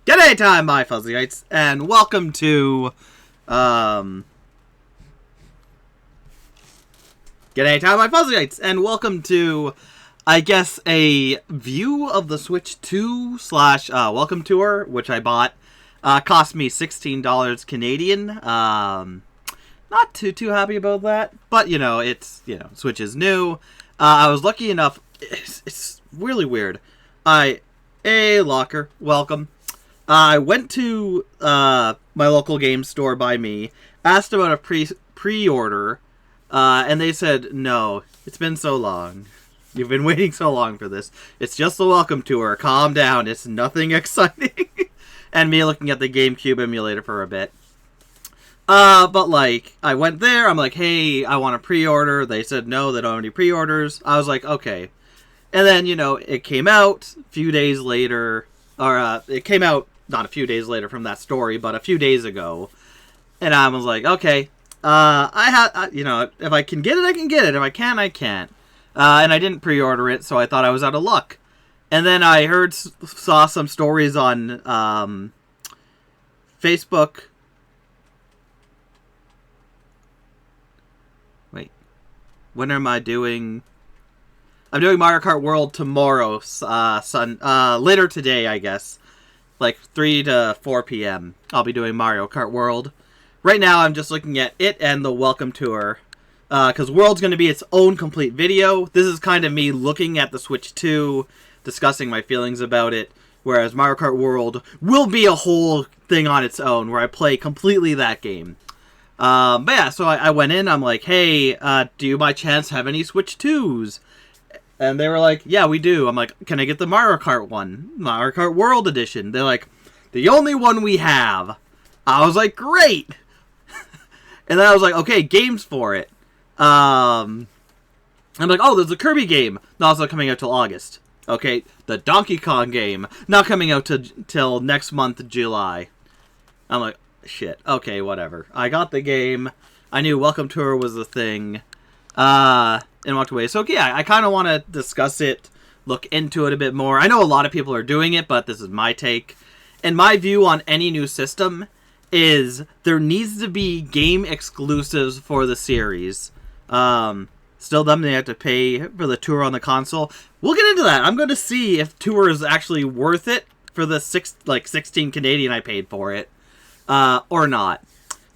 G'day time, my fuzzyites, and welcome to, G'day time, my fuzzyites, and welcome to, I guess, a view of the Switch 2 / welcome tour, which I bought. Cost me $16 Canadian. Not too happy about that, but, it's, Switch is new. I was lucky enough, it's really weird. Hey, Locker, welcome. I went to my local game store by me, asked about a pre-order, and they said, no, it's been so long. You've been waiting so long for this. It's just the welcome tour. Calm down. It's nothing exciting. And me looking at the GameCube emulator for a bit. But, I went there. I'm like, hey, I want a pre-order. They said, no, they don't have any pre-orders. I was like, okay. And then, it came out a few days later. Or, it came out not a few days later from that story, but a few days ago. And I was like, okay, if I can get it, I can get it. If I can't, I can't. And I didn't pre-order it, so I thought I was out of luck. And then I saw some stories on Facebook. Wait, when am I doing? I'm doing Mario Kart World tomorrow, later today, I guess. 3 to 4 p.m. I'll be doing Mario Kart World. Right now, I'm just looking at it and the welcome tour. Because World's going to be its own complete video. This is kind of me looking at the Switch 2, discussing my feelings about it. Whereas Mario Kart World will be a whole thing on its own, where I play completely that game. But yeah, so I went in, I'm like, hey, do you by chance have any Switch 2s? And they were like, yeah, we do. I'm like, can I get the Mario Kart one? Mario Kart World Edition. They're like, the only one we have. I was like, great! And then I was like, okay, games for it. I'm like, oh, there's a Kirby game. Not also coming out till August. Okay, the Donkey Kong game. Not coming out till next month, July. I'm like, shit. Okay, whatever. I got the game. I knew Welcome Tour was the thing. And walked away. So, yeah, I kind of want to discuss it, look into it a bit more. I know a lot of people are doing it, but this is my take. And my view on any new system is there needs to be game exclusives for the series. Still them, they have to pay for the tour on the console. We'll get into that. I'm going to see if tour is actually worth it for the 16 Canadian I paid for it, or not.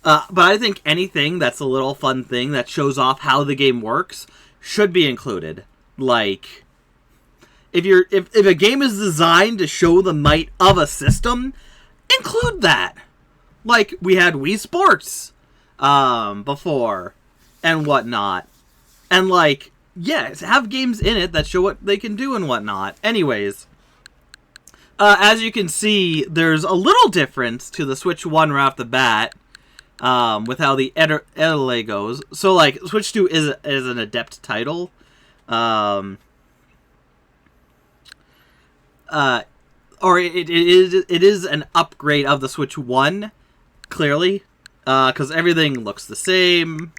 But I think anything that's a little fun thing that shows off how the game works should be included. If a game is designed to show the might of a system, include that. We had Wii Sports before and whatnot. And yes, have games in it that show what they can do and whatnot. Anyways, as you can see, there's a little difference to the Switch 1 right off the bat. With how the Edele goes. So, Switch 2 is an adept title. Or it is an upgrade of the Switch 1, clearly. Because everything looks the same.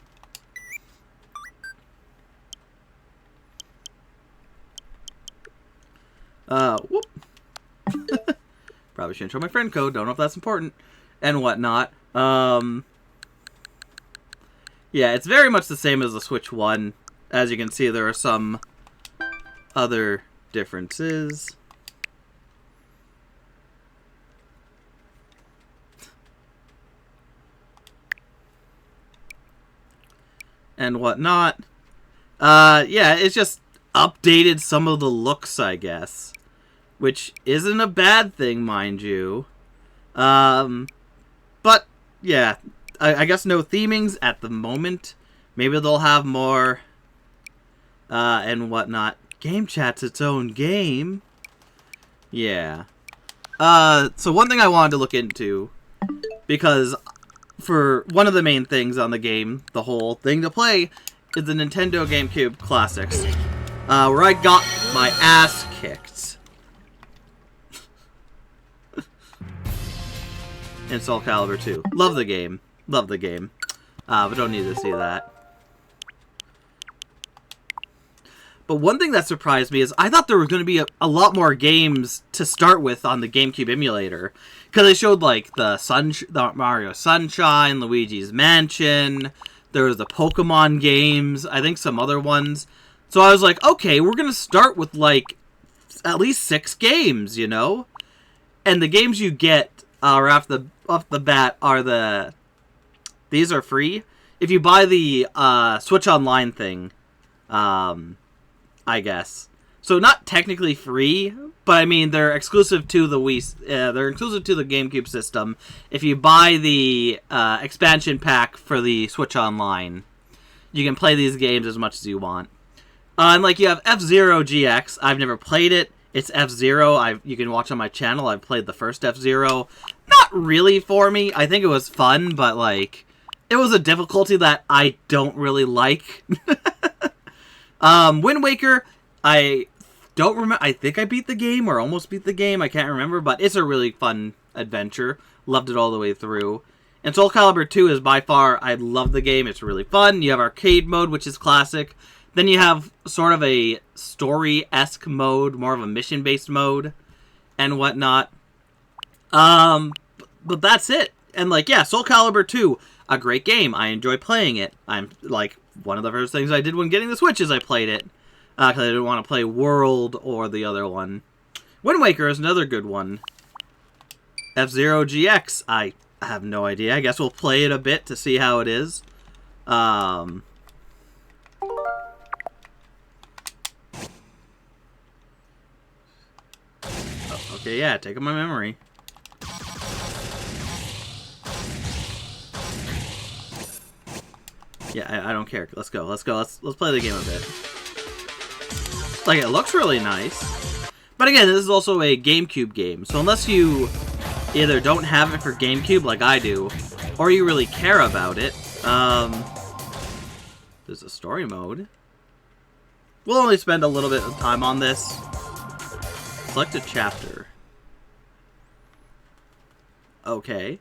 Whoop. Probably shouldn't show my friend code. Don't know if that's important. And whatnot. Yeah, it's very much the same as the Switch 1. As you can see, there are some other differences. And whatnot. Yeah, it's just updated some of the looks, I guess. Which isn't a bad thing, mind you. But, yeah, I guess no themings at the moment. Maybe they'll have more, and whatnot. Game Chat's its own game. Yeah. So one thing I wanted to look into, because for one of the main things on the game, the whole thing to play, is the Nintendo GameCube Classics, where I got my ass kicked. In Soul Calibur 2. Love the game. Love the game. But don't need to see that. But one thing that surprised me is I thought there were going to be a lot more games to start with on the GameCube emulator. Because they showed, like, the Mario Sunshine, Luigi's Mansion, there was the Pokemon games, I think some other ones. So I was like, okay, we're going to start with, like, at least 6 games, you know? And the games you get off the bat are these are free. If you buy the Switch Online thing, I guess. So not technically free, but I mean they're exclusive to the Wii. They're exclusive to the GameCube system. If you buy the expansion pack for the Switch Online, you can play these games as much as you want. And like you have F-Zero GX. I've never played it. It's F-Zero. You can watch on my channel. I've played the first F-Zero. Not really for me. I think it was fun, but like it was a difficulty that I don't really like. Wind Waker, I don't remember. I think I beat the game or almost beat the game. I can't remember, but it's a really fun adventure. Loved it all the way through. And Soul Calibur 2 is by far, I love the game. It's really fun. You have arcade mode, which is classic. Then you have sort of a story-esque mode, more of a mission-based mode and whatnot. But that's it. And like, yeah, Soul Calibur 2, a great game. I enjoy playing it. I'm like, one of the first things I did when getting the Switch is I played it. Because I didn't want to play World or the other one. Wind Waker is another good one. F-Zero GX, I have no idea. I guess we'll play it a bit to see how it is. Okay, yeah, take up my memory. Yeah, I don't care. Let's go. Let's play the game a bit. Like, it looks really nice. But again, this is also a GameCube game. So unless you either don't have it for GameCube like I do, or you really care about it, there's a story mode. We'll only spend a little bit of time on this. Select a chapter. Okay.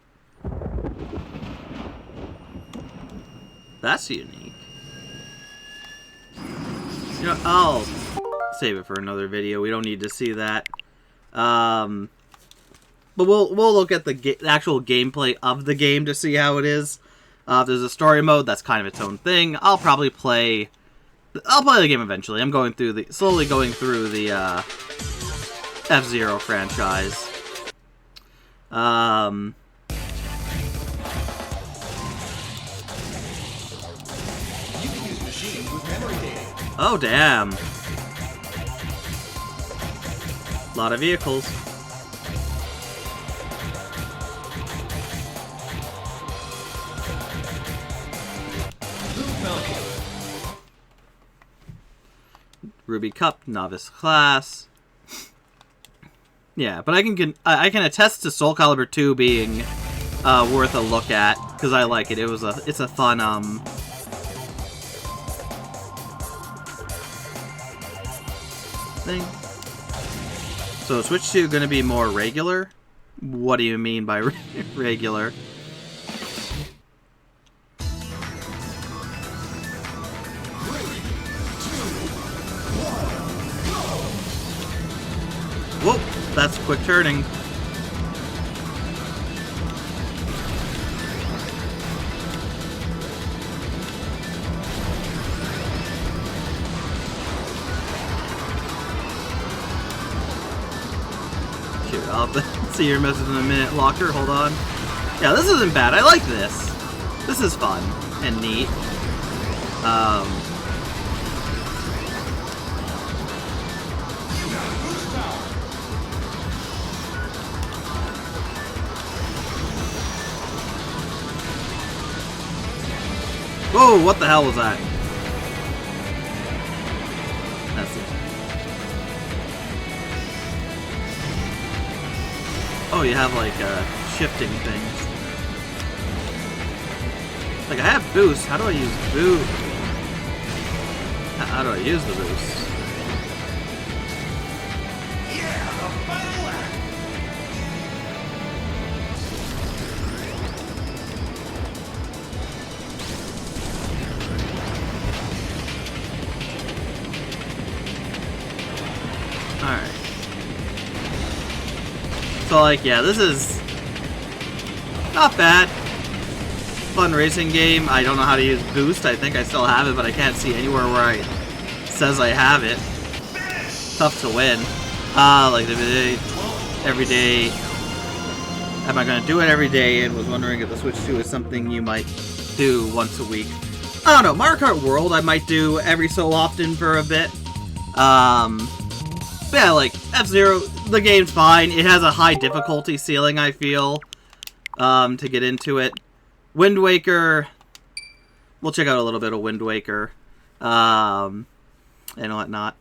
That's unique. You know, I'll save it for another video. We don't need to see that. But we'll look at the actual gameplay of the game to see how it is. If there's a story mode, that's kind of its own thing. I'll play the game eventually. I'm slowly going through the F-Zero franchise. Oh, damn. A lot of vehicles. Ruby Cup, Novice Class. Yeah, but I can attest to Soul Calibur 2 being worth a look at, because I like it. It's a fun thing. So Switch 2 gonna be more regular? What do you mean by regular? Whoa, that's quick turning. Shoot, I'll have to see your message in a minute. Locker, hold on. Yeah, this isn't bad. I like this. This is fun and neat. Whoa, what the hell was that? That's it. Oh, you have like shifting things. Like I have boost. How do I use boost? How do I use the boost? So, like, yeah, this is not bad. Fun racing game. I don't know how to use boost. I think I still have it, but I can't see anywhere where it says I have it. Tough to win. Like every day. Am I gonna do it every day? And was wondering if the Switch 2 is something you might do once a week. I don't know. Mario Kart World I might do every so often for a bit. Yeah, like F-Zero, the game's fine. It has a high difficulty ceiling, I feel, to get into it. Wind Waker, we'll check out a little bit of Wind Waker, and whatnot.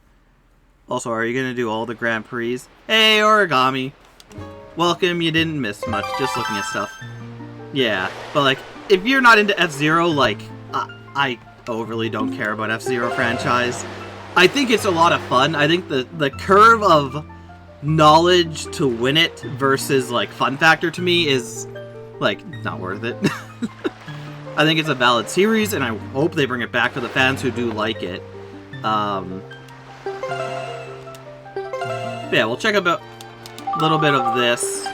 Also, are you going to do all the Grand Prix? Hey, Origami. Welcome, you didn't miss much, just looking at stuff. Yeah, but like, if you're not into F-Zero, like, I overly don't care about F-Zero franchise. I think it's a lot of fun. I think the curve of knowledge to win it versus, like, fun factor to me is, like, not worth it. I think it's a valid series, and I hope they bring it back to the fans who do like it. Yeah, we'll check out a little bit of this.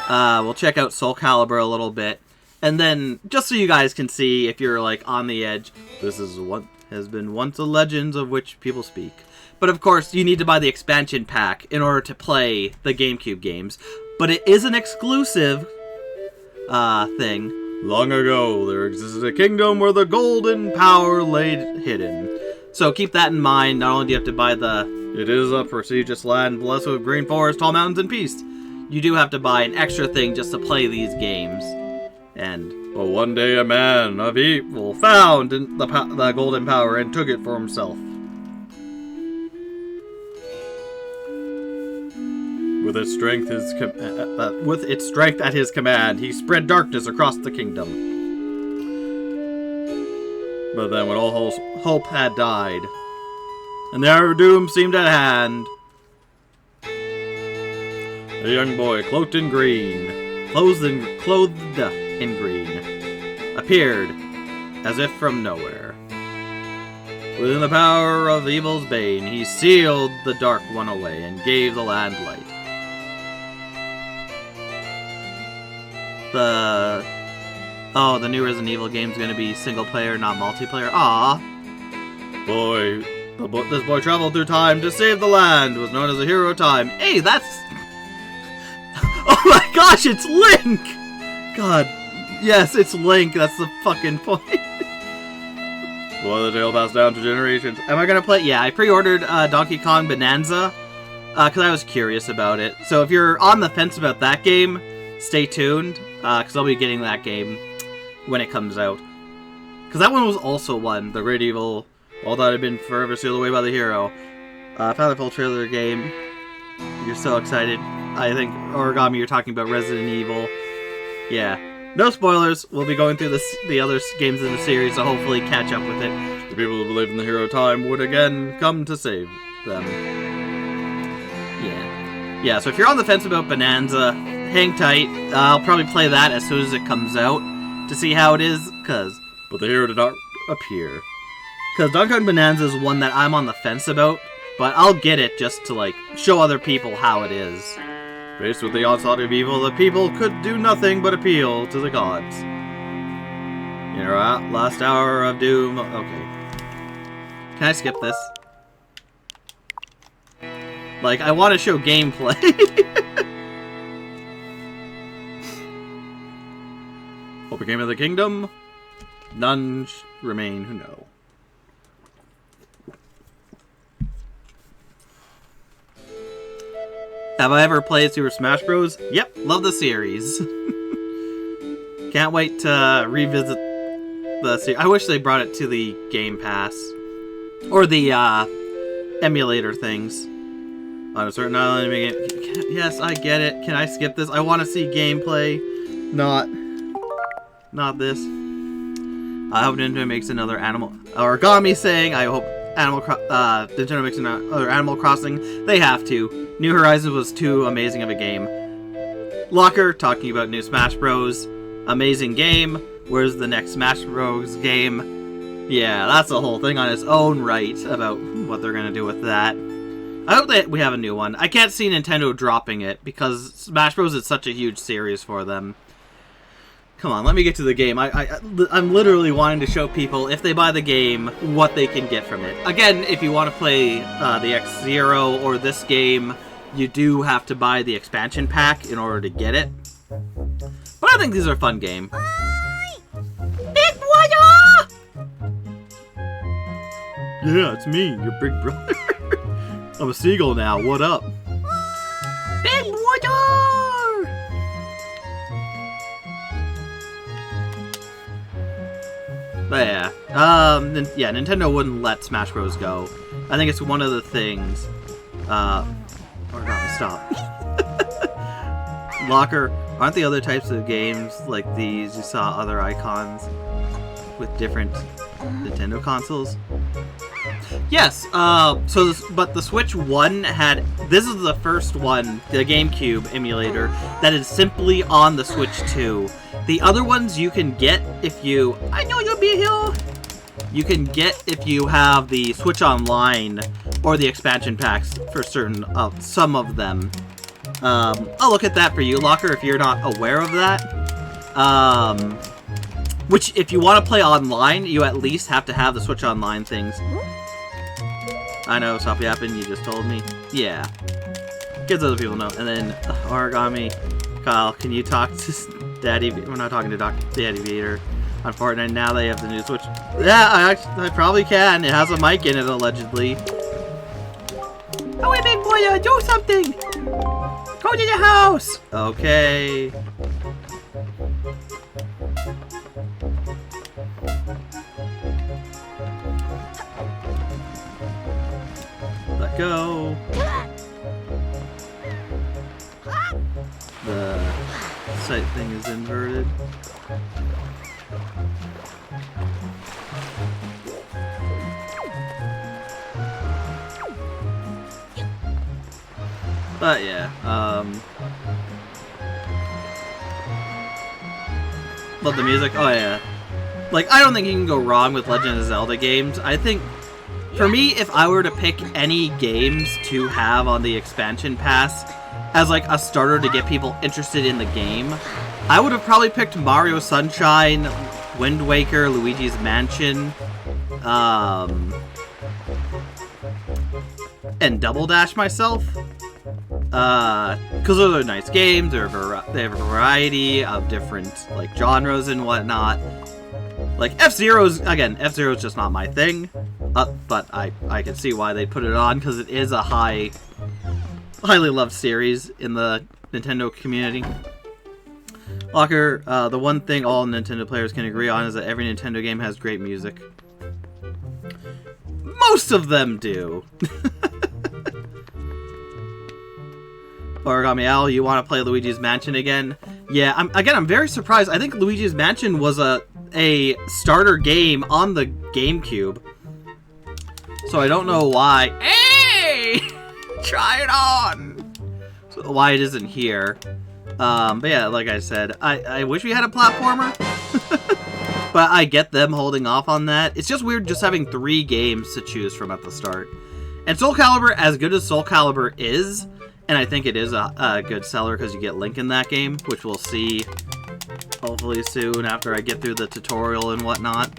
We'll check out Soul Calibur a little bit. And then, just so you guys can see, if you're, like, on the edge, this is what has been once a legend of which people speak. But, of course, you need to buy the expansion pack in order to play the GameCube games. But it is an exclusive thing. Long ago, there existed a kingdom where the golden power lay hidden. So keep that in mind. Not only do you have to buy it is a prestigious land blessed with green forests, tall mountains, and peace. You do have to buy an extra thing just to play these games. And, well, one day a man of evil found the golden power and took it for himself. With its strength at his command, he spread darkness across the kingdom. But then when all hope had died, and their doom seemed at hand, a young boy cloaked in green, clothed in green, appeared as if from nowhere. Within the power of evil's bane, he sealed the Dark One away and gave the land light. The new Resident Evil game's gonna be single player, not multiplayer. Aww. This boy traveled through time to save the land, was known as a hero of time. Hey, that's... Oh my gosh, it's Link! God, yes, it's Link, that's the fucking point. Boy, the tale passed down to generations. Am I gonna play? Yeah, I pre-ordered Donkey Kong Bonanza, because I was curious about it. So if you're on the fence about that game, stay tuned, because I'll be getting that game when it comes out. Because that one was also one, the Great Evil, all that had been forever sealed away by the hero. Found the full trailer game. You're so excited. I think, Origami, you're talking about Resident Evil. Yeah. No spoilers. We'll be going through the other games in the series, so hopefully catch up with it. The people who believed in the hero of time would again come to save them. Yeah. Yeah, so if you're on the fence about Bonanza, hang tight. I'll probably play that as soon as it comes out to see how it is, but the hero did not appear. Because Donkey Kong Bonanza is one that I'm on the fence about, but I'll get it just to, like, show other people how it is. Faced with the onslaught of evil, the people could do nothing but appeal to the gods. In our last hour of doom... Okay. Can I skip this? Like, I want to show gameplay. What became of the kingdom? None remain who know. Have I ever played Super Smash Bros? Yep, love the series. Can't wait to revisit the series. I wish they brought it to the Game Pass. Or the emulator things. On a certain island. Yes, I get it. Can I skip this? I want to see gameplay. Not this. I hope Nintendo makes another Origami saying, I hope Nintendo makes another Animal Crossing. They have to. New Horizons was too amazing of a game. Locker, talking about new Smash Bros. Amazing game. Where's the next Smash Bros. Game? Yeah, that's a whole thing on its own right about what they're going to do with that. I hope that we have a new one. I can't see Nintendo dropping it because Smash Bros. Is such a huge series for them. Come on, let me get to the game. I'm literally wanting to show people, if they buy the game, what they can get from it. Again, if you want to play the X-Zero or this game, you do have to buy the expansion pack in order to get it. But I think these are a fun game. Big brother! Yeah, it's me, your big brother. I'm a seagull now, what up? Big brother! But yeah, Nintendo wouldn't let Smash Bros. Go. I think it's one of the things. Origami, stop. Locker, aren't the other types of games like these? You saw other icons with different Nintendo consoles. Yes. But the Switch 1 had. This is the first one, the GameCube emulator, that is simply on the Switch 2. The other ones you can get if you... I know you'll be here! You can get if you have the Switch Online or the expansion packs for certain... some of them. I'll look at that for you, Locker, if you're not aware of that. Which, if you want to play online, you at least have to have the Switch Online things. I know, stop yapping, you just told me. Yeah. Gives other people know. And then, Origami, Kyle, can you talk to... Daddy, we're not talking to Daddy Vader on Fortnite now they have the new Switch. Yeah, I probably can. It has a mic in it, allegedly. Oh, wait, big boy, do something! Go to the house! Okay. Let go. The sight thing is inverted. But yeah, love the music. Oh yeah, like I don't think you can go wrong with Legend of Zelda games. I think for me, if I were to pick any games to have on the expansion pass as like a starter to get people interested in the game, I would have probably picked Mario Sunshine, Wind Waker, Luigi's Mansion, and Double Dash myself. Because those are nice games. They have a variety of different like genres and whatnot. Like F-Zero's just not my thing. But I can see why they put it on because it is a highly loved series in the Nintendo community. Locker, the one thing all Nintendo players can agree on is that every Nintendo game has great music. Most of them do. Origami Owl, you want to play Luigi's Mansion again? Yeah, I'm very surprised. I think Luigi's Mansion was a starter game on the GameCube. So I don't know why. Hey! Try it on! So why it isn't here. But yeah, like I said, I wish we had a platformer. But I get them holding off on that. It's just weird just having 3 games to choose from at the start. And Soul Calibur, as good as Soul Calibur is, and I think it is a good seller because you get Link in that game, which we'll see hopefully soon after I get through the tutorial and whatnot.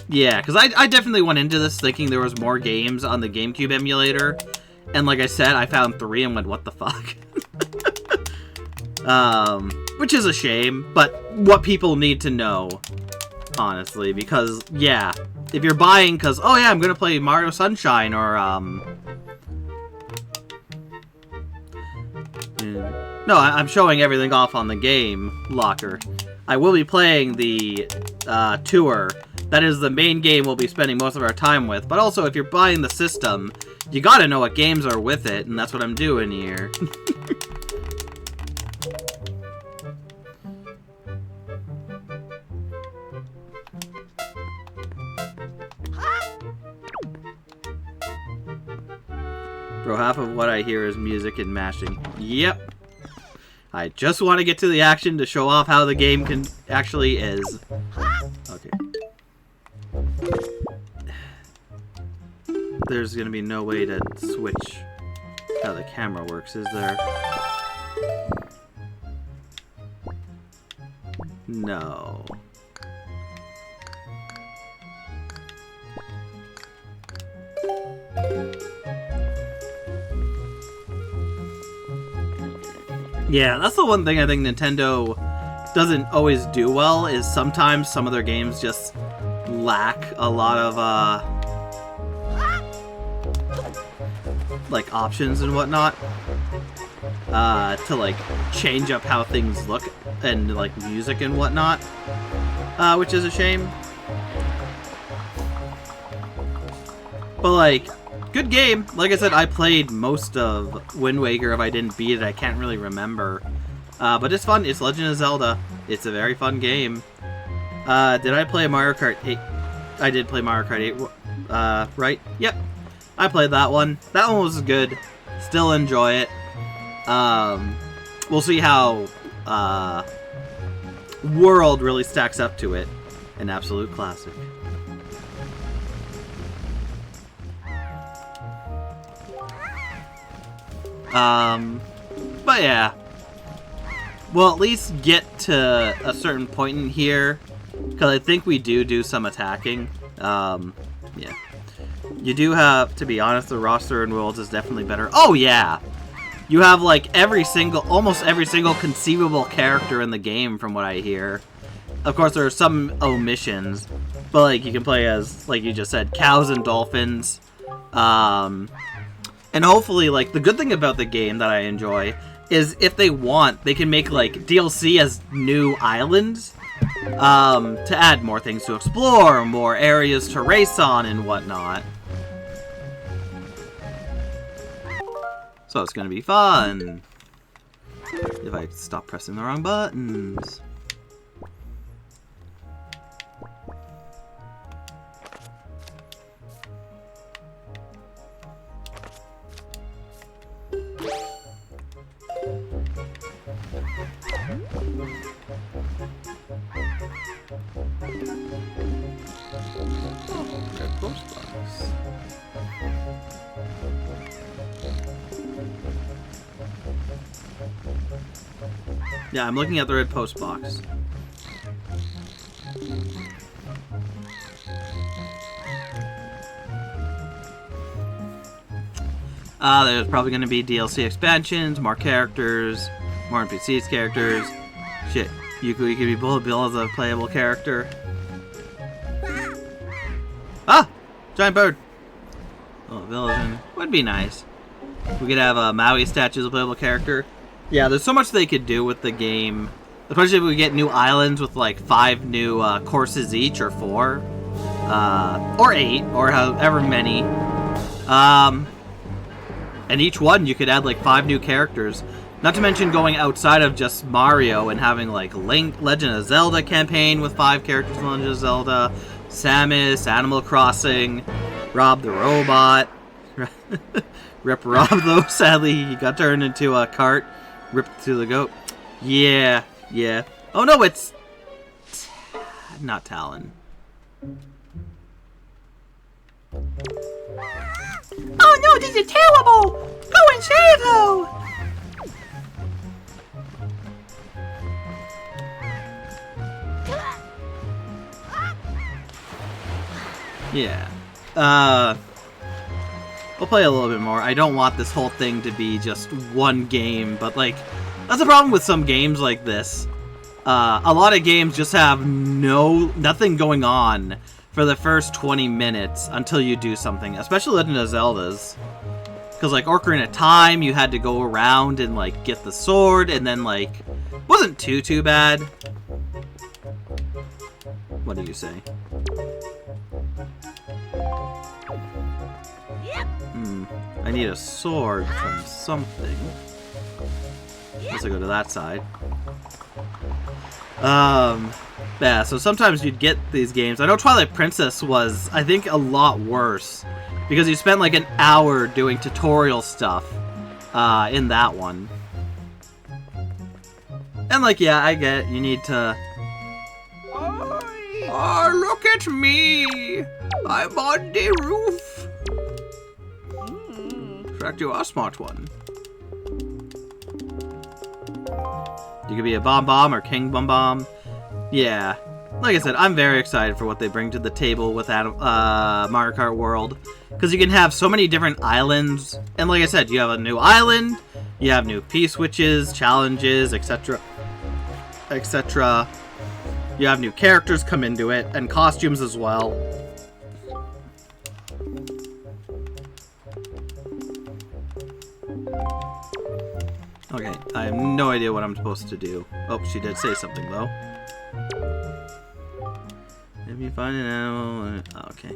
Yeah, because I definitely went into this thinking there was more games on the GameCube emulator, and like I said, I found 3 and went, what the fuck? Which is a shame, but what people need to know, honestly, because, yeah, if you're buying because, oh yeah, I'm gonna play Mario Sunshine, or, no, I'm showing everything off on the game, Locker. I will be playing the, tour. That is the main game we'll be spending most of our time with, but also, if you're buying the system, you gotta know what games are with it, and that's what I'm doing here. Bro, half of what I hear is music and mashing. Yep. I just want to get to the action to show off how the game actually is. Okay. there's gonna be no way to switch how the camera works, is there? No. Yeah, that's the one thing I think Nintendo doesn't always do well, is sometimes some of their games just lack a lot of, like, options and whatnot, to, like, change up how things look, and, like, music and whatnot, which is a shame. But, like, good game. Like I said, I played most of Wind Waker. If I didn't beat it, I can't really remember. But it's fun. It's Legend of Zelda. It's a very fun game. Did I play Mario Kart 8? I did play Mario Kart 8, right? Yep. I played that one. That one was good. Still enjoy it. We'll see how World really stacks up to it. An absolute classic. But yeah. We'll at least get to a certain point in here, because I think we do some attacking. Yeah. You do have, to be honest, the roster in Worlds is definitely better. Oh yeah! You have like almost every single conceivable character in the game from what I hear. Of course there are some omissions, but like you can play as, like you just said, cows and dolphins. And hopefully, like, the good thing about the game that I enjoy is if they want, they can make, like, DLC as new islands, to add more things to explore, more areas to race on and whatnot. So it's gonna be fun. If I stop pressing the wrong buttons. Yeah, I'm looking at the red post box. There's probably going to be DLC expansions, more characters, more NPCs characters. Shit, you could be Bill as a playable character. Ah! Giant bird! Oh, Village would be nice. We could have Maui statue as a playable character. Yeah, there's so much they could do with the game. Especially if we get new islands with like 5 new courses each, or 4. Or 8, or however many. And each one you could add like 5 new characters. Not to mention going outside of just Mario and having like Link, Legend of Zelda campaign with 5 characters in Legend of Zelda, Samus, Animal Crossing, Rob the Robot. Rip Rob though, sadly he got turned into a cart, ripped to the goat. Yeah, yeah. Oh no, it's not Talon. Oh no, this is terrible! Go and save her! Yeah. We'll play a little bit more. I don't want this whole thing to be just one game, but like, that's the problem with some games like this. A lot of games just have nothing going on for the first 20 minutes until you do something, especially Legend of Zelda's. Because like Ocarina of Time, you had to go around and like get the sword, and then like, wasn't too bad. What do you say? I need a sword from something. Let's go to that side. Yeah, so sometimes you'd get these games. I know Twilight Princess was, I think, a lot worse. Because you spent like an hour doing tutorial stuff in that one. And like, yeah, I get it. You need to... Oh, look at me! I'm on the roof! Back to a smart one. You could be a Bomb Bomb or King Bomb Bomb. Yeah. Like I said, I'm very excited for what they bring to the table with Mario Kart World. Because you can have so many different islands. And like I said, you have a new island, you have new P-switches, challenges, etc. etc. You have new characters come into it, and costumes as well. Okay, I have no idea what I'm supposed to do. Oh, she did say something, though. If you find an animal... Oh, okay.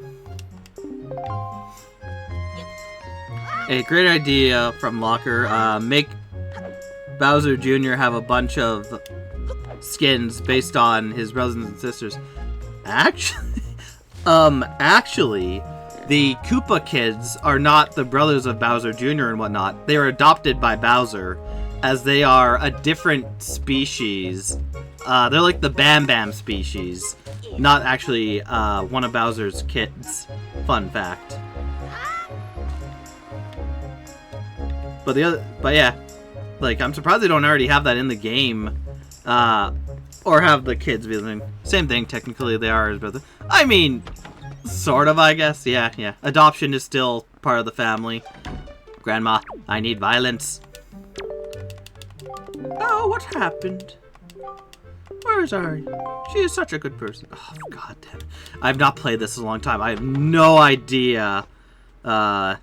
A great idea from Locker. Make Bowser Jr. have a bunch of skins based on his brothers and sisters. Actually, the Koopa kids are not the brothers of Bowser Jr. and whatnot. They were adopted by Bowser, as they are a different species. They're like the Bam Bam species, not actually one of Bowser's kids. Fun fact. But yeah, like I'm surprised they don't already have that in the game, or have the kids be the same thing. Technically, they are his brother. I mean, sort of, I guess. Yeah. Adoption is still part of the family. Grandma, I need violence. Oh, what happened? Where is Ari? She is such a good person. Oh, god damn it. I've not played this in a long time. I have no idea. I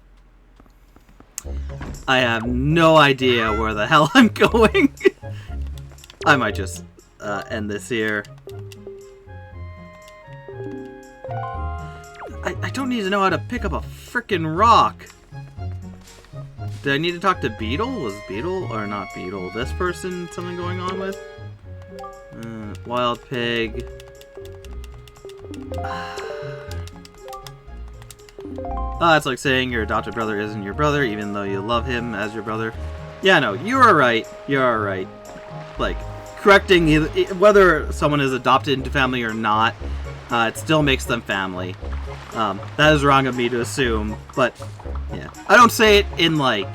have no idea where the hell I'm going. I might just end this here. I don't need to know how to pick up a frickin' rock. Did I need to talk to Beetle? Was Beetle or not Beetle? This person something going on with? Wild Pig. It's like saying your adopted brother isn't your brother, even though you love him as your brother. Yeah, no, you are right. You are right. Like, correcting whether someone is adopted into family or not, it still makes them family. That is wrong of me to assume, but yeah. I don't say it in, like,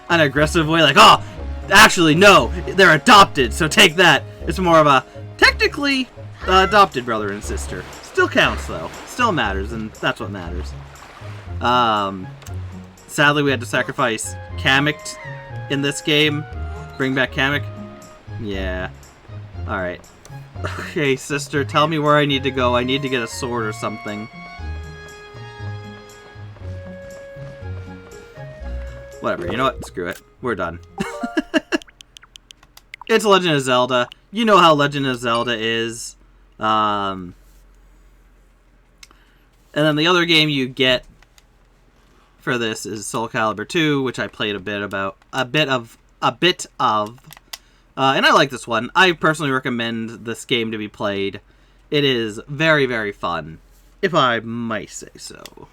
an aggressive way, like, oh, actually, no, they're adopted, so take that. It's more of a, technically, adopted brother and sister. Still counts, though. Still matters, and that's what matters. Sadly, we had to sacrifice Kamek in this game. Bring back Kamek. Yeah. Alright. Okay, sister, tell me where I need to go. I need to get a sword or something. Whatever, you know what? Screw it. We're done. It's Legend of Zelda. You know how Legend of Zelda is. And then the other game you get for this is Soul Calibur 2, which I played a bit of. And I like this one. I personally recommend this game to be played. It is very, very fun, if I might say so.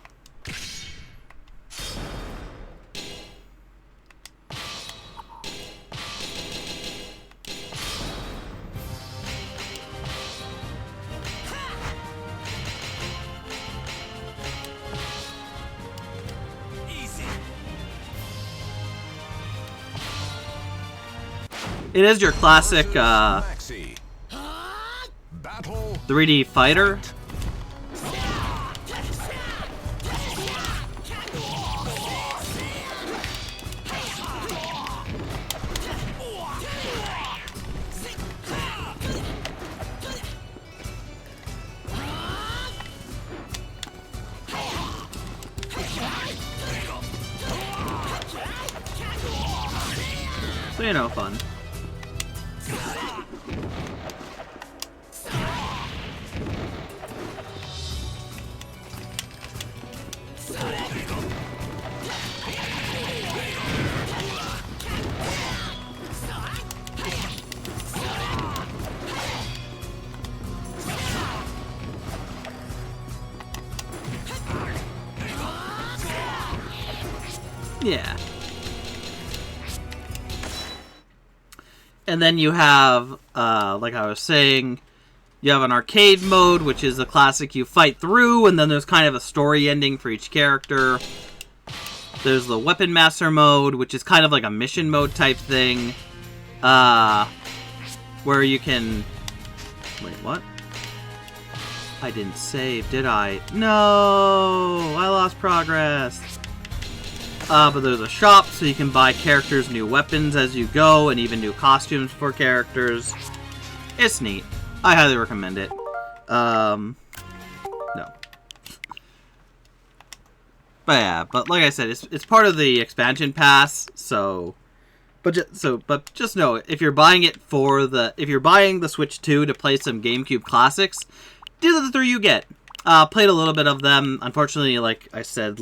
It is your classic 3D fighter. So, you know, fun. Yeah. And then you have, like I was saying, you have an arcade mode, which is the classic you fight through, and then there's kind of a story ending for each character. There's the Weapon Master mode, which is kind of like a mission mode type thing. Where you can... Wait, what? I didn't save, did I? No! I lost progress! But there's a shop, so you can buy characters new weapons as you go, and even new costumes for characters. It's neat. I highly recommend it. No. But yeah, but like I said, it's part of the expansion pass, so... But just know, if you're buying it if you're buying the Switch 2 to play some GameCube classics, these are the 3 you get. Played a little bit of them. Unfortunately, like I said,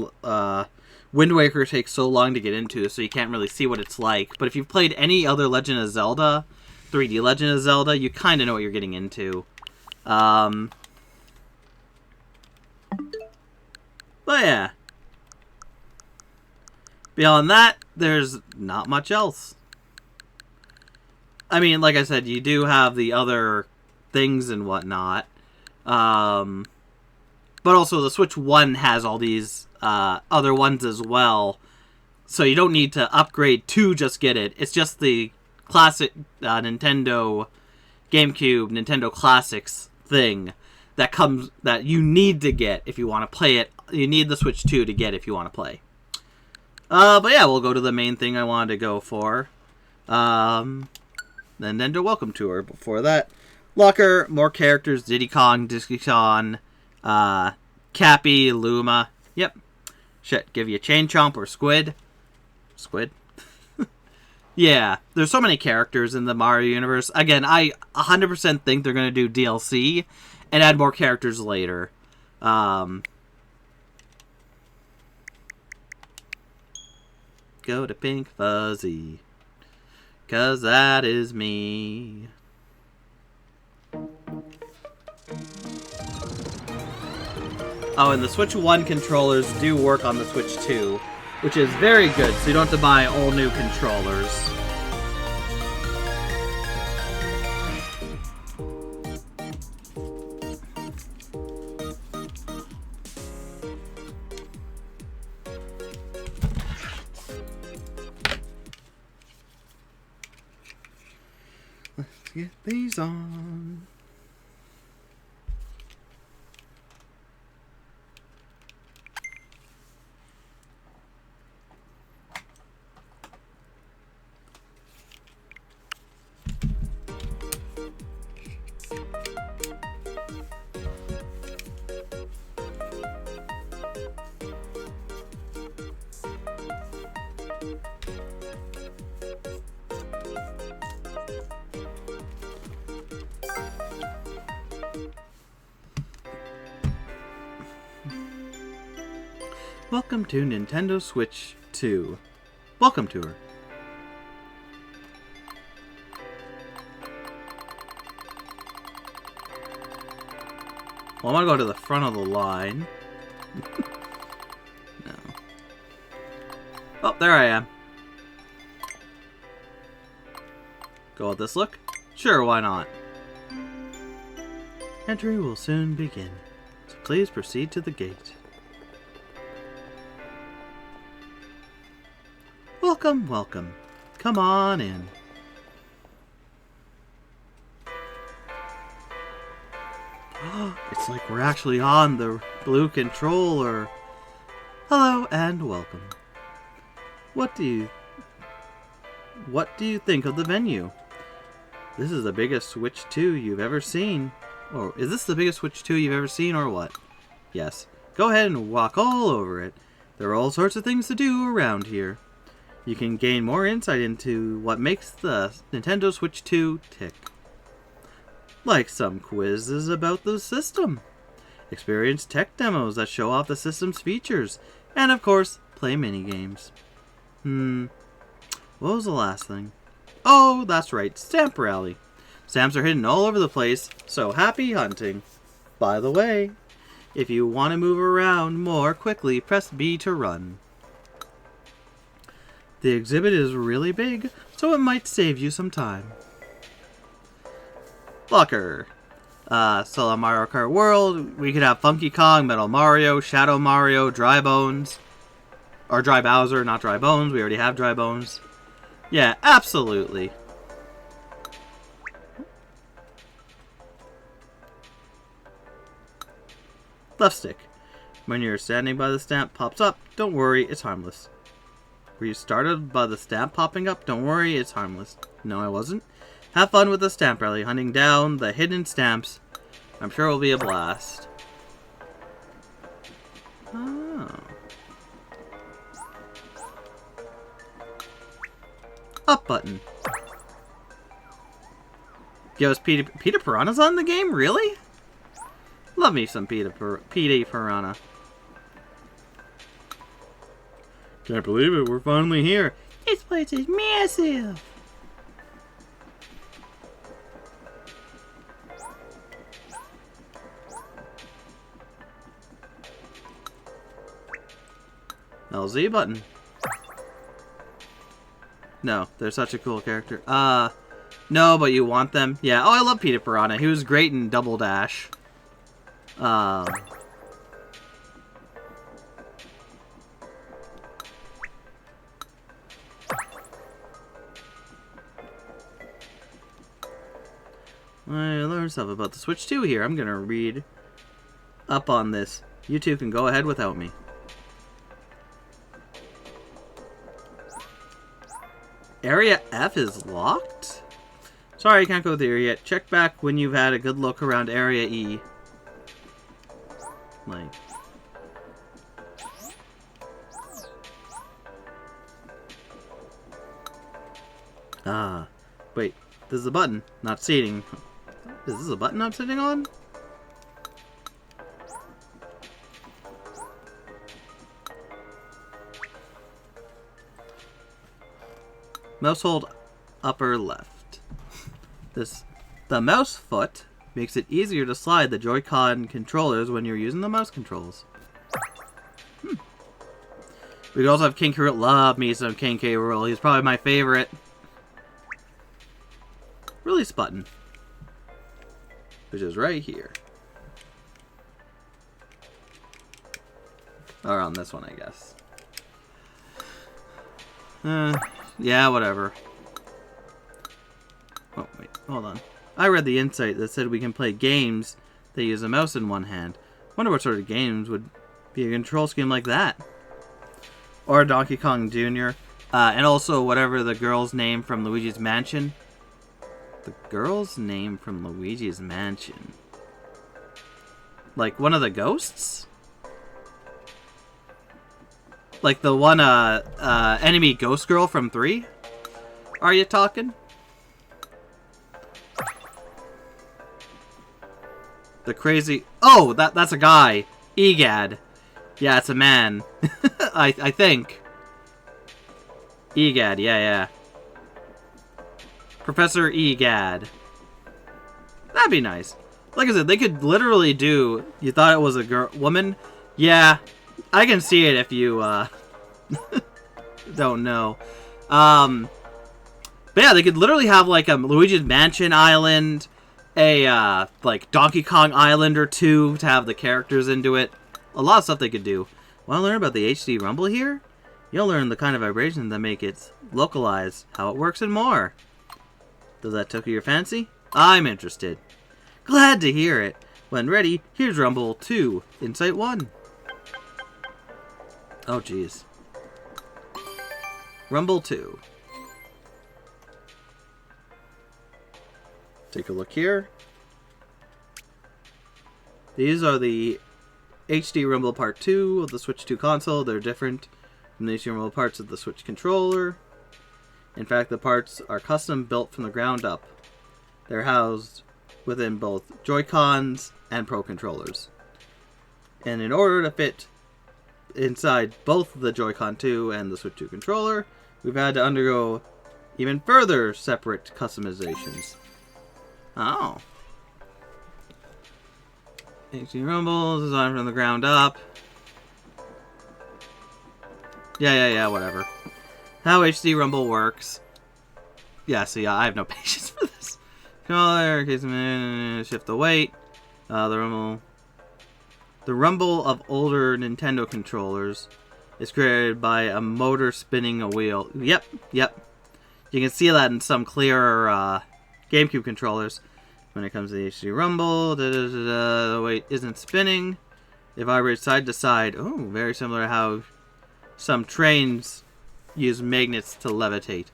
Wind Waker takes so long to get into, so you can't really see what it's like. But if you've played any other Legend of Zelda, 3D Legend of Zelda, you kind of know what you're getting into. But yeah. Beyond that, there's not much else. I mean, like I said, you do have the other things and whatnot. But also the Switch 1 has all these other ones as well. So you don't need to upgrade to just get it. It's just the classic Nintendo GameCube, Nintendo Classics thing that you need to get if you want to play it. You need the Switch 2 to get if you want to play. But yeah, we'll go to the main thing I wanted to go for. The Nintendo Welcome Tour. Before that, Locker, more characters, Diddy Kong, Diddy Kong, Cappy, Luma. Yep. Shit, give you Chain Chomp or Squid. Squid? Yeah, there's so many characters in the Mario universe. Again, I 100% think they're going to do DLC and add more characters later. Go to Pink Fuzzy, 'cause that is me. Oh, and the Switch 1 controllers do work on the Switch 2, which is very good, so you don't have to buy all new controllers. Let's get these on. Welcome to Nintendo Switch 2. Welcome to her. Well, I'm gonna go to the front of the line. No. Oh, there I am. Go with this look? Sure, why not? Entry will soon begin, so please proceed to the gate. Welcome, welcome. Come on in. It's like we're actually on the blue controller. Hello and welcome. What do you think of the venue? This is the biggest Switch 2 you've ever seen. Or is this the biggest Switch 2 you've ever seen or what? Yes. Go ahead and walk all over it. There are all sorts of things to do around here. You can gain more insight into what makes the Nintendo Switch 2 tick. Like some quizzes about the system, experience tech demos that show off the system's features, and of course, play minigames. What was the last thing? Oh, that's right, Stamp Rally. Stamps are hidden all over the place, so happy hunting. By the way, if you want to move around more quickly, press B to run. The exhibit is really big, so it might save you some time. Locker. So on Mario Kart World, we could have Funky Kong, Metal Mario, Shadow Mario, Dry Bones. Or Dry Bowser, not Dry Bones. We already have Dry Bones. Yeah, absolutely. Left stick. When you're standing by the stamp pops up, don't worry, it's harmless. Were you startled by the stamp popping up? Don't worry, it's harmless. No, I wasn't. Have fun with the stamp rally, hunting down the hidden stamps. I'm sure it'll be a blast. Oh. Up button. Yo, is Peter Piranha's on the game? Really? Love me some Peter Piranha. Can't believe it, we're finally here. This place is massive. LZ button. No, they're such a cool character. No, but you want them? Yeah. Oh, I love Peter Piranha. He was great in Double Dash. I learned stuff about the Switch 2 here. I'm gonna read up on this. You two can go ahead without me. Area F is locked? Sorry, I can't go there yet. Check back when you've had a good look around Area E. Like... wait. This is a button, not seating. Is this a button I'm sitting on? Mouse hold upper left. The mouse foot makes it easier to slide the Joy-Con controllers when you're using the mouse controls. We could also have King K. Rool. Love me some King K. Rool. He's probably my favorite. Release button. Which is right here. Or on this one, I guess. Yeah, whatever. Oh, wait, hold on. I read the insight that said we can play games that use a mouse in one hand. Wonder what sort of games would be a control scheme like that. Or Donkey Kong Jr. And also whatever the girl's name from Luigi's Mansion. The girl's name from Luigi's Mansion. Like one of the ghosts? Like the one, enemy ghost girl from 3? Are you talking? The crazy... Oh, that's a guy. Egad. Yeah, it's a man. I think. Egad, yeah. Professor Egad. That'd be nice. Like I said, they could literally do... You thought it was a woman? Yeah. I can see it if you, don't know. But yeah, they could literally have, like, a Luigi's Mansion Island, a, like, Donkey Kong Island or 2 to have the characters into it. A lot of stuff they could do. Want to learn about the HD Rumble here? You'll learn the kind of vibrations that make it localized, how it works, and more. Does that tickle your fancy? I'm interested. Glad to hear it. When ready, here's Rumble 2, Insight 1. Oh, jeez. Rumble 2. Take a look here. These are the HD Rumble Part 2 of the Switch 2 console. They're different from the HD Rumble parts of the Switch controller. In fact, the parts are custom built from the ground up. They're housed within both Joy-Cons and Pro controllers. And in order to fit inside both the Joy-Con 2 and the Switch 2 controller, we've had to undergo even further separate customizations. Oh. HD Rumble, designed from the ground up. Yeah, whatever. How HD Rumble works. Yeah, see, I have no patience for this. Controller, shift the weight. The Rumble of older Nintendo controllers It's created by a motor spinning a wheel. Yep. You can see that in some clearer GameCube controllers. When it comes to the HD Rumble, the weight isn't spinning. It vibrates side to side. Oh, very similar to how some trains use magnets to levitate,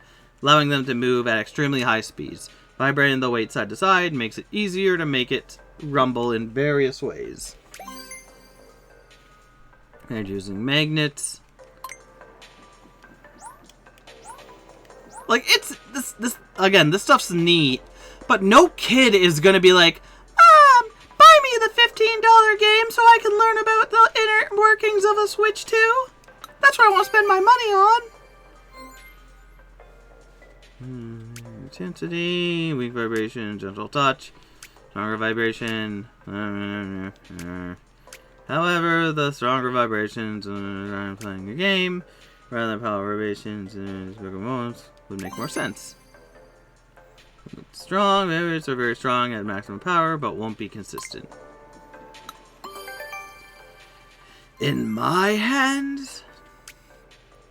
allowing them to move at extremely high speeds. Vibrating the weight side to side makes it easier to make it rumble in various ways. And using magnets. Like, it's this again, this stuff's neat, but no kid is gonna be like, buy me the $15 game so I can learn about the inner workings of a Switch 2. That's what I want to spend my money on. Intensity, weak vibration, gentle touch, stronger vibration. However, the stronger vibrations when playing a game, rather than power vibrations and bigger modes, would make more sense. Strong vibrations are very strong at maximum power, but won't be consistent. In my hands,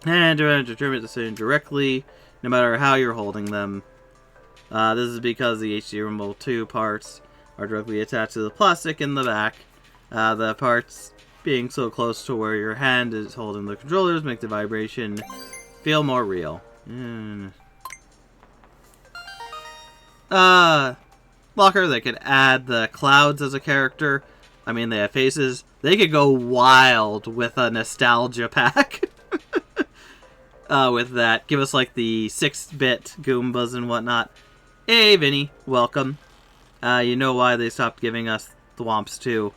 and to determine the decision directly, no matter how you're holding them. This is because the HD Rumble 2 parts are directly attached to the plastic in the back. The parts being so close to where your hand is holding the controllers make the vibration feel more real. Locker, they could add the clouds as a character. I mean, they have faces. They could go wild with a nostalgia pack. With that. Give us like the 6-bit Goombas and whatnot. Hey, Vinny. Welcome. You know why they stopped giving us Thwomps 2.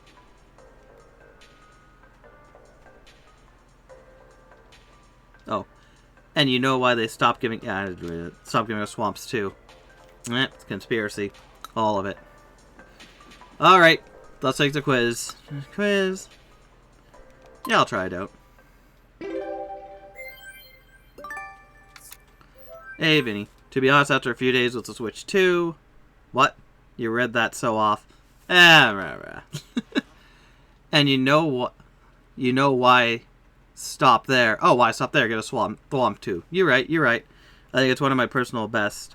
Oh. And you know why they stopped giving... Yeah, stopped giving us Swamps 2. It's conspiracy. All of it. Alright. Let's take the quiz. Quiz. Yeah, I'll try it out. Hey, Vinny. To be honest, after a few days with the Switch 2... What? You read that so off. And you know what? You know why stop there. Oh, why stop there? Get a Thwomp 2. You're right. I think it's one of my personal best.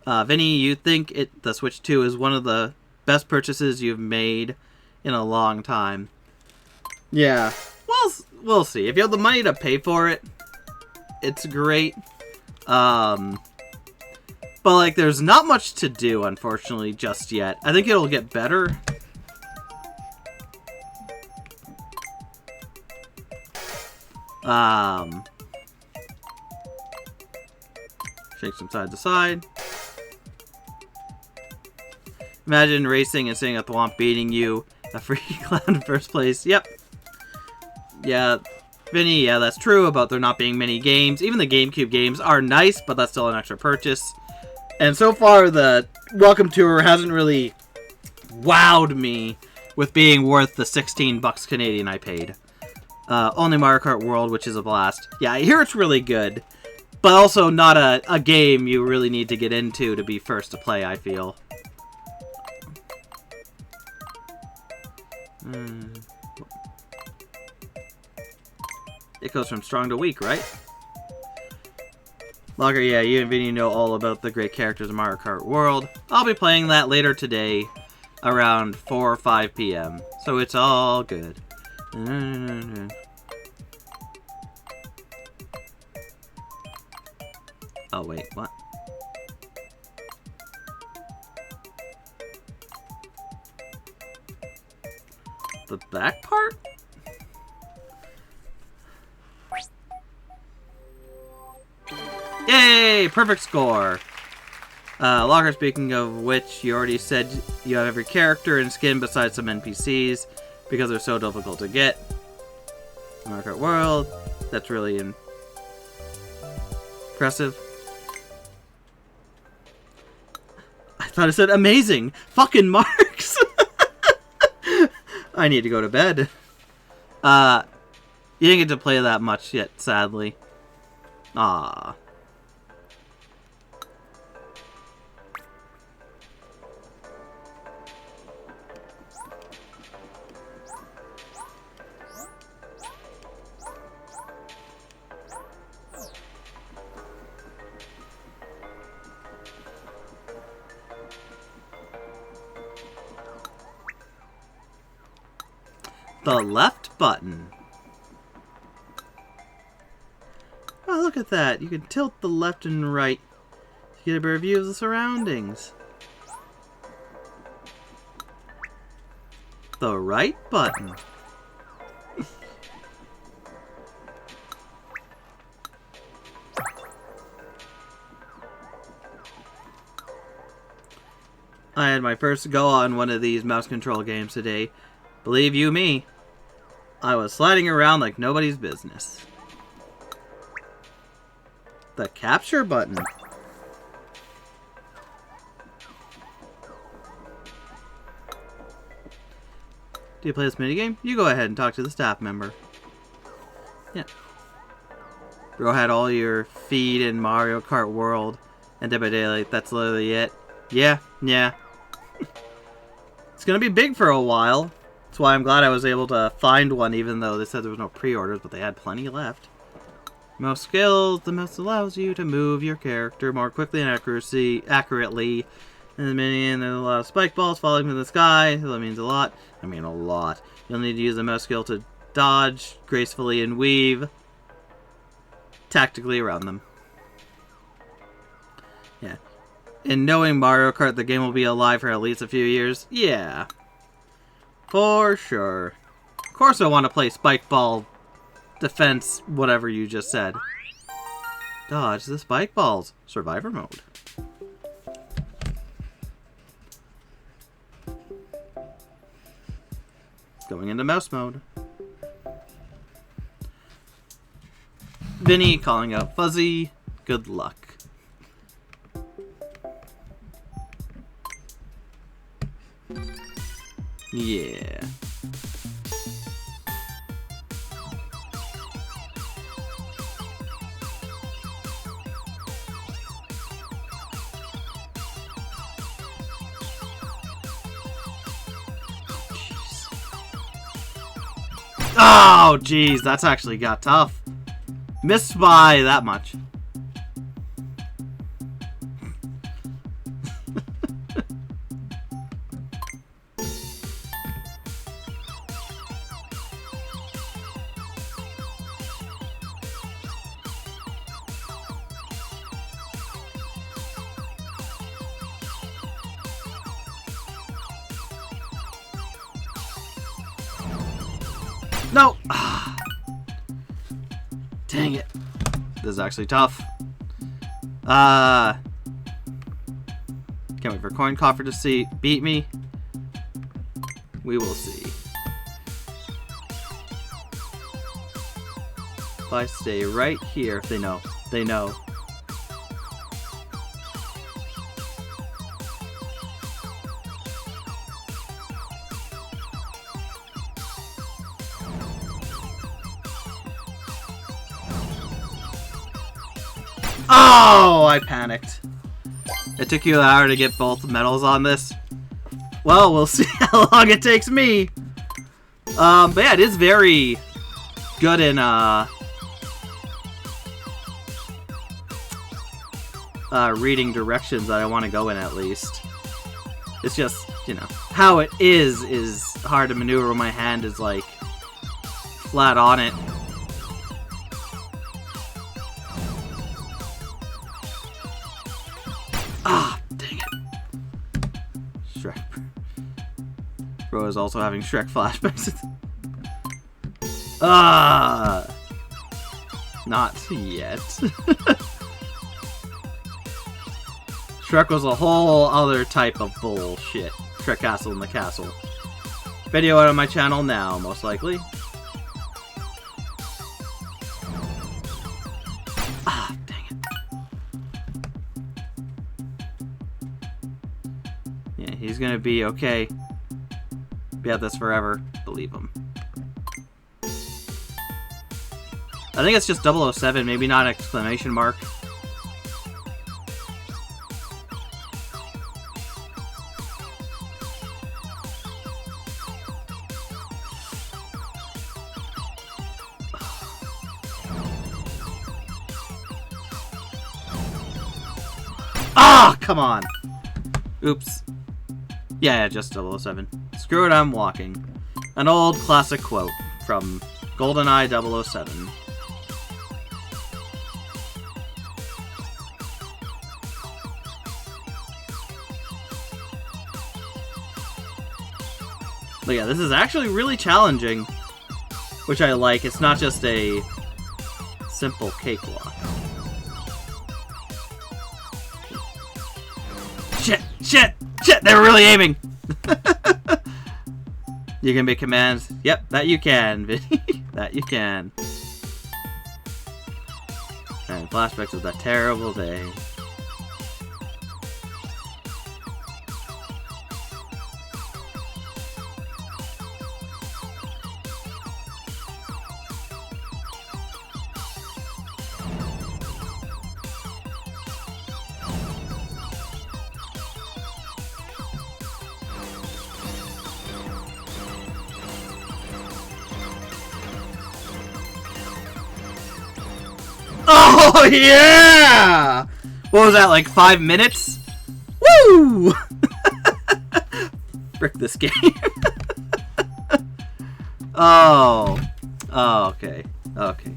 Vinny, you think the Switch 2 is one of the best purchases you've made in a long time. Yeah. Well, we'll see. If you have the money to pay for it, it's great. But, like, there's not much to do, unfortunately, just yet. I think it'll get better. Shake some side to side. Imagine racing and seeing a Thwomp beating you. A free clown in first place. Yep. Yeah. Vinny, yeah, that's true about there not being many games. Even the GameCube games are nice, but that's still an extra purchase. And so far, the Welcome Tour hasn't really wowed me with being worth the 16 bucks Canadian I paid. Only Mario Kart World, which is a blast. Yeah, I hear it's really good, but also not a game you really need to get into to be first to play, I feel. It goes from strong to weak, right? Logger, yeah, you and Vinny know all about the great characters in Mario Kart World. I'll be playing that later today, around 4 or 5 p.m. So it's all good. Oh, wait, what? The back part? Yay! Perfect score! Locker, speaking of which, you already said you have every character and skin besides some NPCs because they're so difficult to get. Mario Kart World, that's really impressive. I thought it said amazing! Fucking marks! I need to go to bed. You didn't get to play that much yet, sadly. Ah. The left button. Oh, look at that. You can tilt the left and right to get a better view of the surroundings. The right button. I had my first go on one of these mouse control games today. Believe you me, I was sliding around like nobody's business. The capture button. Do you play this minigame? You go ahead and talk to the staff member. Yeah. Bro had all your feed in Mario Kart World and Dead by Daylight. That's literally it. Yeah. It's gonna be big for a while. That's why I'm glad I was able to find one, even though they said there was no pre-orders, but they had plenty left. Most skills, the mouse allows you to move your character more quickly and accurately. And the minion, there's a lot of spike balls falling from the sky. That means a lot. I mean a lot. You'll need to use the mouse skill to dodge gracefully and weave tactically around them. Yeah. And knowing Mario Kart, the game will be alive for at least a few years. Yeah. For sure. Of course I want to play spike ball defense, whatever you just said. Dodge the spike balls. Survivor mode. Going into mouse mode. Vinny calling out Fuzzy. Good luck. Yeah. Oh, jeez, that's actually got tough. Missed by that much. No! Dang it. This is actually tough. Can't wait for Coin Coffer to beat me. We will see. If I stay right here, they know. They know. Oh, I panicked. It took you an hour to get both medals on this. Well, we'll see how long it takes me. But yeah, it is very good in reading directions that I want to go in, at least. It's just, you know, how it is hard to maneuver when my hand is like flat on it. Ah, dang it. Shrek. Bro is also having Shrek flashbacks. Not yet. Shrek was a whole other type of bullshit. Shrek Castle in the Castle. Video out on my channel now, most likely. Ah, dang it. Yeah, he's gonna be okay. Be at this forever. Believe him. I think it's just 007, maybe not an exclamation mark. Ah, come on. Oops. Yeah, just 007. Screw it, I'm walking. An old classic quote from GoldenEye 007. But yeah, this is actually really challenging, which I like. It's not just a simple cakewalk. Shit! Shit! Shit! They were really aiming! You can make commands. Yep, that you can, Vinny. That you can. And flashbacks of that terrible day. Oh, yeah! What was that, like 5 minutes? Woo! Frick this game. Oh. Oh, okay. Okay.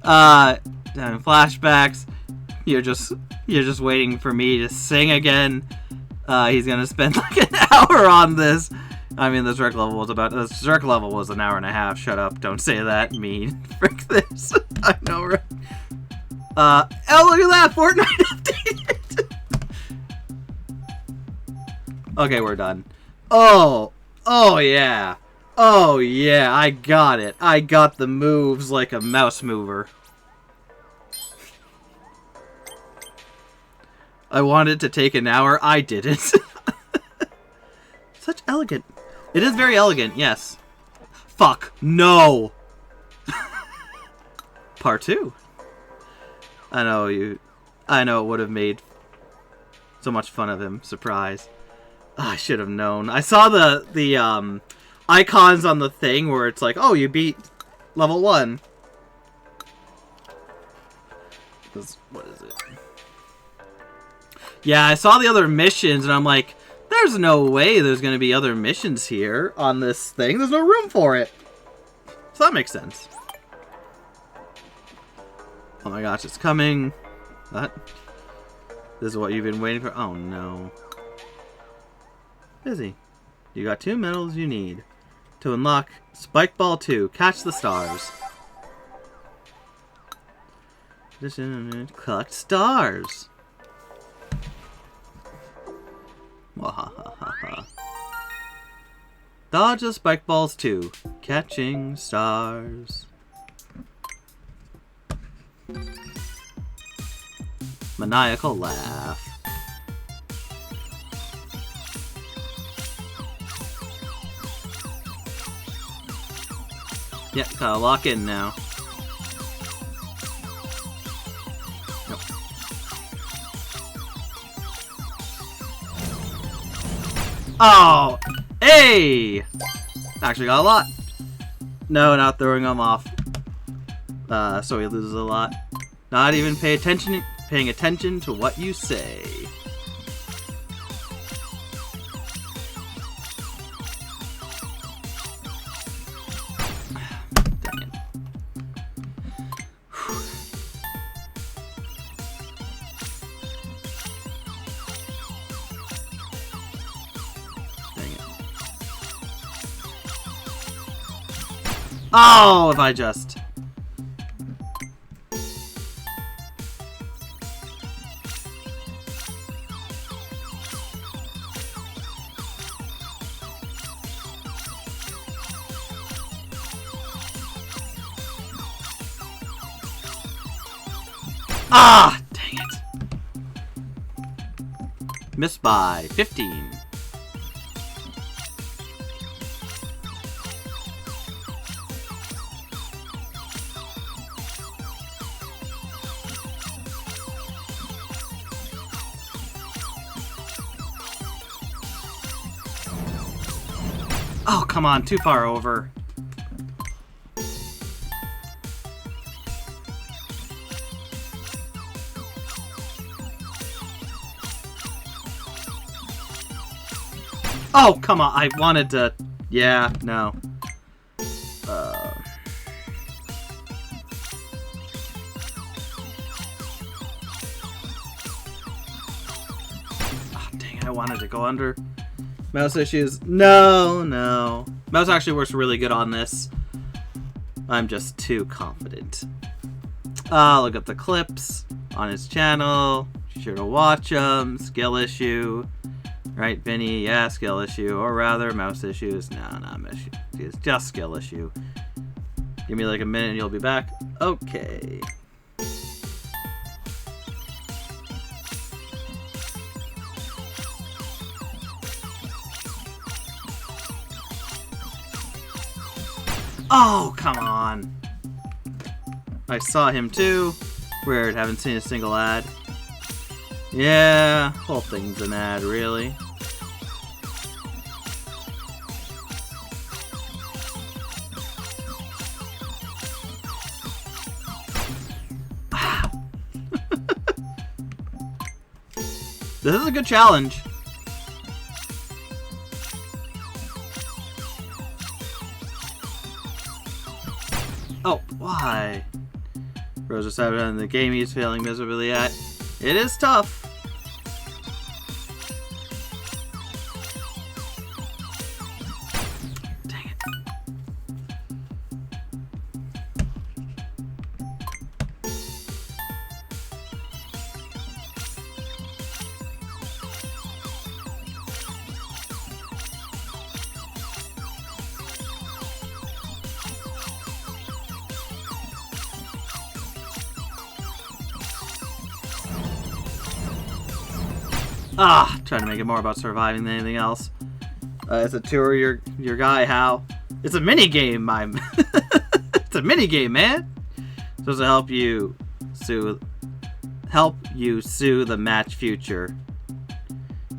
Down flashbacks. You're just waiting for me to sing again. He's gonna spend like an hour on this. I mean, the Zerk level was an hour and a half. Shut up! Don't say that. Mean. Frick this. I know, right? Oh, look at that! Fortnite updated! Okay, we're done. Oh! Oh, yeah! Oh, yeah, I got it. I got the moves like a mouse mover. I wanted to take an hour. I didn't. Such elegant. It is very elegant, yes. Fuck. No! Part 2. I know it would have made so much fun of him. Surprise. Oh, I should have known. I saw the icons on the thing where it's like, oh, you beat level 1. What is it? Yeah, I saw the other missions and I'm like, there's no way there's going to be other missions here on this thing. There's no room for it. So that makes sense. Oh my gosh, it's coming. What? This is what you've been waiting for? Oh no. Busy. You got 2 medals you need to unlock Spike Ball 2. Catch the stars. Collect stars. Wahahaha. Dodge the Spike Balls 2. Catching stars. Maniacal laugh. Yeah, gotta lock in now. Nope. Oh! Hey! Actually got a lot. No, not throwing him off. So he loses a lot. Not even paying attention to what you say. Dang it. Dang it. Oh, if I just... Ah! Dang it. Missed by 15. Oh, come on. Too far over. Oh, come on. I wanted to... Yeah, no. I wanted to go under. Mouse issues. No, no. Mouse actually works really good on this. I'm just too confident. Look up the clips on his channel. Be sure to watch them. Skill issue. Right, Vinny? Yeah, skill issue. Or rather, mouse issues. No, not mouse issue. It's just skill issue. Give me like a minute and you'll be back. Okay. Oh, come on. I saw him too. Weird, haven't seen a single ad. Yeah, whole thing's an ad, really. This is a good challenge. Oh, why? Rosa Sabbath in the game he's failing miserably at. It is tough. Dang it. Trying to make it more about surviving than anything else. It's a tour your guy, Hal. It's a mini game, it's a mini game, man. It's supposed to help you sue the match future.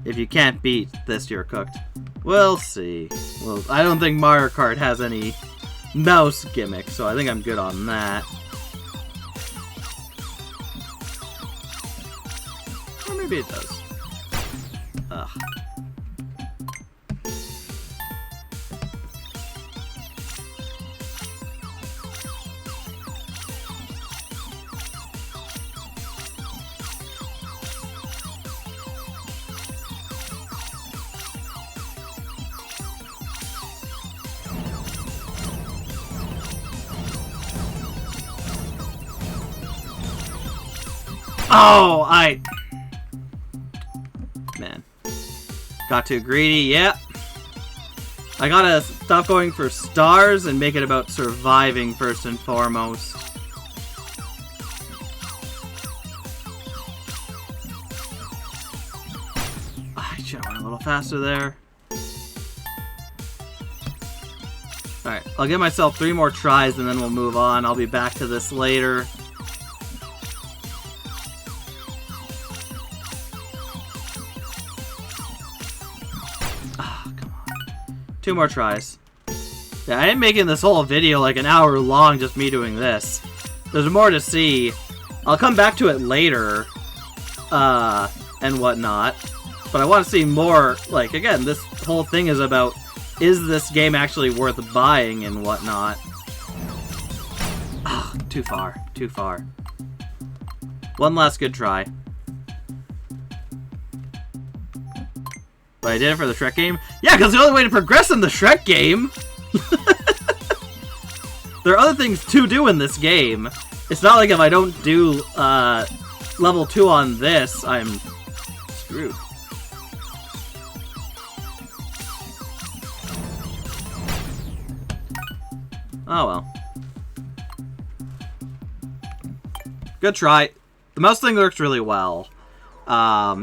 If you can't beat this, you're cooked. We'll see. Well, I don't think Mario Kart has any mouse gimmick, so I think I'm good on that. Or maybe it does. Ugh. Oh, man. Got too greedy, yep. I gotta stop going for stars and make it about surviving first and foremost. I should've went a little faster there. Alright, I'll give myself 3 more tries and then we'll move on. I'll be back to this later. Ah, come on. 2 more tries. Yeah, I ain't making this whole video like an hour long, just me doing this. There's more to see. I'll come back to it later, and whatnot. But I want to see more, like, again, this whole thing is about, is this game actually worth buying and whatnot? Ah, too far, too far. One last good try. But I did it for the Shrek game? Yeah, because the only way to progress in the Shrek game! There are other things to do in this game. It's not like if I don't do level 2 on this, I'm screwed. Oh well. Good try. The mouse thing works really well.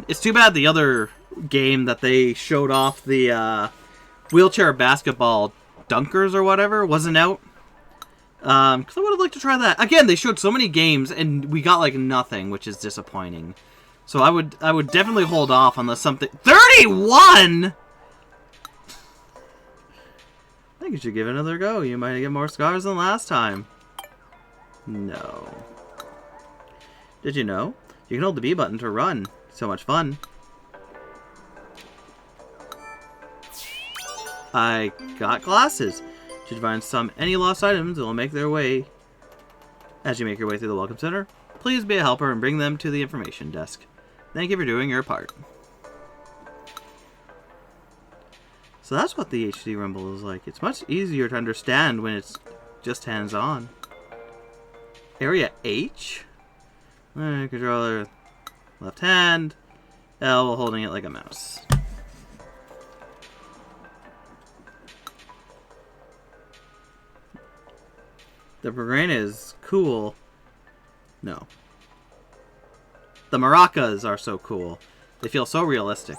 It's too bad the other game that they showed off, the wheelchair basketball dunkers or whatever, wasn't out. Because I would have liked to try that. Again, they showed so many games and we got like nothing, which is disappointing. So I would definitely hold off unless something... 31?! I think you should give it another go. You might get more scars than last time. No. Did you know? You can hold the B button to run. So much fun. I got glasses. Should you find any lost items, they'll make their way. As you make your way through the Welcome Center, please be a helper and bring them to the information desk. Thank you for doing your part. So that's what the HD Rumble is like. It's much easier to understand when it's just hands-on. Area H? Controller, left hand. L while holding it like a mouse. The Brain is cool. No. The maracas are so cool. They feel so realistic.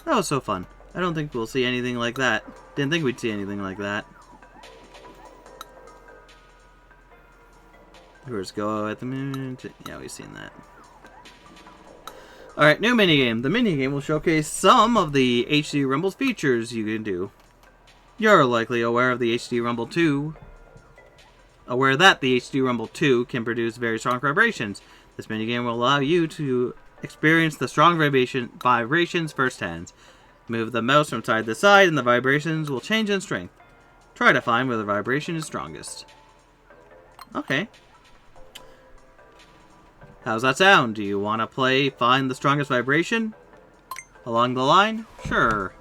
That was so fun. I don't think we'll see anything like that. Didn't think we'd see anything like that. Viewers go at the minute. Yeah, we've seen that. Alright, new minigame. The minigame will showcase some of the HD Rumble's features you can do. You're likely aware of the HD Rumble 2. Aware that the HD Rumble 2 can produce very strong vibrations. This minigame will allow you to experience the strong vibrations firsthand. Move the mouse from side to side and the vibrations will change in strength. Try to find where the vibration is strongest. Okay. How's that sound? Do you want to play Find the Strongest Vibration? Along the line? Sure.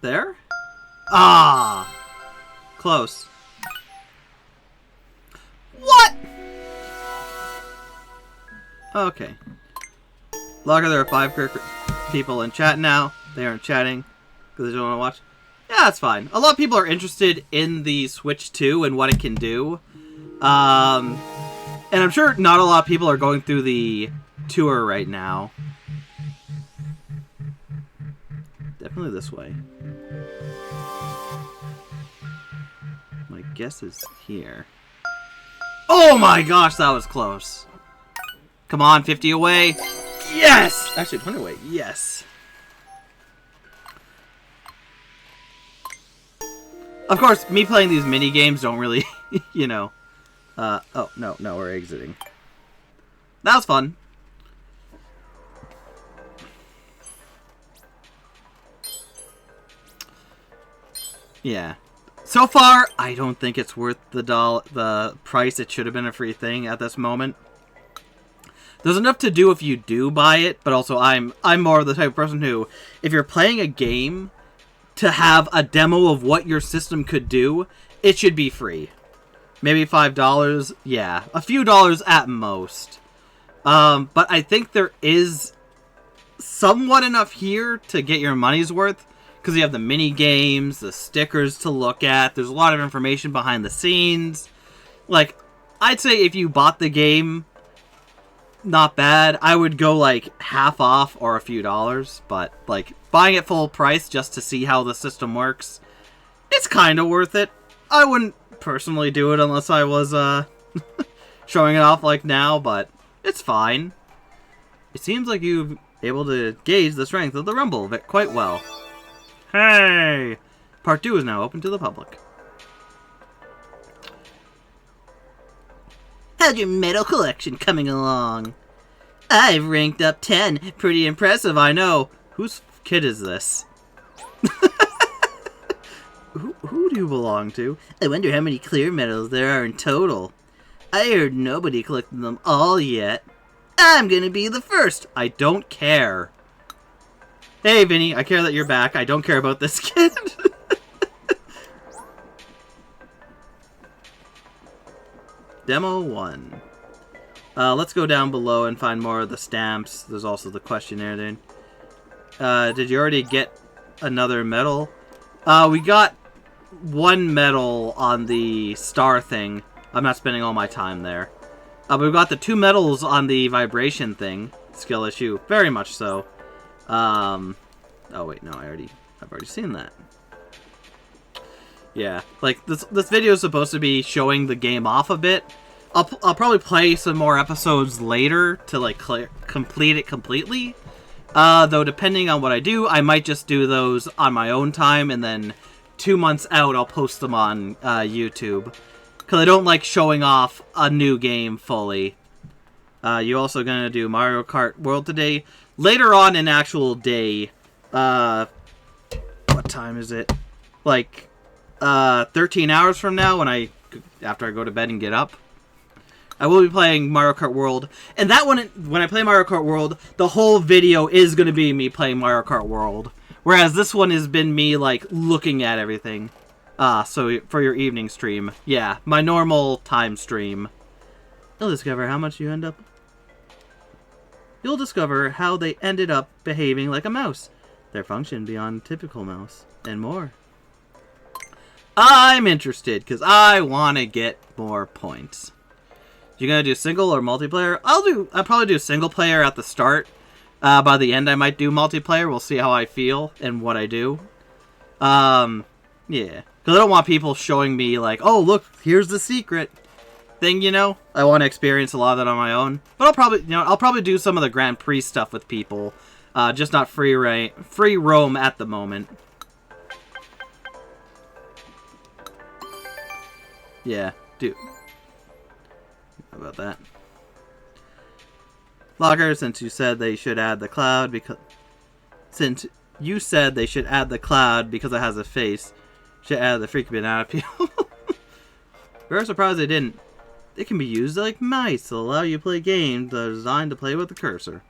There? Ah! Close. What? Okay. Logger, there are 5 people in chat now. They aren't chatting because they don't want to watch. Yeah, that's fine. A lot of people are interested in the Switch 2 and what it can do. And I'm sure not a lot of people are going through the tour right now. Definitely this way. My guess is here. Oh my gosh, that was close. Come on, 50 away. Yes! Actually, 20 away. Yes. Of course, me playing these mini games don't really, you know. Oh, no, we're exiting. That was fun. Yeah. So far, I don't think it's worth the price. It should have been a free thing at this moment. There's enough to do if you do buy it, but also I'm more of the type of person who, if you're playing a game to have a demo of what your system could do, it should be free. Maybe $5, yeah, a few dollars at most. But I think there is somewhat enough here to get your money's worth. Because you have the mini games, the stickers to look at. There's a lot of information behind the scenes. Like, I'd say if you bought the game, not bad. I would go like half off or a few dollars. But like buying it full price just to see how the system works, it's kind of worth it. I wouldn't personally do it unless I was showing it off like now, but it's fine. It seems like you've able to gauge the strength of the Rumble quite well. Hey! Part 2 is now open to the public. How's your medal collection coming along? I've ranked up 10. Pretty impressive, I know. Whose kid is this? Who do you belong to? I wonder how many clear medals there are in total. I heard nobody collected them all yet. I'm gonna be the first. I don't care. Hey, Vinny, I care that you're back. I don't care about this kid. Demo 1. Let's go down below and find more of the stamps. There's also the questionnaire there. Did you already get another medal? We got 1 medal on the star thing. I'm not spending all my time there. But we got the 2 medals on the vibration thing. Skill issue. Very much so. Oh wait, no, I've already seen that. Yeah, like this video is supposed to be showing the game off a bit. I'll probably play some more episodes later to like complete it completely. Though depending on what I do, I might just do those on my own time, and then 2 months out I'll post them on YouTube. Because I don't like showing off a new game fully. You also gonna do Mario Kart World today? Later on in actual day, what time is it? Like 13 hours from now, after I go to bed and get up, I will be playing Mario Kart World. And that one, when I play Mario Kart World, the whole video is going to be me playing Mario Kart World. Whereas this one has been me, like, looking at everything. So for your evening stream. Yeah, my normal time stream. You'll discover how much you end up... You'll discover how they ended up behaving like a mouse. Their function beyond typical mouse. And more. I'm interested, because I want to get more points. You gonna do single or multiplayer? I'll probably do single player at the start. By the end, I might do multiplayer. We'll see how I feel and what I do. Yeah, because I don't want people showing me like, oh look, here's the secret thing. You know, I want to experience a lot of that on my own. But I'll probably do some of the Grand Prix stuff with people. Just not free roam at the moment. Yeah, dude. How about that? Logger, since you said they should add the cloud because it has a face, should add the freaking banana peel. Very surprised they didn't. It can be used like mice to allow you to play games that are designed to play with the cursor.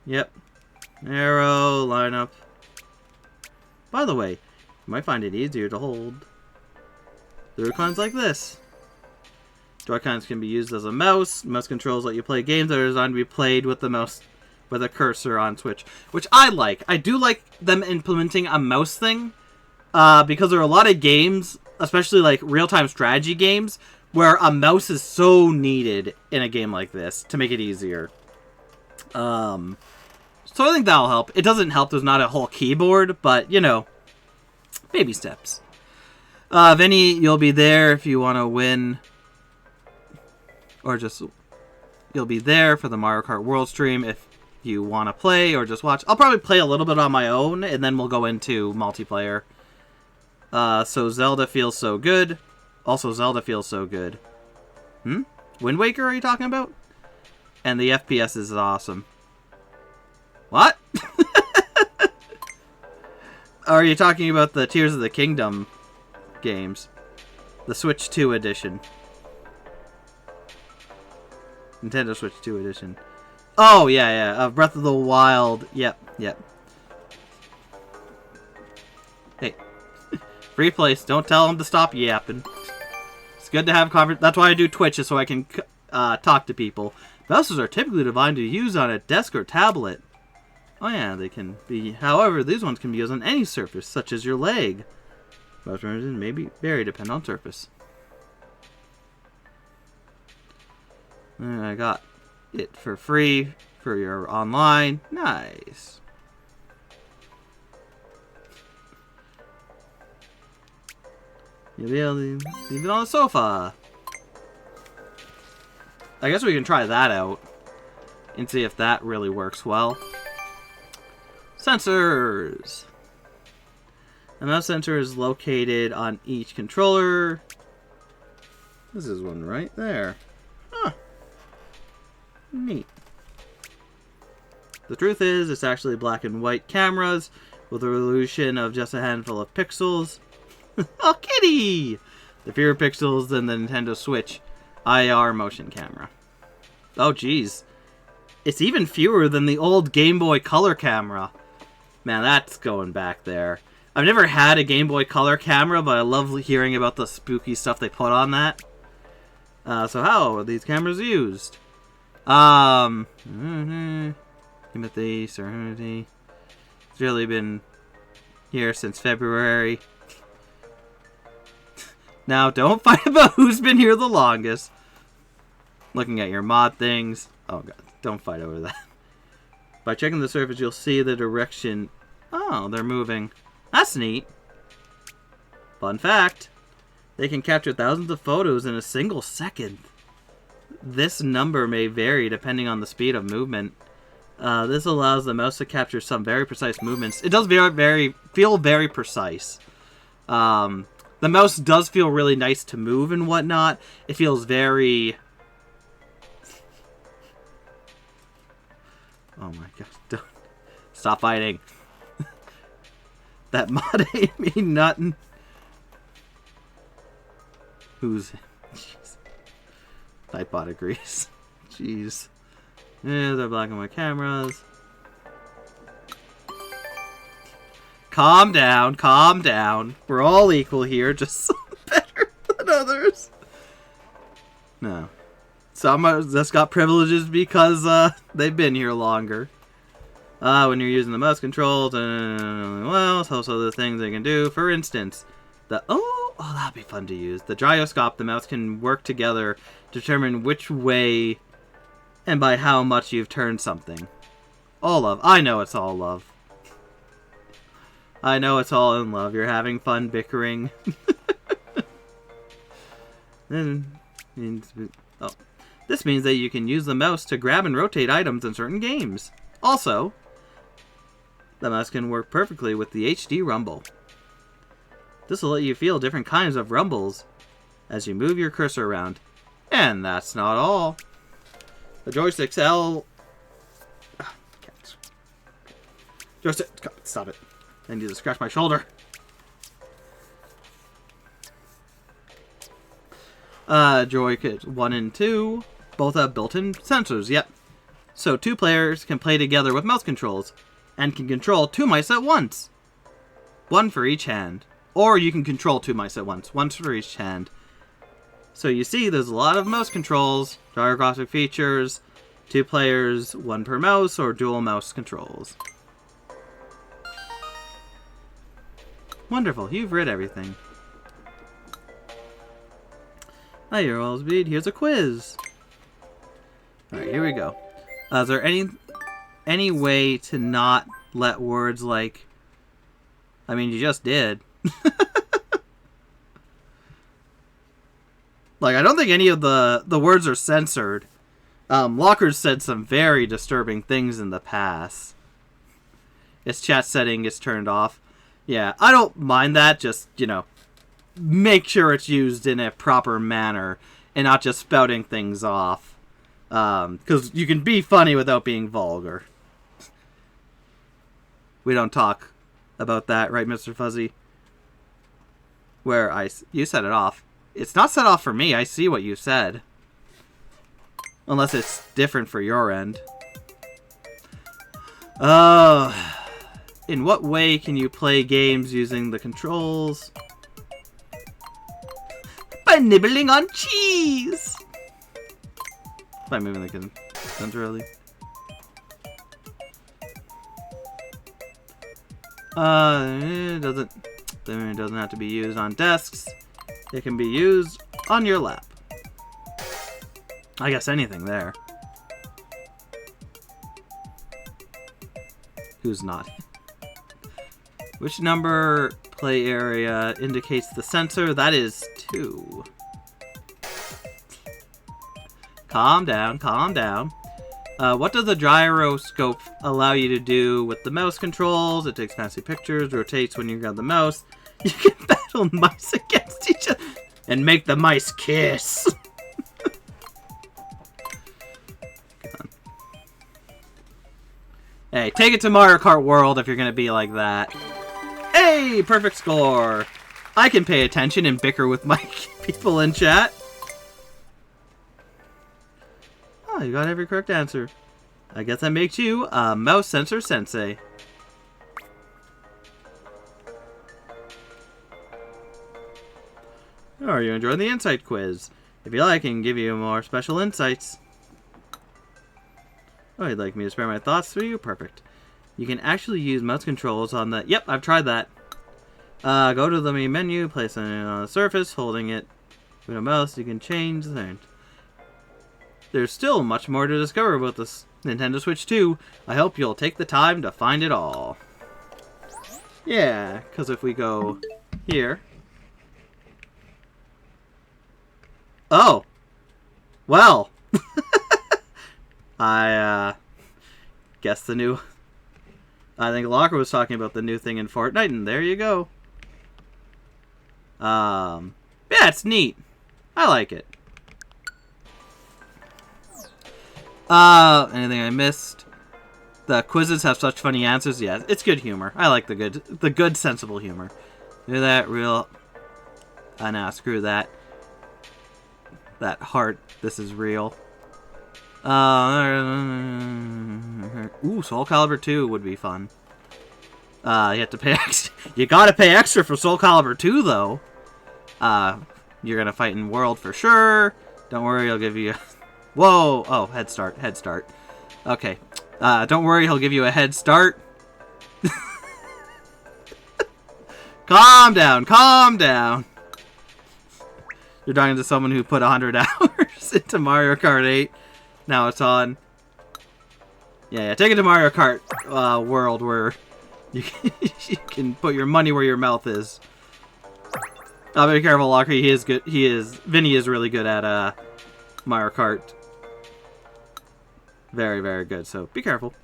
Yep. Arrow, lineup. By the way, you might find it easier to hold the Joy-Cons like this. Joy-Cons can be used as a mouse. Mouse controls let you play games that are designed to be played with the mouse with a cursor on Switch, which I like. I do like them implementing a mouse thing, because there are a lot of games, especially like real-time strategy games, where a mouse is so needed in a game like this to make it easier. So I think that'll help. It doesn't help there's not a whole keyboard, but, you know, baby steps. Vinny, you'll be there if you want to win. Or just, you'll be there for the Mario Kart World stream if you want to play or just watch. I'll probably play a little bit on my own, and then we'll go into multiplayer. So Zelda feels so good. Also, Zelda feels so good. Wind Waker are you talking about? And the FPS is awesome. What? Are you talking about the Tears of the Kingdom games? The Switch 2 edition. Nintendo Switch 2 edition. Oh, yeah. Breath of the Wild. Yep. Hey. Free place. Don't tell them to stop yapping. It's good to have conversation. That's why I do Twitch, is so I can talk to people. Mouses are typically designed to use on a desk or tablet. Oh yeah, they can be. However, these ones can be used on any surface, such as your leg. Mouse may be very dependent on surface. I got it for free for your online. Nice. You'll be able to leave it on the sofa. I guess we can try that out and see if that really works well. Sensors. A mouse sensor is located on each controller. This is one right there. Huh. Neat. The truth is, it's actually black and white cameras with a resolution of just a handful of pixels. Oh, kitty! The fewer pixels than the Nintendo Switch IR motion camera. Oh, geez. It's even fewer than the old Game Boy Color camera. Man, that's going back there. I've never had a Game Boy Color camera, but I love hearing about the spooky stuff they put on that. So how are these cameras used? Timothy, Serenity. It's really been here since February. Now, don't fight about who's been here the longest. Looking at your mod things. Oh, God. Don't fight over that. By checking the surface, you'll see the direction. Oh, they're moving. That's neat. Fun fact, they can capture thousands of photos in a single second. This number may vary depending on the speed of movement. This allows the mouse to capture some very precise movements. It does feel very precise. The mouse does feel really nice to move and whatnot. It feels very... Oh my gosh, don't... Stop fighting. That mod ain't me nothing. Who's... Jeez. Nightbot agrees. Jeez. Yeah, they're black and white cameras. Calm down, calm down. We're all equal here, just some better than others. No. Some just got privileges because they've been here longer. When you're using the mouse controls, well, it's also the things they can do. For instance, oh, that'd be fun to use. The gyroscope, the mouse can work together to determine which way and by how much you've turned something. All love. I know it's all love. I know it's all in love. You're having fun bickering. Oh. This means that you can use the mouse to grab and rotate items in certain games. Also, the mouse can work perfectly with the HD rumble. This will let you feel different kinds of rumbles as you move your cursor around. And that's not all. The joystick's Joystick, stop it. I need to scratch my shoulder. Joy-Con 1 and 2 both have built-in sensors, yep. So 2 players can play together with mouse controls and can control 2 mice at once. 1 for each hand. Or you can control 2 mice at once. 1 for each hand. So you see there's a lot of mouse controls, gyroscopic features, 2 players, 1 per mouse, or dual mouse controls. Wonderful, you've read everything. Hi, you're all speed. Here's a quiz. Alright, here we go. Is there any way to not let words like... I mean, you just did. Like, I don't think any of the words are censored. Lockers said some very disturbing things in the past. Its chat setting is turned off. Yeah, I don't mind that. Just, you know, make sure it's used in a proper manner and not just spouting things off. Because you can be funny without being vulgar. We don't talk about that, right, Mr. Fuzzy? You set it off. It's not set off for me. I see what you said. Unless it's different for your end. In what way can you play games using the controls? By nibbling on cheese! By moving the sensor early. It doesn't have to be used on desks. It can be used on your lap. I guess anything there. Who's not? Which number play area indicates the sensor? That is 2. Calm down, calm down. What does the gyroscope allow you to do with the mouse controls? It takes fancy pictures, rotates when you grab the mouse. You can battle mice against each other and make the mice kiss. Hey, take it to Mario Kart World if you're gonna be like that. Hey, perfect score. I can pay attention and bicker with my people in chat. Oh, you got every correct answer. I guess that makes you a mouse sensor sensei. Oh, are you enjoying the insight quiz? If you like, I can give you more special insights. Oh, you'd like me to spare my thoughts for you? Perfect. You can actually use mouse controls on the... Yep, I've tried that. Go to the main menu, place it on the surface, holding it with a mouse, you can change the thing. There's still much more to discover about this Nintendo Switch 2. I hope you'll take the time to find it all. Yeah, because if we go here... Oh. Well. I guess the new... I think Locker was talking about the new thing in Fortnite, and there you go. Yeah, it's neat. I like it. Anything I missed? The quizzes have such funny answers. Yeah, it's good humor. I like the good sensible humor. Do that real... nah, screw that. That heart. This is real. Ooh, Soul Calibur 2 would be fun. You have to pay extra. You gotta pay extra for Soul Calibur 2, though. You're gonna fight in World for sure. Don't worry, I'll give you... Whoa! Oh, head start. Okay. Don't worry, he'll give you a head start. Calm down. You're talking to someone who put 100 hours into Mario Kart 8. Now it's on. Yeah, take it to Mario Kart World where you can put your money where your mouth is. Oh, be careful, Locker. He is good. Vinny is really good at Mario Kart. Very, very good. So be careful.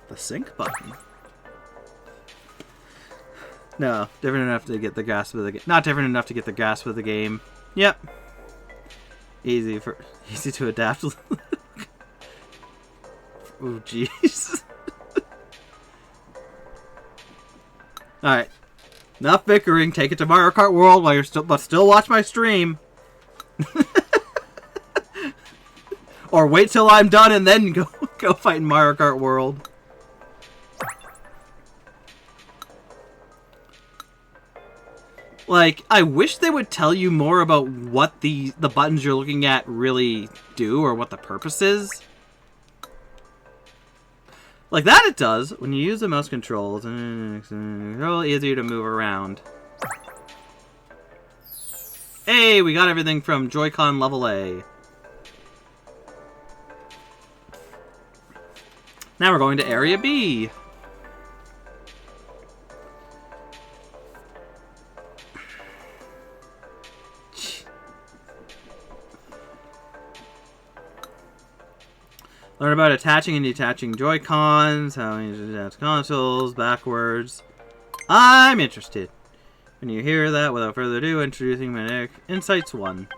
The sync button. No, different enough to get the grasp of the game. Not different enough to get the grasp of the game. Yep. Easy to adapt. Oh, jeez. All right. Enough bickering. Take it to Mario Kart World while you're still watch my stream. Or wait till I'm done and then go fight in Mario Kart World. Like, I wish they would tell you more about what the buttons you're looking at really do or what the purpose is. Like that it does. When you use the mouse controls, it's a little easier to move around. Hey, we got everything from Joy-Con level A. Now we're going to Area B. Learn about attaching and detaching Joy-Cons, how to attach consoles, backwards. I'm interested. When you hear that, without further ado, introducing Magnetic Insights 1.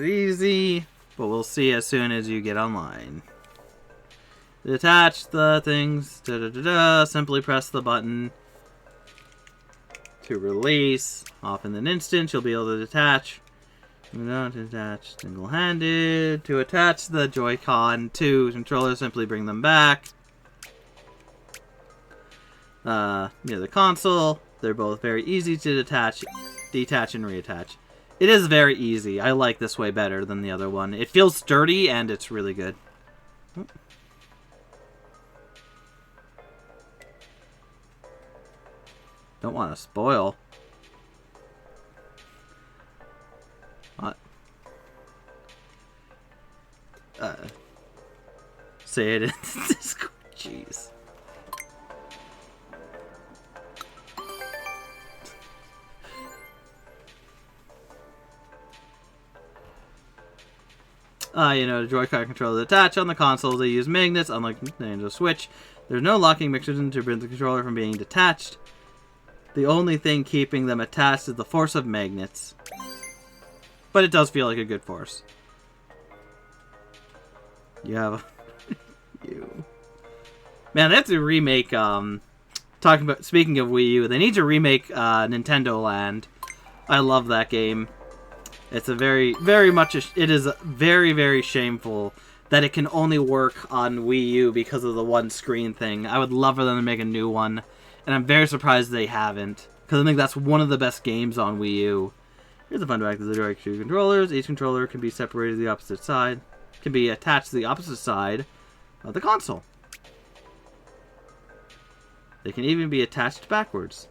Easy, but we'll see as soon as you get online. Detach the things, simply press the button to release. Off in an instant, you'll be able to detach. Not attach single-handed. To attach the Joy-Con to controller, simply bring them back. Near the console. They're both very easy to detach and reattach. It is very easy. I like this way better than the other one. It feels sturdy and it's really good. Don't want to spoil. What? Say it in Discord. Jeez. You know, the Joy-Con controllers attach on the consoles. They use magnets, unlike the Nintendo Switch. There's no locking mechanism to prevent the controller from being detached. The only thing keeping them attached is the force of magnets. But it does feel like a good force. You have... you... Man, they have to remake, speaking of Wii U, they need to remake, Nintendo Land. I love that game. It's a very, very much, it is very, very shameful that it can only work on Wii U because of the one screen thing. I would love for them to make a new one, and I'm very surprised they haven't, because I think that's one of the best games on Wii U. Here's a fun fact of the Joy-Con controllers. Each controller can be separated to the opposite side, can be attached to the opposite side of the console. They can even be attached backwards.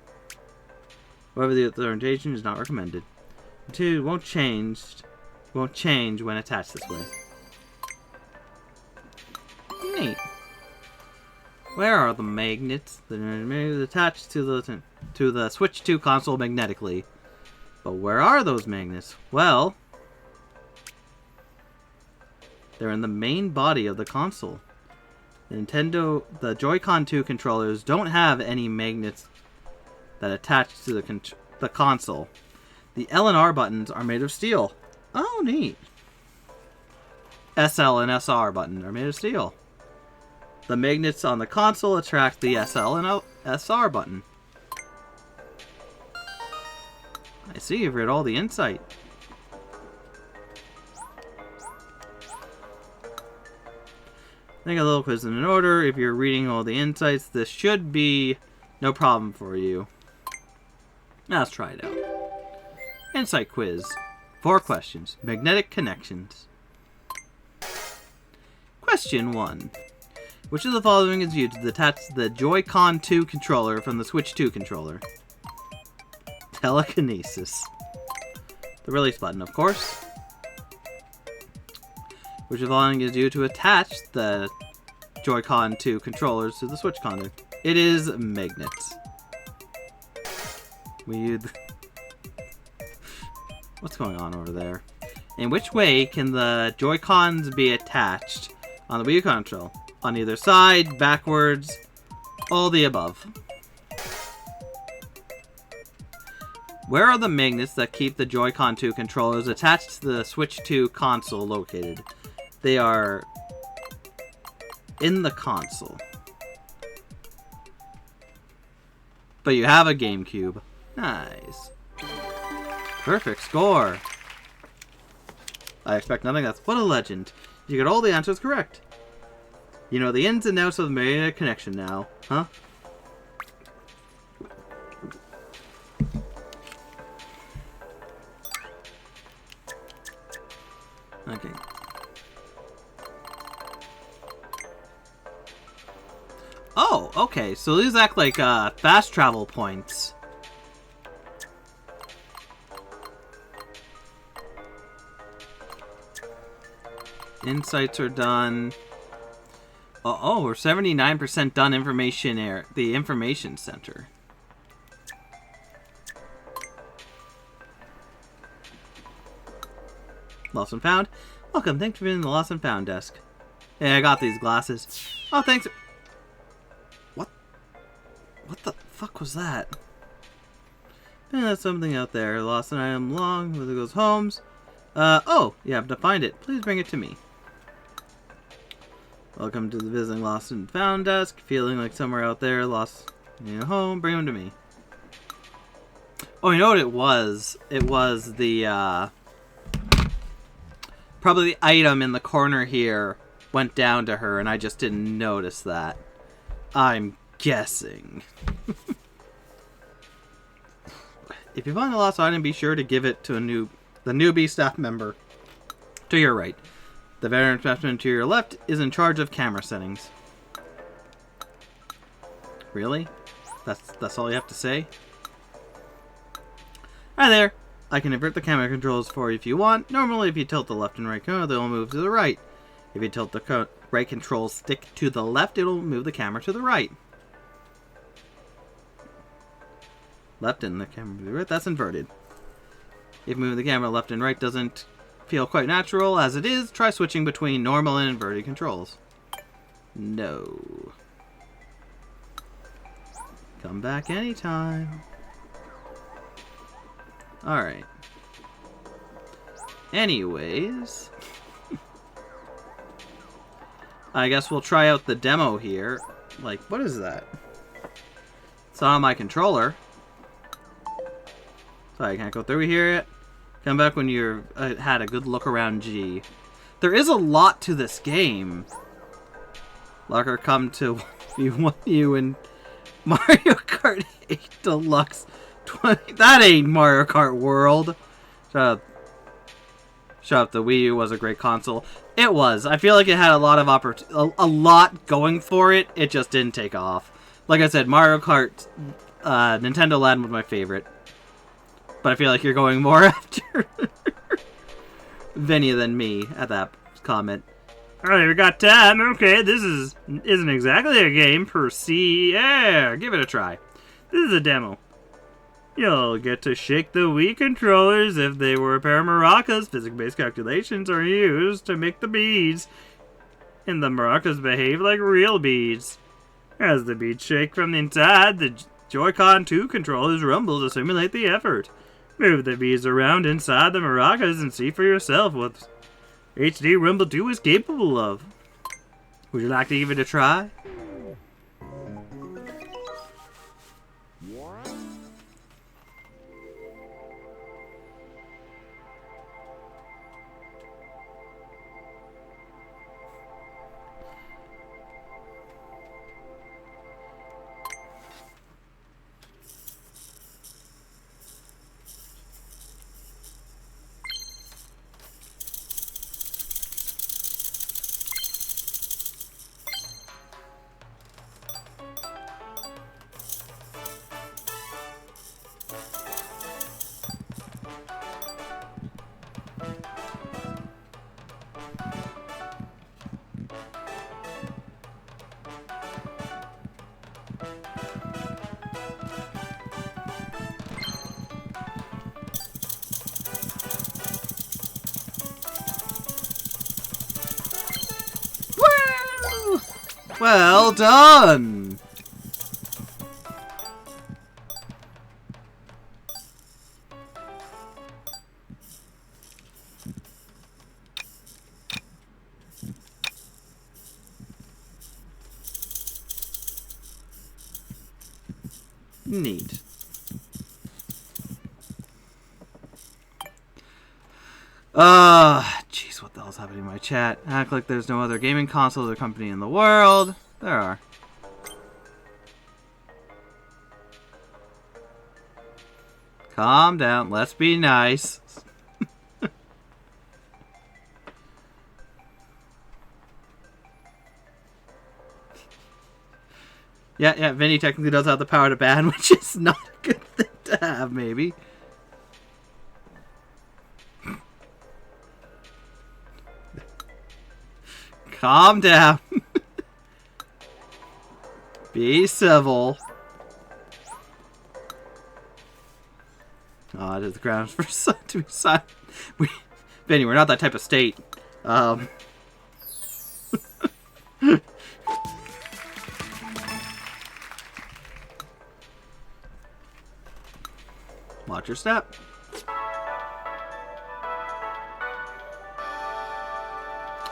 However, the orientation is not recommended. 2 won't change when attached this way. neat. Where are the magnets? They're attached to the Switch 2 console magnetically. But where are those magnets? Well, they're in the main body of the console. The Joy-Con 2 controllers don't have any magnets that attach to the console. The L and R buttons are made of steel. Oh, neat. SL and SR buttons are made of steel. The magnets on the console attract the SL and SR button. I see, you've read all the insight. I think a little quiz in order. If you're reading all the insights, this should be no problem for you. Now let's try it out. Insight quiz. 4 questions. Magnetic connections. Question 1. Which of the following is used to attach the Joy-Con 2 controller from the Switch 2 controller? Telekinesis. The release button, of course. Which of the following is used to attach the Joy-Con 2 controllers to the Switch controller? It is magnets. What's going on over there? In which way can the Joy-Cons be attached on the Wii U console? On either side, backwards, all the above. Where are the magnets that keep the Joy-Con 2 controllers attached to the Switch 2 console located? They are in the console. But you have a GameCube. Nice. Perfect score. I expect nothing else. What a legend. You got all the answers correct. You know the ins and outs of the magnetic connection now, huh? Okay. Oh, okay. So these act like fast travel points. Insights are done. Oh, we're 79% done the information center. Lost and found. Welcome, thanks for being in the lost and found desk. Hey, I got these glasses. Oh, thanks. What the fuck was that? There's something out there. Lost an item long, whether it goes homes. Oh, you have to find it. Please bring it to me. Welcome to the visiting lost and found desk. Feeling like somewhere out there, lost in your home, bring them to me. Oh, you know what it was? It was the, probably the item in the corner here went down to her, and I just didn't notice that. I'm guessing. If you find a lost item, be sure to give it to the newbie staff member to your right. The veteran specimen to your left is in charge of camera settings. Really? That's all you have to say? Hi there. I can invert the camera controls for you if you want. Normally, if you tilt the left and right corner, they'll move to the right. If you tilt the right control stick to the left, it'll move the camera to the right. Left and the camera to the right, that's inverted. If moving the camera left and right doesn't feel quite natural as it is, try switching between normal and inverted controls. No. Come back anytime. Alright. Anyways. I guess we'll try out the demo here. Like, what is that? It's not on my controller. Sorry, I can't go through here yet. Come back when you've had a good look around G. There is a lot to this game. Locker, come to you in Mario Kart 8 Deluxe 20. That ain't Mario Kart World. Shut up. The Wii U was a great console. It was. I feel like it had a lot of a lot going for it. It just didn't take off. Like I said, Mario Kart Nintendo Land was my favorite. But I feel like you're going more after Vinny than me at that comment. Alright, we got 10. Okay, this isn't exactly a game per se. Yeah, give it a try. This is a demo. You'll get to shake the Wii controllers if they were a pair of maracas. Physics-based calculations are used to make the beads, and the maracas behave like real beads. As the beads shake from the inside, the Joy-Con 2 controllers rumble to simulate the effort. Move the beads around inside the maracas and see for yourself what HD Rumble 2 is capable of. Would you like to give it a try? Well done! Neat. Jeez, what the hell's happening in my chat? Act like there's no other gaming consoles or company in the world. There are. Calm down. Let's be nice. Yeah, Vinny technically does have the power to ban, which is not a good thing to have, maybe. Calm down. Be civil. Oh, it is the grounds for sun to be silent. Vinny, we're not that type of state. Watch your step.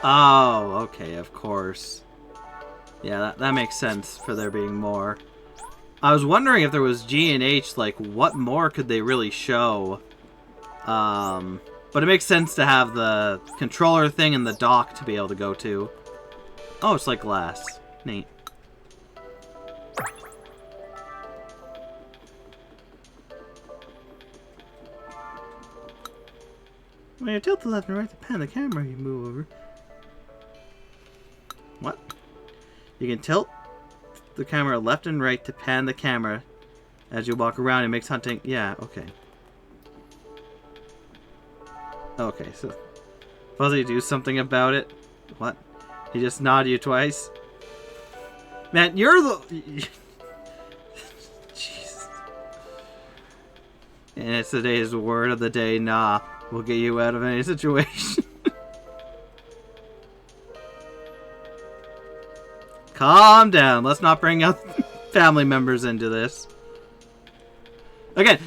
Oh, okay, of course. Yeah, that makes sense for there being more. I was wondering if there was G and H, like, what more could they really show? But it makes sense to have the controller thing and the dock to be able to go to. Oh, it's like glass. Neat. When you tilt the left and right to pan the camera, you move over. What? You can tilt the camera left and right to pan the camera as you walk around. It makes hunting... Yeah, okay. Okay, so... Fuzzy, do something about it. What? He just nodded you twice? Man, you're the... Jeez. And it's today's word of the day, nah. We'll get you out of any situation. Calm down. Let's not bring out family members into this. Again,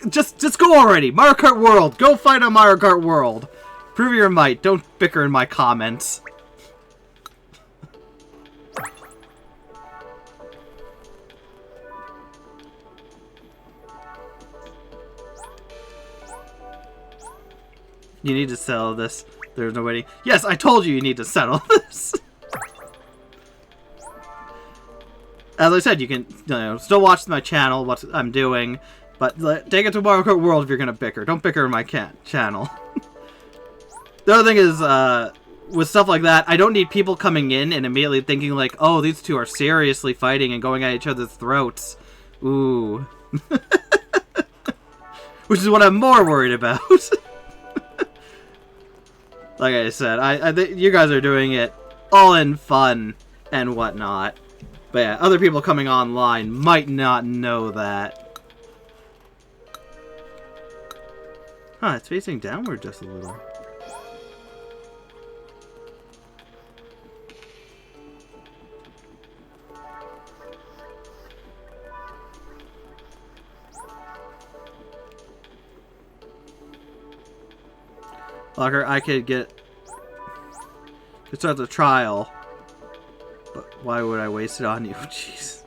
just go already. Mario Kart World. Go fight on Mario Kart World. Prove your might. Don't bicker in my comments. You need to settle this. There's no waiting. Yes, I told you need to settle this. As I said, you can still watch my channel, what I'm doing, but take it to Mario Kart World if you're gonna bicker. Don't bicker in my channel. The other thing is, with stuff like that, I don't need people coming in and immediately thinking like, oh, these two are seriously fighting and going at each other's throats. Ooh. Which is what I'm more worried about. Like I said, I think you guys are doing it all in fun and whatnot. But yeah, other people coming online might not know that. Huh, it's facing downward just a little. Locker, I could start the trial, but why would I waste it on you? Jeez,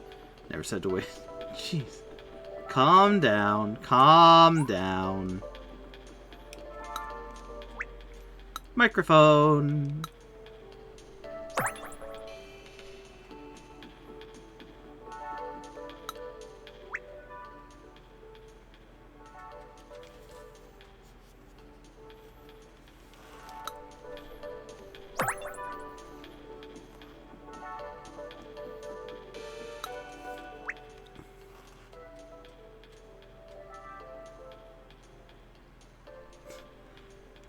never said to waste. Jeez, calm down, calm down. Microphone.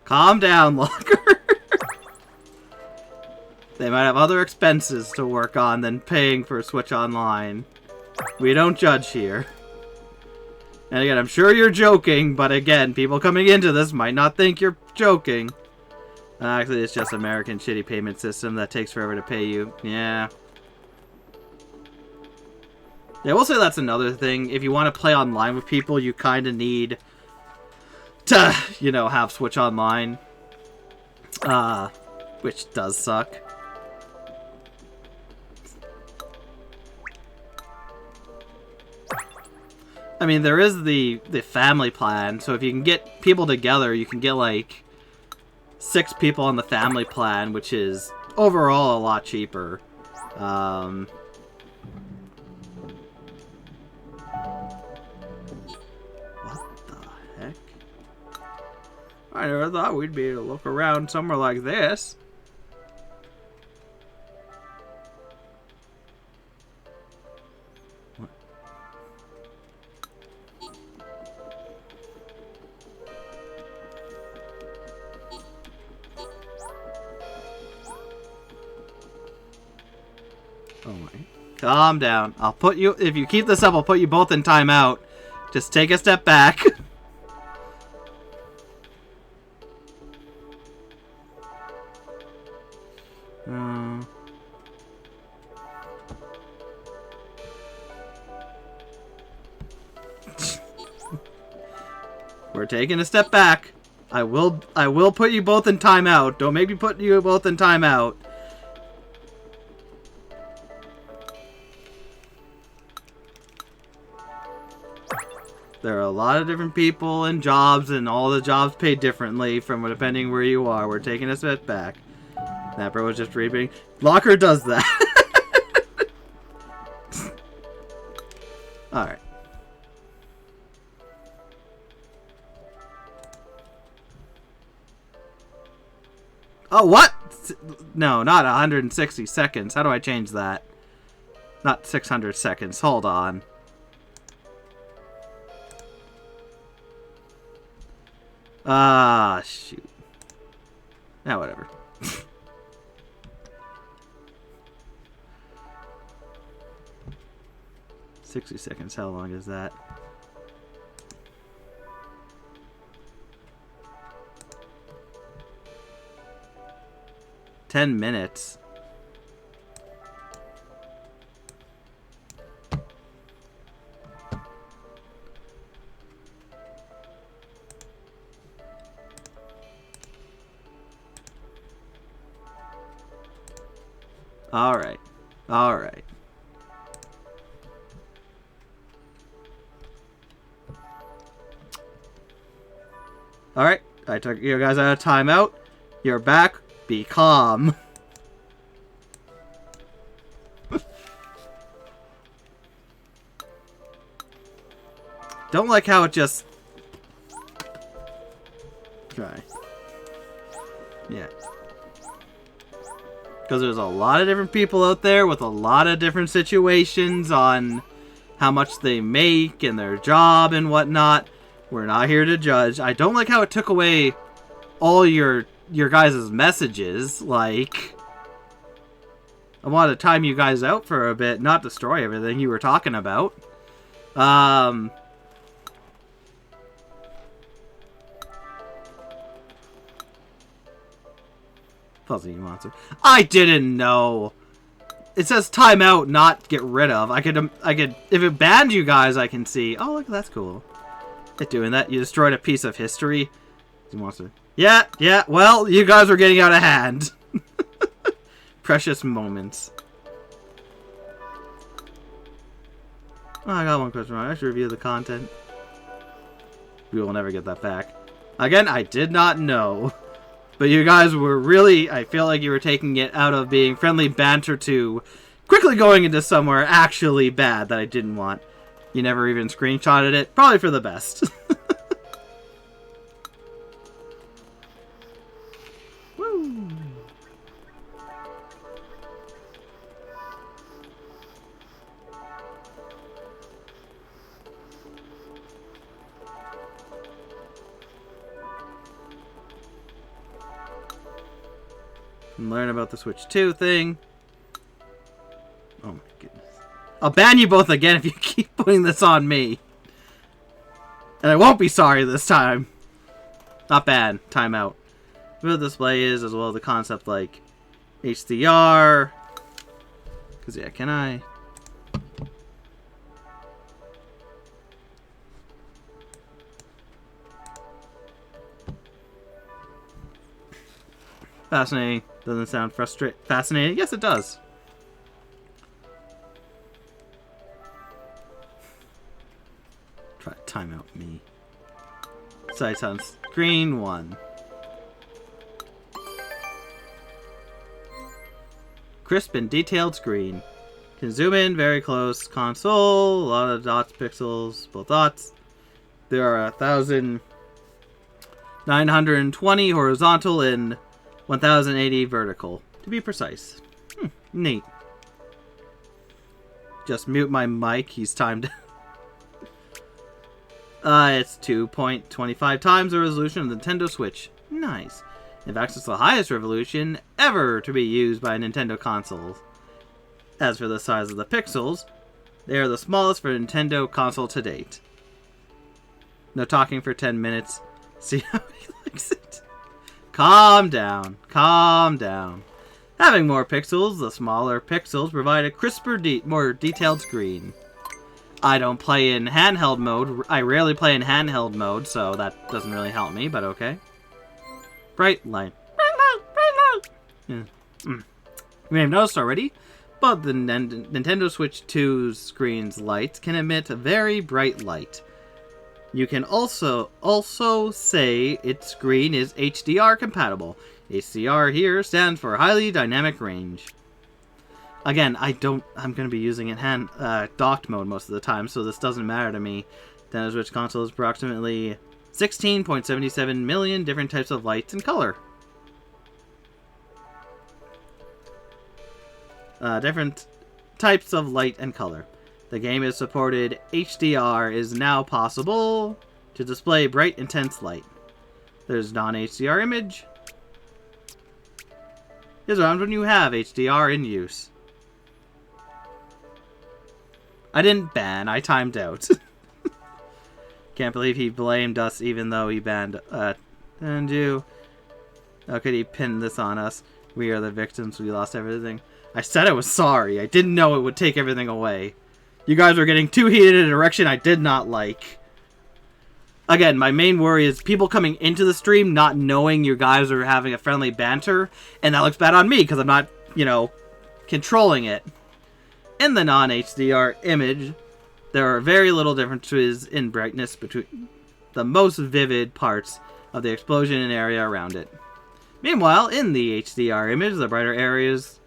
Calm down, Locker. They might have other expenses to work on than paying for Switch Online. We don't judge here. And again, I'm sure you're joking, but again, people coming into this might not think you're joking. Actually, it's just American shitty payment system that takes forever to pay you. Yeah. Yeah, we'll say that's another thing. If you want to play online with people, you kind of need to, you know, have Switch Online. Which does suck. I mean, there is the family plan, so if you can get people together, you can get, like, 6 people on the family plan, which is overall a lot cheaper. What the heck? I never thought we'd be able to look around somewhere like this. What? Oh my. Calm down. I'll put you, if you keep this up, I'll put you both in timeout. Just take a step back. We're taking a step back. I will put you both in timeout. Don't make me put you both in timeout. There are a lot of different people and jobs, and all the jobs pay differently from depending where you are. We're taking a step back. Snapper was just reading. Locker does that. Alright. Oh, what? No, not 160 seconds. How do I change that? Not 600 seconds. Hold on. Ah, shoot. Now, whatever. $60 seconds. How long is that? $10 minutes. Alright. Alright. Alright. I took you guys out of timeout. You're back. Be calm. Don't like how it just... Try. Yeah. Because there's a lot of different people out there with a lot of different situations on how much they make and their job and whatnot. We're not here to judge. I don't like how it took away all your your guys' messages. Like, I want to time you guys out for a bit, not destroy everything you were talking about. Fuzzy monster. I didn't know. It says timeout, not get rid of. I could, if it banned you guys, I can see. Oh, look, that's cool. It doing that. You destroyed a piece of history. Monster. Yeah, well, you guys were getting out of hand. Precious moments. Oh, I got one question wrong. I should review the content. We will never get that back. Again, I did not know. But you guys were really, I feel like you were taking it out of being friendly banter to quickly going into somewhere actually bad that I didn't want. You never even screenshotted it. Probably for the best. Woo! Learn about the Switch 2 thing. Oh my goodness. I'll ban you both again if you keep putting this on me. And I won't be sorry this time. Not bad. Timeout. What the display is, as well as the concept like HDR. Because, yeah, can I... Fascinating. Doesn't sound fascinating? Yes, it does. Try to time out me. Size on screen 1. Crisp and detailed screen. Can zoom in very close. Console. A lot of dots, pixels, both dots. There are 1,920 horizontal and 1080 vertical, to be precise. Neat. Just mute my mic, he's timed. It's 2.25 times the resolution of the Nintendo Switch. Nice. In fact, it's the highest resolution ever to be used by a Nintendo console. As for the size of the pixels, they are the smallest for a Nintendo console to date. No talking for 10 minutes. See how he likes it? Calm down. Calm down. Having more pixels, the smaller pixels provide a crisper, more detailed screen. I don't play in handheld mode. I rarely play in handheld mode, so that doesn't really help me, but okay. Bright light. Bright light! Bright light! Yeah. You may have noticed already, but the Nintendo Switch 2's screen's lights can emit a very bright light. You can also say its screen is HDR compatible. HDR here stands for highly dynamic range. Again, I'm going to be using it docked mode most of the time, so this doesn't matter to me. Nintendo Switch console is approximately 16.77 million different types of lights and color. Different types of light and color. The game is supported. HDR is now possible to display bright, intense light. There's non-HDR image. Here's around when you have HDR in use. I didn't ban, I timed out. Can't believe he blamed us even though he banned and you. How could he pin this on us? We are the victims, we lost everything. I said I was sorry. I didn't know it would take everything away. You guys were getting too heated in a direction I did not like. Again, my main worry is people coming into the stream not knowing you guys are having a friendly banter, and that looks bad on me because I'm not, controlling it. In the non-HDR image, there are very little differences in brightness between the most vivid parts of the explosion and area around it. Meanwhile, in the HDR image, the brighter areas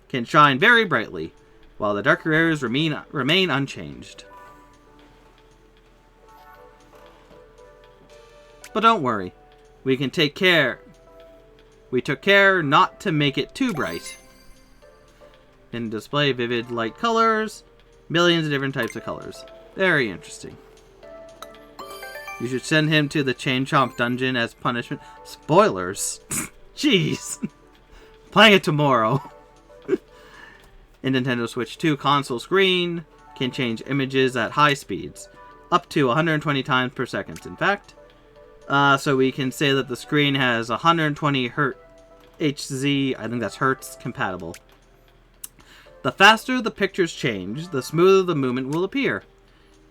can shine very brightly, while the darker areas remain unchanged. But don't worry, we took care not to make it too bright. Can display vivid light colors, millions of different types of colors. Very interesting. You should send him to the Chain Chomp dungeon as punishment. Spoilers! Jeez. Playing it tomorrow. In Nintendo Switch 2 console screen can change images at high speeds, up to 120 times per second, in fact. So we can say that the screen has 120 HZ, I think that's Hertz, compatible. The faster the pictures change, the smoother the movement will appear.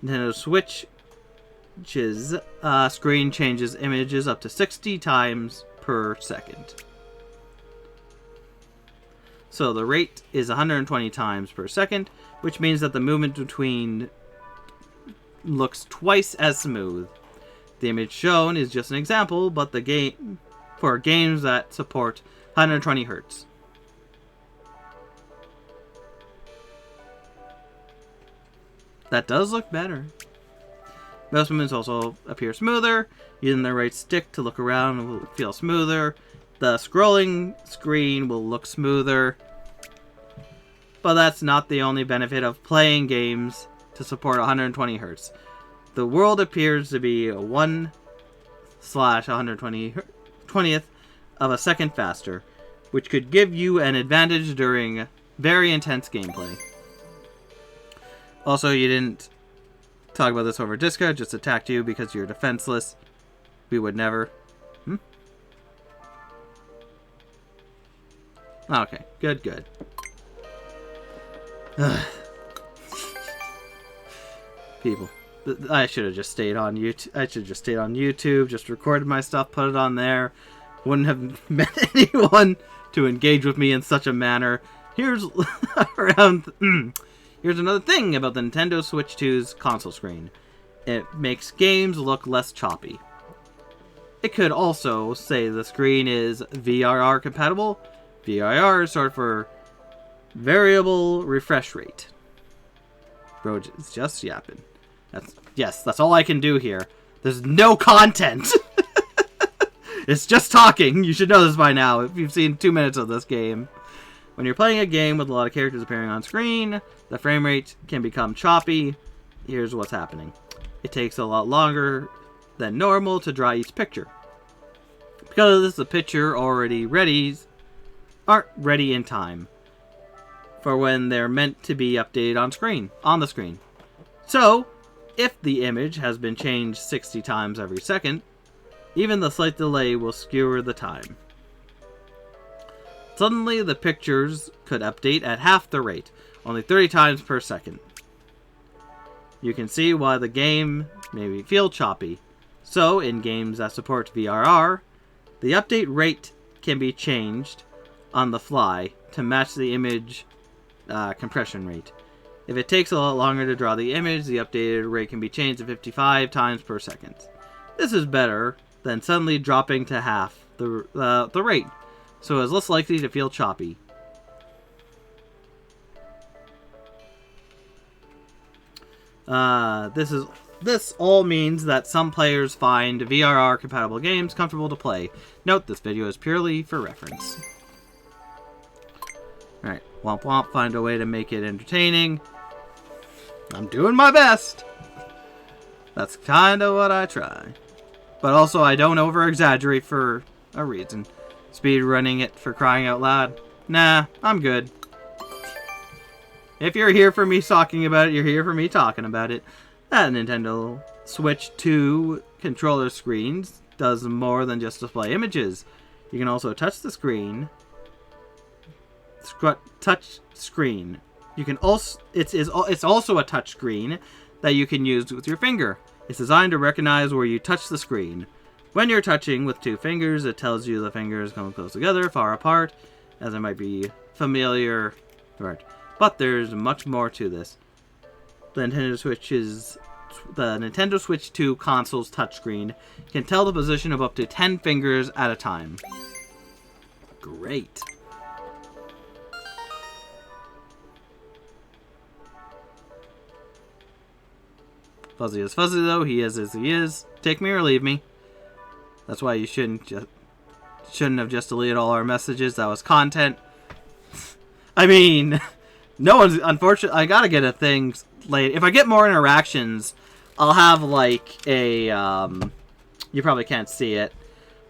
Nintendo Switch's screen changes images up to 60 times per second. So the rate is 120 times per second, which means that the movement between looks twice as smooth. The image shown is just an example, but the game for games that support 120 Hz. That does look better. Most movements also appear smoother. Using the right stick to look around will feel smoother. The scrolling screen will look smoother. But that's not the only benefit of playing games to support 120 Hz. The world appears to be 1/120th of a second faster, which could give you an advantage during very intense gameplay. Also, you didn't talk about this over Discord, just attacked you because you're defenseless. We would never. Okay, good. People. I should have just stayed on YouTube. Just recorded my stuff, put it on there. Wouldn't have met anyone to engage with me in such a manner. Here's here's another thing about the Nintendo Switch 2's console screen. It makes games look less choppy. It could also say the screen is VRR compatible. VRR is short for variable refresh rate. Bro, it's just yapping. That's all I can do here. There's no content. It's just talking. You should know this by now if you've seen 2 minutes of this game. When you're playing a game with a lot of characters appearing on screen, the frame rate can become choppy. Here's what's happening. It takes a lot longer than normal to draw each picture. Because the picture aren't ready in time for when they're meant to be updated on the screen. So, if the image has been changed 60 times every second, even the slight delay will skewer the time. Suddenly, the pictures could update at half the rate, only 30 times per second. You can see why the game may feel choppy. So, in games that support VRR, the update rate can be changed on the fly to match the image compression rate. If it takes a lot longer to draw the image, the updated rate can be changed to 55 times per second. This is better than suddenly dropping to half the rate, so it's less likely to feel choppy. This all means that some players find VRR compatible games comfortable to play. Note, this video is purely for reference. Alright, womp womp, find a way to make it entertaining. I'm doing my best. That's kind of what I try. But also, I don't over-exaggerate for a reason. Speed running it for crying out loud. Nah, I'm good. If you're here for me talking about it, you're here for me talking about it. That Nintendo Switch 2 controller screens does more than just display images. You can also touch the screen. Touch screen. You can also it's also a touch screen that you can use with your finger. It's designed to recognize where you touch the screen. When you're touching with 2 fingers, it tells you the fingers come close together, far apart, as it might be familiar. Right. But there's much more to this. The Nintendo Switch 2 console's touchscreen can tell the position of up to 10 fingers at a time. Great. Fuzzy is fuzzy, though. He is as he is. Take me or leave me. That's why you shouldn't have just deleted all our messages. That was content. I mean, no one's... Unfortunately, I gotta get a thing late. If I get more interactions, I'll have, like, a... you probably can't see it.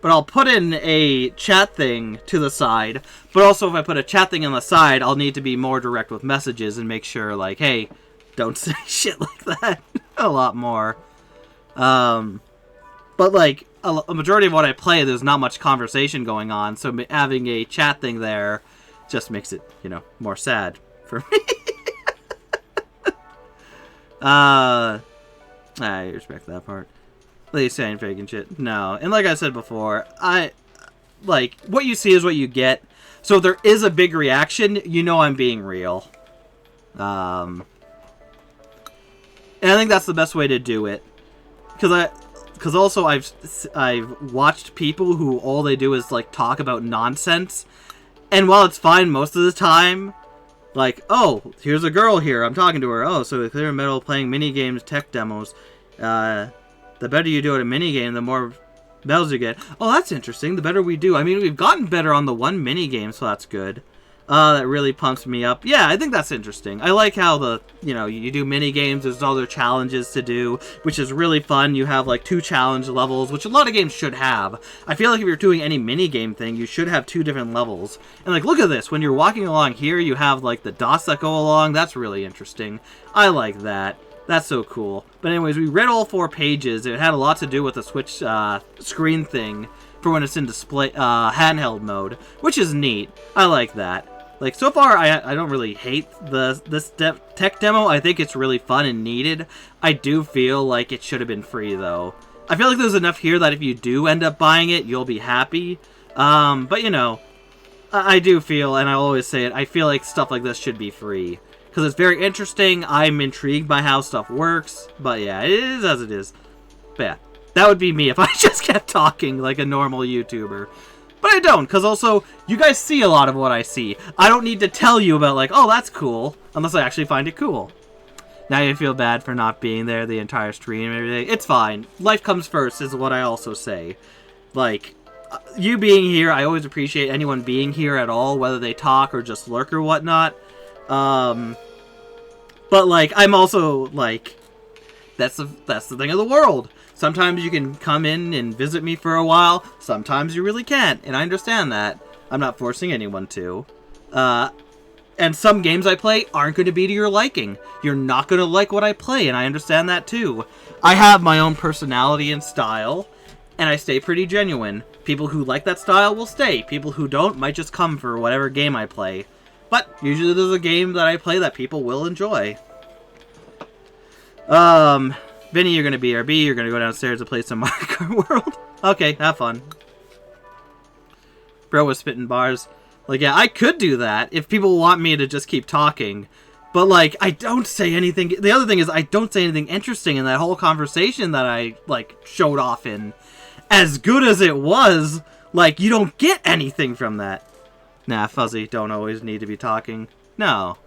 but I'll put in a chat thing to the side. But also, if I put a chat thing on the side, I'll need to be more direct with messages and make sure, like, hey, don't say shit like that a lot more. But, like, a majority of what I play, there's not much conversation going on, so having a chat thing there just makes it, you know, more sad for me. I respect that part. At least saying faking shit. No. And like I said before, like, what you see is what you get. So if there is a big reaction, you know I'm being real. And I think that's the best way to do it. Because also I've watched people who all they do is, like, talk about nonsense. And while it's fine most of the time, like, oh, here's a girl here, I'm talking to her. Oh, so clear middle playing mini games, tech demos. The better you do at a mini game, the more medals you get. Oh, that's interesting. The better we do. I mean, we've gotten better on the one mini game, so that's good. That really pumps me up. Yeah, I think that's interesting. I like how you do mini games, there's other challenges to do, which is really fun. You have, like, 2 challenge levels, which a lot of games should have. I feel like if you're doing any mini game thing, you should have 2 different levels. And, like, look at this. When you're walking along here, you have, like, the dots that go along. That's really interesting. I like that. That's so cool. But anyways, we read all 4 pages. It had a lot to do with the Switch screen thing for when it's in display handheld mode, which is neat. I like that. Like, so far, I don't really hate this tech demo. I think it's really fun and needed. I do feel like it should have been free, though. I feel like there's enough here that if you do end up buying it, you'll be happy. But, you know, I do feel, and I always say it, I feel like stuff like this should be free. Because it's very interesting. I'm intrigued by how stuff works. But, yeah, it is as it is. But, yeah, that would be me if I just kept talking like a normal YouTuber. But I don't, because also, you guys see a lot of what I see. I don't need to tell you about, like, oh, that's cool, unless I actually find it cool. Now you feel bad for not being there the entire stream and everything. It's fine. Life comes first is what I also say. Like, you being here, I always appreciate anyone being here at all, whether they talk or just lurk or whatnot. But, like, I'm also, like, that's the thing of the world. Sometimes you can come in and visit me for a while. Sometimes you really can't, and I understand that. I'm not forcing anyone to. And some games I play aren't going to be to your liking. You're not going to like what I play, and I understand that too. I have my own personality and style, and I stay pretty genuine. People who like that style will stay. People who don't might just come for whatever game I play. But usually there's a game that I play that people will enjoy. Vinny, you're gonna BRB, you're gonna go downstairs to play some Mario Kart World. Okay, have fun. Bro was spitting bars. Like, yeah, I could do that if people want me to just keep talking. But, like, I don't say anything. The other thing is I don't say anything interesting in that whole conversation that I, like, showed off in. As good as it was, like, you don't get anything from that. Nah, Fuzzy, don't always need to be talking. No.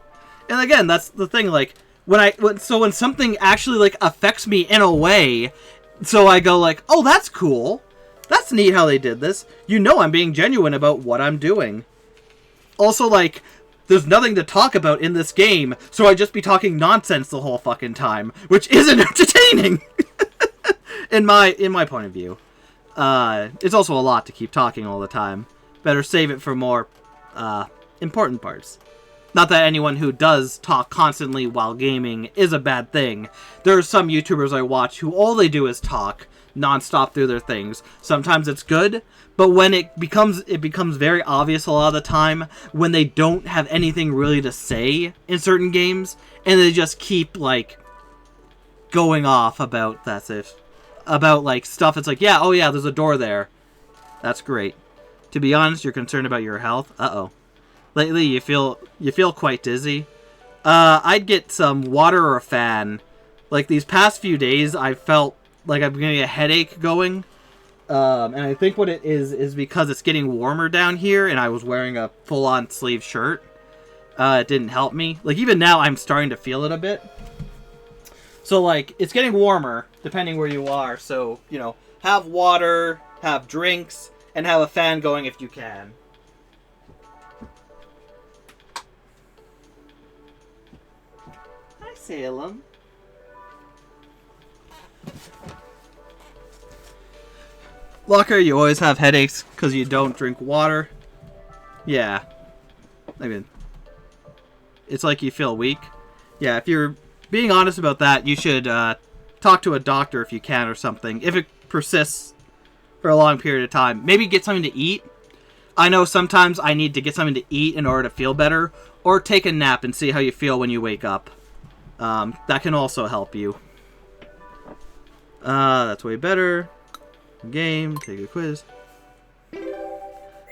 And again, that's the thing, like, when something actually, like, affects me in a way, so I go, like, oh, that's cool. That's neat how they did this. You know I'm being genuine about what I'm doing. Also, like, there's nothing to talk about in this game, so I just be talking nonsense the whole fucking time, which isn't entertaining, in my point of view. It's also a lot to keep talking all the time. Better save it for more, important parts. Not that anyone who does talk constantly while gaming is a bad thing. There are some YouTubers I watch who all they do is talk non-stop through their things. Sometimes it's good, but when it becomes very obvious a lot of the time when they don't have anything really to say in certain games, and they just keep, like, going off about like stuff. It's like, yeah, oh yeah, there's a door there. That's great. To be honest, you're concerned about your health. Uh-oh. Lately, you feel quite dizzy. I'd get some water or a fan. Like, these past few days, I felt like I'm getting a headache going. And I think what it is because it's getting warmer down here, and I was wearing a full-on sleeve shirt. It didn't help me. Like, even now, I'm starting to feel it a bit. So, like, it's getting warmer, depending where you are. So, you know, have water, have drinks, and have a fan going if you can. Hi, Salem. Locker, you always have headaches because you don't drink water. Yeah. I mean, it's like you feel weak. Yeah, if you're being honest about that, you should talk to a doctor if you can or something. If it persists for a long period of time, maybe get something to eat. I know sometimes I need to get something to eat in order to feel better, or take a nap and see how you feel when you wake up. That can also help you. That's way better. Game, take a quiz.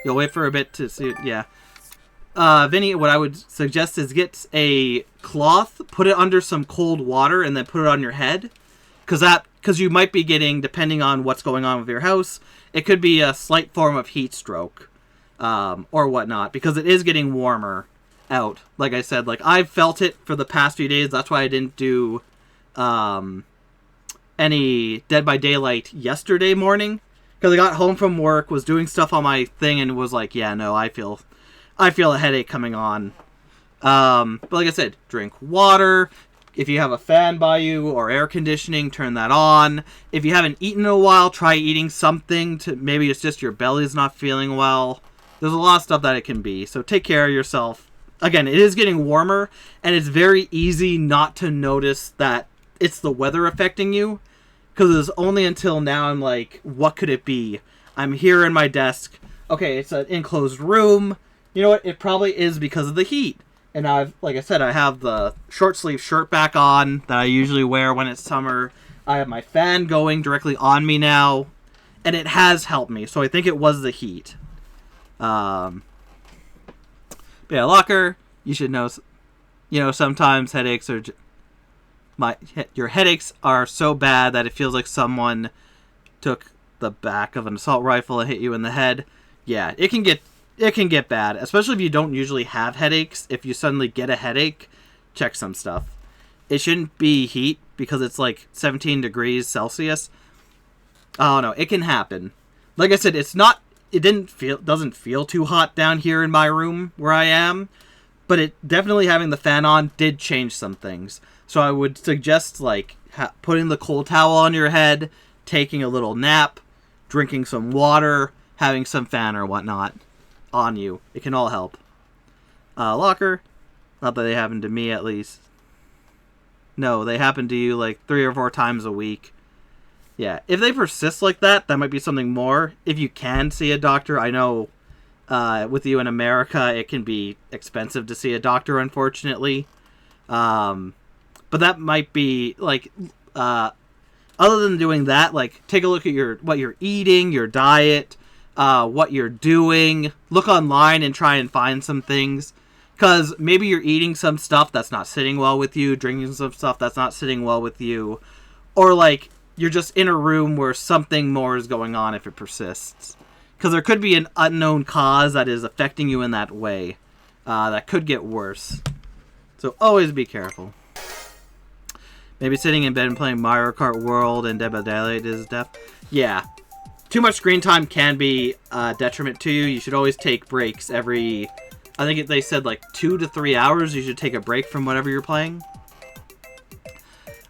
You'll wait for a bit to see. Yeah. Vinny, what I would suggest is get a cloth, put it under some cold water, and then put it on your head. Because you might be getting, depending on what's going on with your house, it could be a slight form of heat stroke, or whatnot, because it is getting warmer out. Like I said, like I've felt it for the past few days. That's why I didn't do any Dead by Daylight yesterday morning, because I got home from work, was doing stuff on my thing, and was like, yeah, no, I feel a headache coming on. But like I said, drink water. If you have a fan by you or air conditioning, turn that on. If you haven't eaten in a while, try eating something. Maybe it's just your belly's not feeling well. There's a lot of stuff that it can be. So take care of yourself. Again, it is getting warmer, and it's very easy not to notice that it's the weather affecting you. Because it's only until now I'm like, what could it be? I'm here in my desk. Okay, it's an enclosed room. You know what? It probably is because of the heat. And like I said, I have the short sleeve shirt back on that I usually wear when it's summer. I have my fan going directly on me now, and it has helped me. So I think it was the heat. But yeah, Locker, you should know. You know, sometimes headaches are your headaches are so bad that it feels like someone took the back of an assault rifle and hit you in the head. Yeah, it can get bad, especially if you don't usually have headaches. If you suddenly get a headache, check some stuff. It shouldn't be heat because it's like 17 degrees Celsius. Oh no, it can happen. Like I said, doesn't feel too hot down here in my room where I am, but it definitely, having the fan on did change some things. So I would suggest like putting the cold towel on your head, taking a little nap, drinking some water, having some fan or whatnot on you. It can all help. Locker, not that they happen to me at least. No, they happen to you like 3 or 4 times a week. Yeah, if they persist like that, that might be something more. If you can see a doctor, I know with you in America, it can be expensive to see a doctor, unfortunately. But that might be like, other than doing that, like take a look at what you're eating, your diet, what you're doing. Look online and try and find some things, because maybe you're eating some stuff that's not sitting well with you, drinking some stuff that's not sitting well with you, or like you're just in a room where something more is going on if it persists. Because there could be an unknown cause that is affecting you in that way. That could get worse. So always be careful. Maybe sitting in bed and playing Mario Kart World and Dead by Daylight is death. Yeah. Too much screen time can be a detriment to you. You should always take breaks every... I think they said like 2 to 3 hours you should take a break from whatever you're playing.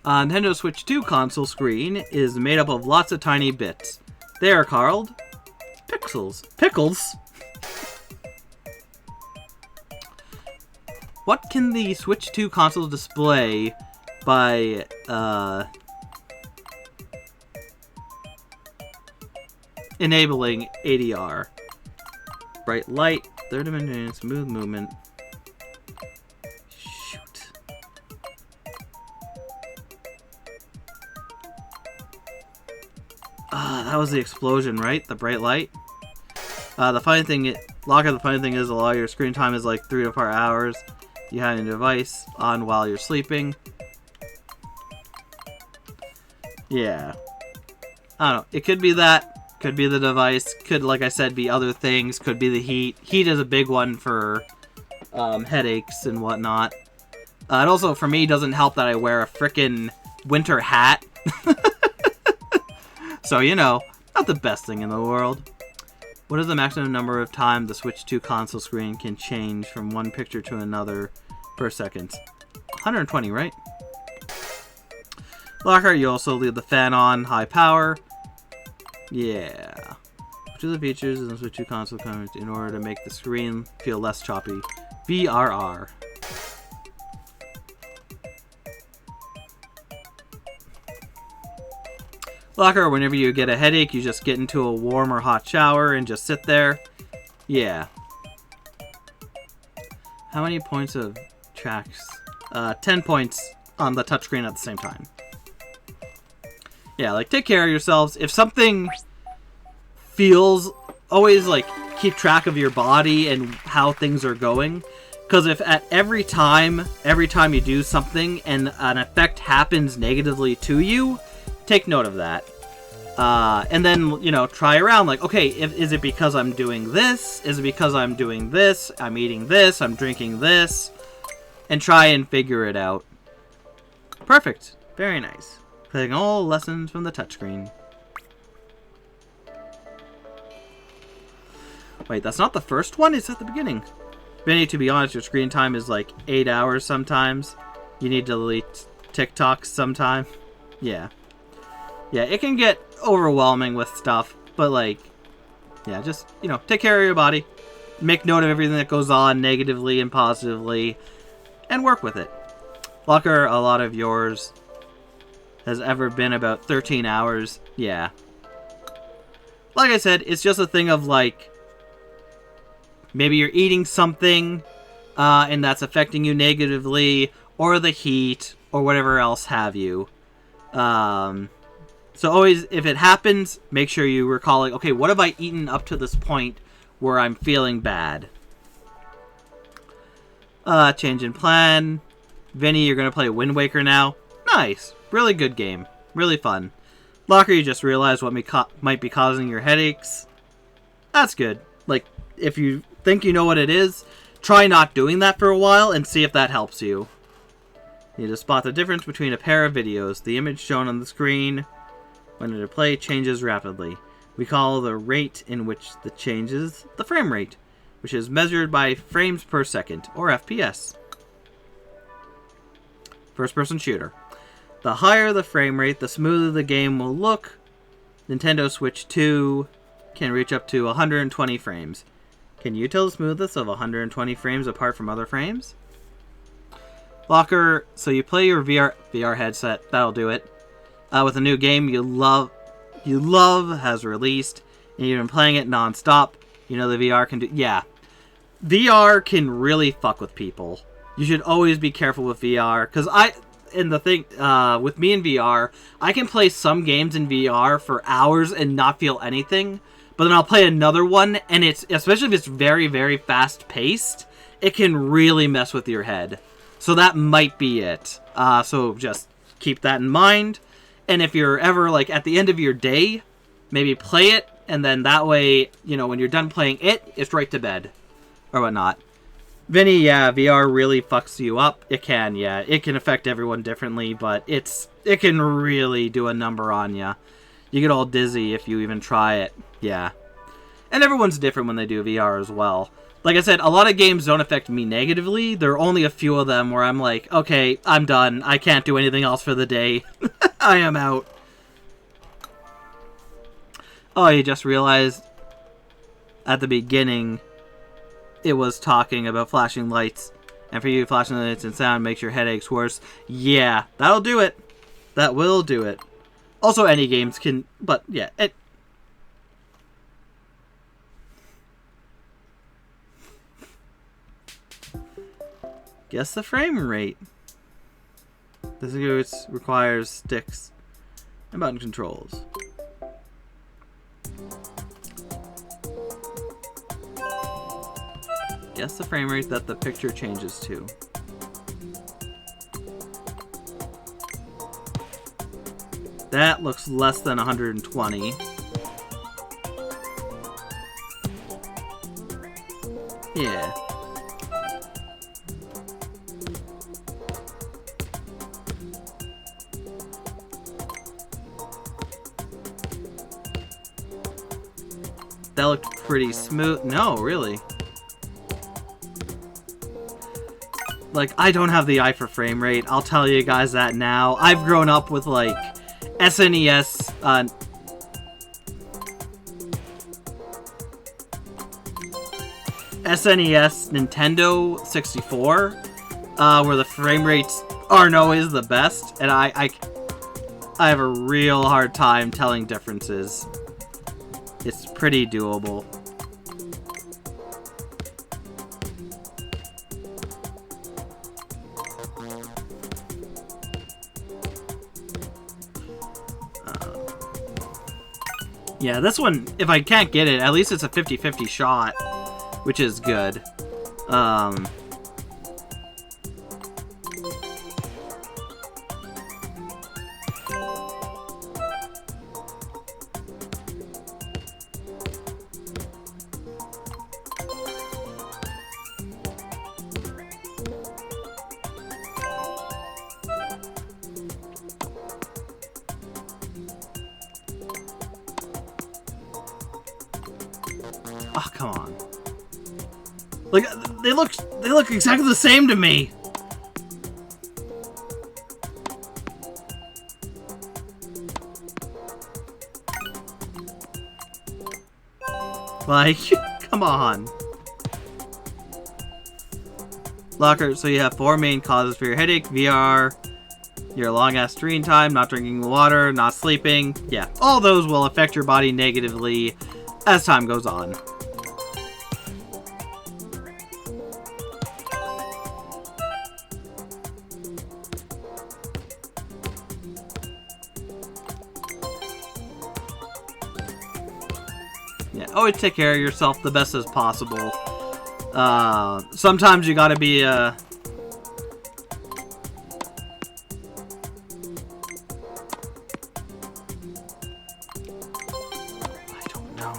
Nintendo Switch 2 console screen is made up of lots of tiny bits. They are called pixels. Pickles? What can the Switch 2 console display by enabling ADR? Bright light, third dimension, smooth movement. Shoot. That was the explosion, right? The bright light. The funny thing is, a lot of your screen time is like 3 to 4 hours. You have your device on while you're sleeping. Yeah. I don't know. It could be that. Could be the device. Could, like I said, be other things. Could be the heat. Heat is a big one for headaches and whatnot. It also, for me, doesn't help that I wear a frickin' winter hat. So, you know, not the best thing in the world. What is the maximum number of times the Switch 2 console screen can change from one picture to another per second? 120, right? Locker, you also leave the fan on high power. Yeah. to the features and switch to console comments in order to make the screen feel less choppy. VRR. Locker, whenever you get a headache, you just get into a warm or hot shower and just sit there. Yeah. How many points of tracks? 10 points on the touchscreen at the same time. Yeah, like, take care of yourselves. If something feels... Always, like, keep track of your body and how things are going. Because if at every time you do something and an effect happens negatively to you, take note of that. And then, you know, try around. Like, okay, is it because I'm doing this? Is it because I'm doing this? I'm eating this? I'm drinking this? And try and figure it out. Perfect. Very nice. Playing all lessons from the touchscreen. Wait, that's not the first one? It's at the beginning. Vinny, to be honest, your screen time is like 8 hours sometimes. You need to delete TikTok sometime. Yeah. Yeah, it can get overwhelming with stuff, but like, yeah, just, you know, take care of your body. Make note of everything that goes on negatively and positively, and work with it. Locker, a lot of yours has ever been about 13 hours. Yeah. Like I said, it's just a thing of like, maybe you're eating something, and that's affecting you negatively, or the heat, or whatever else have you. So always, if it happens, make sure you recall, like, okay, what have I eaten up to this point where I'm feeling bad? Change in plan. Vinny, you're going to play Wind Waker now. Nice. Really good game. Really fun. Locker, you just realized what might be causing your headaches. That's good. Like, if you think you know what it is, try not doing that for a while and see if that helps you. You need to spot the difference between a pair of videos. The image shown on the screen when it play changes rapidly. We call the rate in which the changes the frame rate, which is measured by frames per second, or FPS. First-person shooter. The higher the frame rate, the smoother the game will look. Nintendo Switch 2 can reach up to 120 frames. Can you tell the smoothness of 120 frames apart from other frames? Locker, so you play your VR headset, that'll do it. With a new game you love has released, and you've been playing it non-stop. You know the VR can do... Yeah. VR can really fuck with people. You should always be careful with VR, because with me in VR, I can play some games in VR for hours and not feel anything, but then I'll play another one, and it's, especially if it's very, very fast-paced, it can really mess with your head. So that might be it. So just keep that in mind. And if you're ever, like, at the end of your day, maybe play it, and then that way, you know, when you're done playing it, it's right to bed. Or whatnot. Vinny, yeah, VR really fucks you up. It can, yeah. It can affect everyone differently, but it can really do a number on you. You get all dizzy if you even try it. Yeah. And everyone's different when they do VR as well. Like I said, a lot of games don't affect me negatively. There are only a few of them where I'm like, okay, I'm done. I can't do anything else for the day. I am out. Oh, you just realized at the beginning it was talking about flashing lights. And for you, flashing lights and sound makes your headaches worse. Yeah, that'll do it. That will do it. Also, any games can... But, yeah, Guess the frame rate. This requires sticks and button controls. Guess the frame rate that the picture changes to. That looks less than 120. Yeah. That looked pretty smooth. No, really. Like, I don't have the eye for frame rate. I'll tell you guys that now. I've grown up with, like, SNES. SNES Nintendo 64, where the frame rates aren't always the best, and I have a real hard time telling differences. It's pretty doable. Yeah, this one, if I can't get it, at least it's a 50-50 shot, which is good. Oh, come on. Like, they look exactly the same to me. Like, come on. Locker, so you have 4 main causes for your headache: VR, your long-ass screen time, not drinking water, not sleeping. Yeah, all those will affect your body negatively as time goes on. Yeah, always take care of yourself the best as possible. Sometimes you gotta be, I don't know.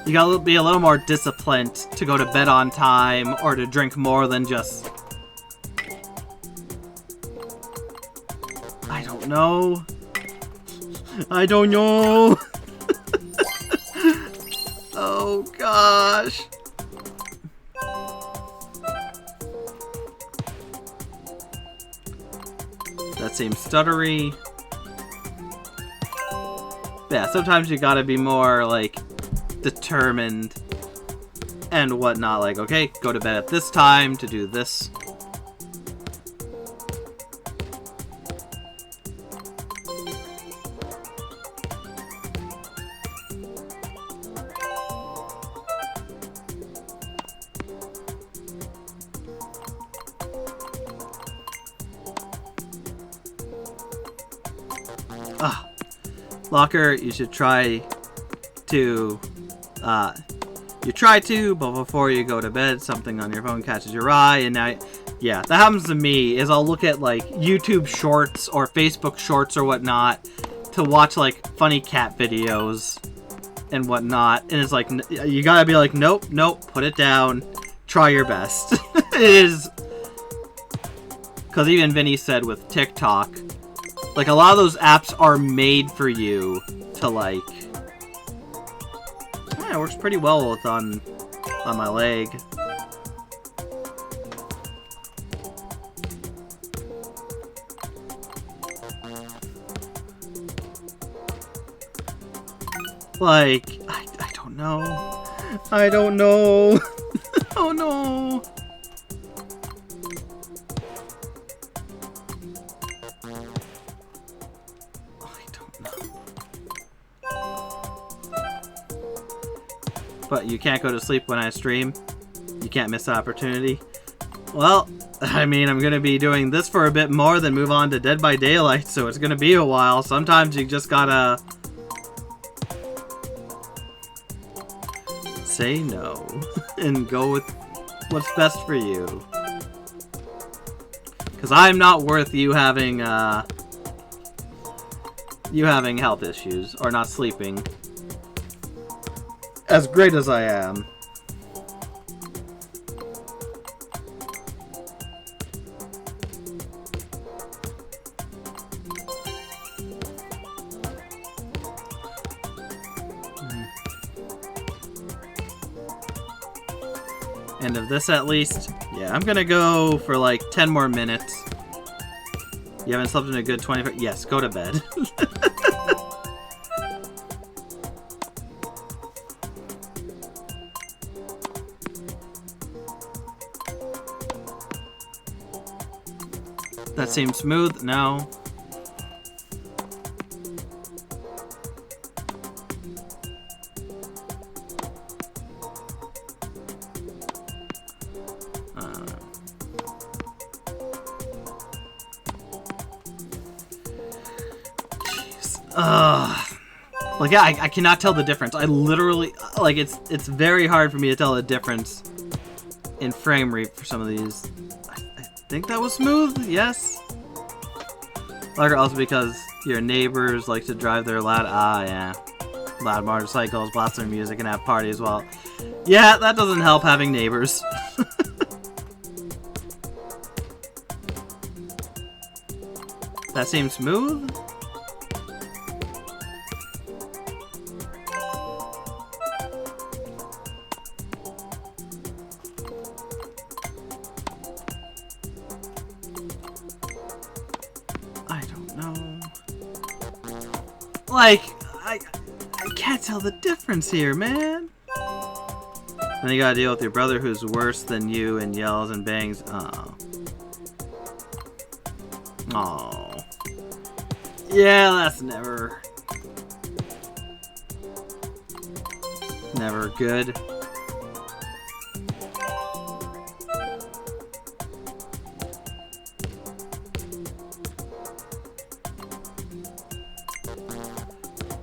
You gotta be a little more disciplined to go to bed on time or to drink more than just... I don't know. I don't know. Oh gosh. That seems stuttery. Yeah, sometimes you gotta be more, like, determined and whatnot. Like, okay, go to bed at this time to do this. Locker, you should try to, but before you go to bed, something on your phone catches your eye, and now, yeah, that happens to me, is I'll look at, like, YouTube shorts or Facebook shorts or whatnot to watch, like, funny cat videos and whatnot, and it's like, you gotta be like, nope, put it down, try your best. It is, because even Vinny said with TikTok, like, a lot of those apps are made for you to, like... Yeah, it works pretty well with on my leg. Like, I don't know. I don't know. Oh no. But you can't go to sleep when I stream. You can't miss the opportunity. Well, I mean, I'm going to be doing this for a bit more, then move on to Dead by Daylight, so it's going to be a while. Sometimes you just gotta... say no. And go with what's best for you. Because I'm not worth you having health issues, or not sleeping. As great as I am. End of this at least. Yeah, I'm gonna go for like 10 more minutes. You haven't slept in a good 25... Yes, go to bed. That seems smooth. No. Like, yeah, I cannot tell the difference. I literally, like, it's very hard for me to tell the difference in frame rate for some of these. I think that was smooth, yes. Like, also because your neighbors like to drive their loud motorcycles, blast their music, and have parties. Well, yeah, that doesn't help having neighbors. That seems smooth. I don't know. Like, I can't tell the difference here, man. Then you gotta deal with your brother who's worse than you and yells and bangs. Oh. Oh. Yeah, that's never good.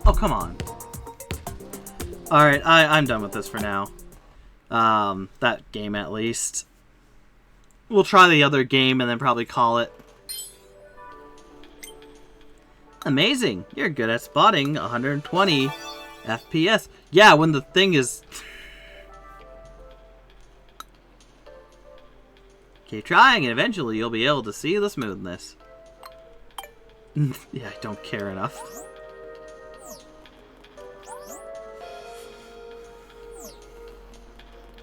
Oh, come on. Alright, I'm done with this for now. That game at least. We'll try the other game and then probably call it. Amazing! You're good at spotting 120 FPS. Yeah, when the thing is... Keep trying and eventually you'll be able to see the smoothness. Yeah, I don't care enough.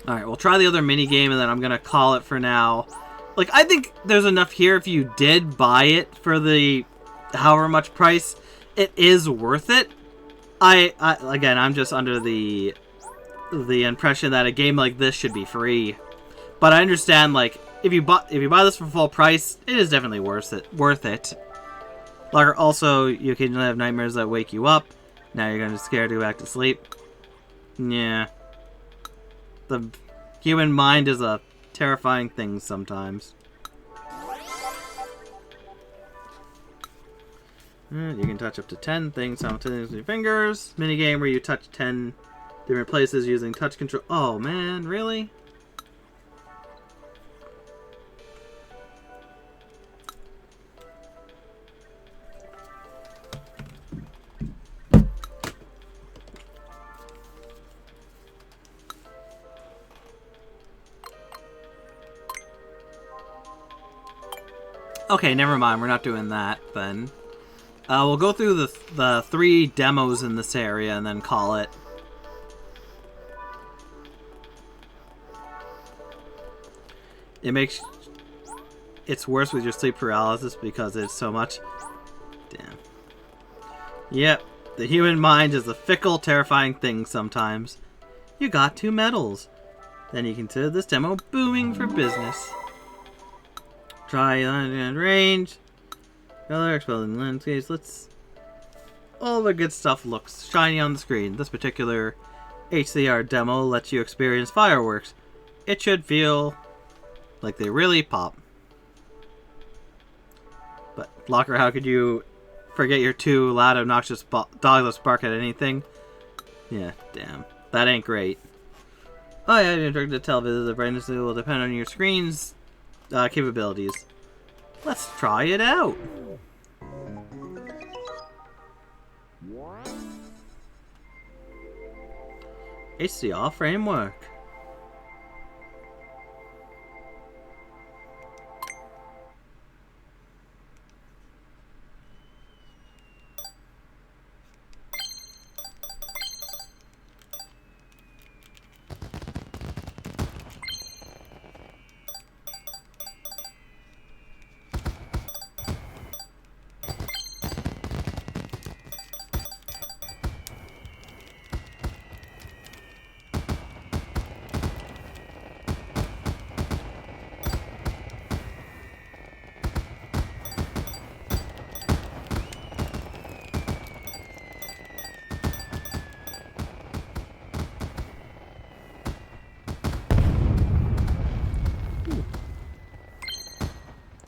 Alright, we'll try the other mini game and then I'm gonna call it for now. Like, I think there's enough here if you did buy it for the however much price. It is worth it. Again, I'm just under the impression that a game like this should be free. But I understand, like, if you buy this for full price, it is definitely worth it. Like, also, you occasionally have nightmares that wake you up. Now you're gonna be scared to go back to sleep. Yeah. The human mind is a terrifying thing sometimes. You can touch up to 10 things simultaneously with your fingers. Minigame where you touch 10 different places using touch control. Oh man, really? Okay, never mind. We're not doing that then. We'll go through the 3 demos in this area and then call it. It's worse with your sleep paralysis because it's so much. Damn. Yep, the human mind is a fickle, terrifying thing sometimes. You got 2 medals. Then you consider this demo booming for business. Try range. Color, exposing landscapes. All the good stuff looks shiny on the screen. This particular HCR demo lets you experience fireworks. It should feel like they really pop. But, Locker, how could you forget your 2 loud, obnoxious dogs that bark at anything? Yeah, damn. That ain't great. Oh yeah, you're directed to television. The brightness will depend on your screen's capabilities. Let's try it out. HCR framework.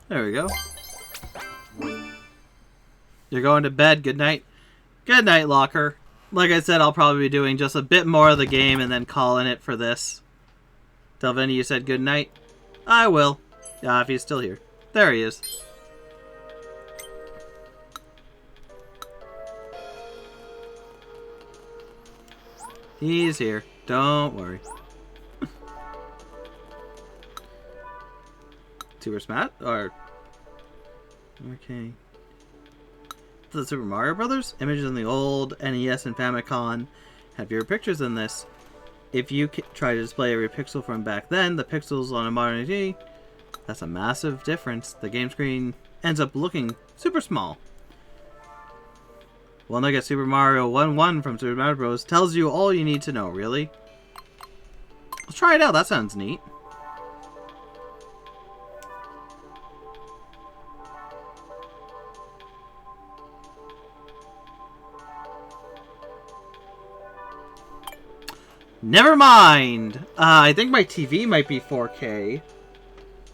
There we go. You're going to bed. Good night. Good night, Locker. Like I said, I'll probably be doing just a bit more of the game and then calling it for this. Delvini, you said good night? I will. If he's still here. There he is. He's here. Don't worry. Super Smash? Or... Okay. The Super Mario Brothers? Images in the old NES and Famicom have your pictures in this. If you try to display every pixel from back then, the pixels on a modern TV, that's a massive difference. The game screen ends up looking super small. Well, look at Super Mario 1-1 from Super Mario Bros. Tells you all you need to know, really. Let's try it out, that sounds neat. Never mind! I think my TV might be 4K.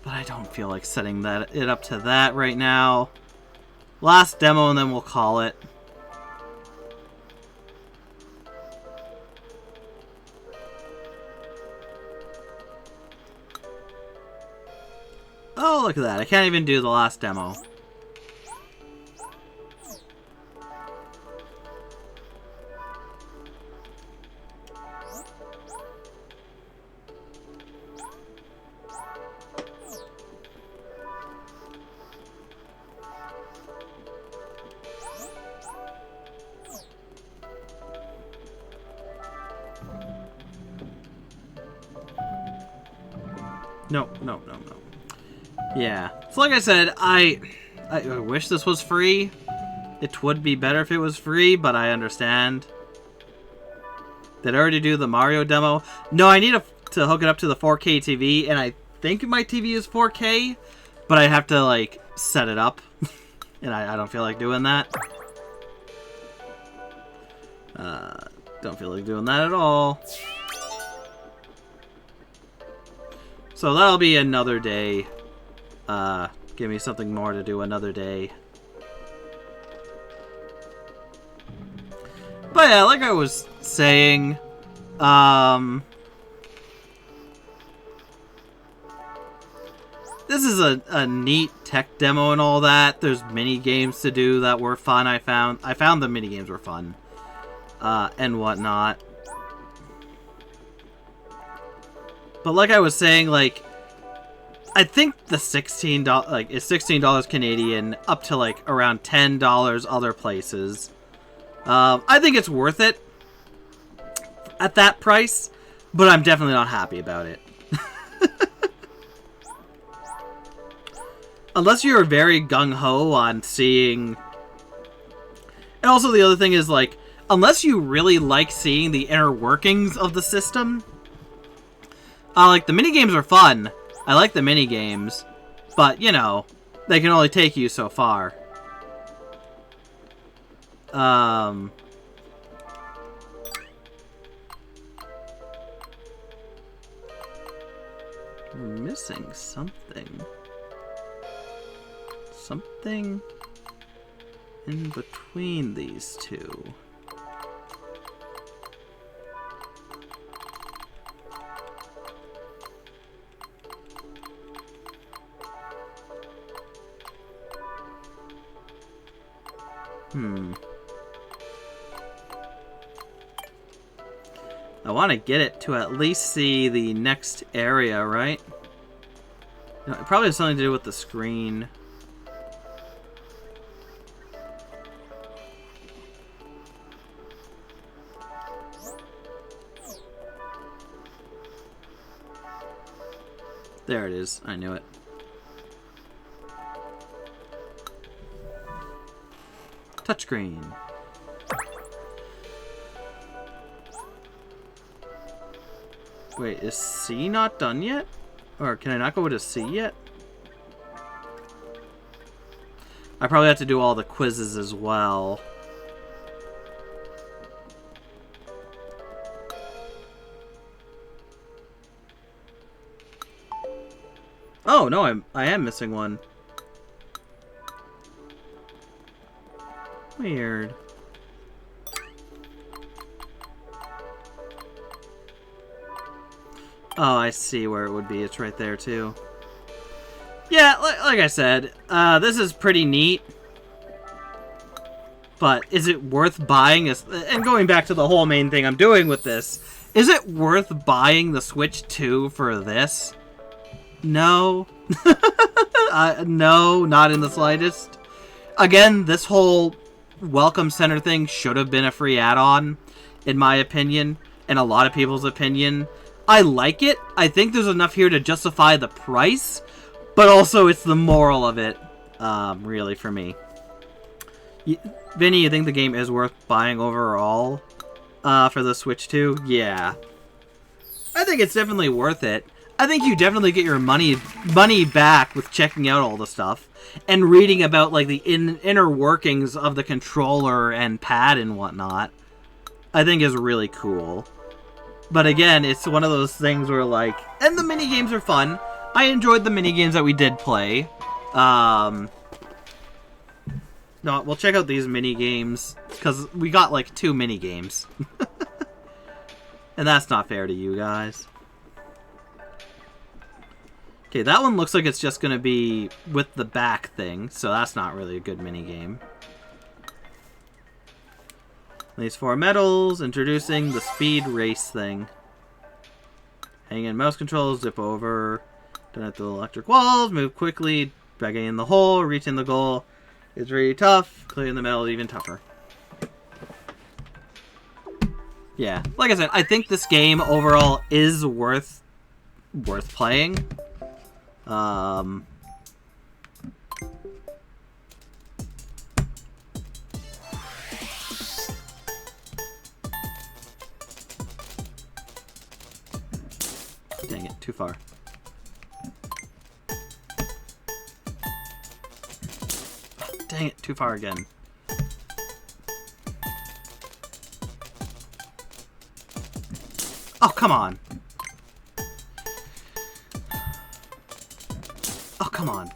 But I don't feel like setting it up to that right now. Last demo and then we'll call it. Oh, look at that. I can't even do the last demo. No. Yeah. So like I said, I wish this was free. It would be better if it was free, but I understand. Did I already do the Mario demo? No, I need to hook it up to the 4K TV, and I think my TV is 4K, but I have to, like, set it up. And I don't feel like doing that. Don't feel like doing that at all. So that'll be another day. Give me something more to do another day. But yeah, like I was saying, this is a neat tech demo and all that. There's mini games to do that were fun. I found the mini games were fun, and whatnot. But like I was saying, like, I think the $16 like is $16 Canadian up to like around $10 other places. I think it's worth it at that price, but I'm definitely not happy about it. Unless you're very gung-ho on seeing... And also the other thing is, like, unless you really like seeing the inner workings of the system... like, the minigames are fun. I like the minigames. But, you know, they can only take you so far. We're missing something. Something in between these two. I want to get it to at least see the next area, right? No, it probably has something to do with the screen. There it is. I knew it. Touchscreen. Wait, is C not done yet? Or can I not go to C yet? I probably have to do all the quizzes as well. Oh, no, I am missing one. Weird. Oh, I see where it would be. It's right there, too. Yeah, like I said, this is pretty neat. But is it worth buying? And going back to the whole main thing I'm doing with this, is it worth buying the Switch 2 for this? No. No, not in the slightest. Again, this whole Welcome Center thing should have been a free add-on, in my opinion, and a lot of people's opinion. I like it. I think there's enough here to justify the price, but also it's the moral of it, really, for me. Vinny, you think the game is worth buying overall for the Switch 2? Yeah. I think it's definitely worth it. I think you definitely get your money back with checking out all the stuff and reading about like the inner workings of the controller and pad and whatnot. I think is really cool. But again, it's one of those things where like, and the mini games are fun. I enjoyed the mini games that we did play. No, we'll check out these mini games because we got like 2 mini games, and that's not fair to you guys. Okay, that one looks like it's just gonna be with the back thing, so that's not really a good mini game. These 4 medals, introducing the speed race thing. Hang in mouse controls, zip over, don't hit the electric walls, move quickly, bagging in the hole, reaching the goal. It's really tough. Clearing the medal even tougher. Yeah, like I said, I think this game overall is worth playing. Dang it, too far. Dang it, too far again. Oh, come on. Oh, come on.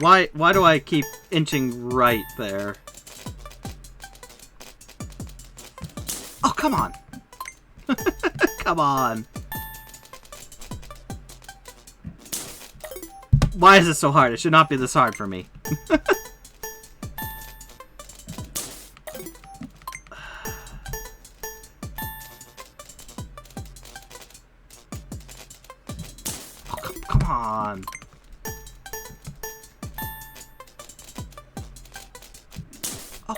Why do I keep inching right there? Oh, come on. Come on. Why is it so hard? It should not be this hard for me. Come on. Oh,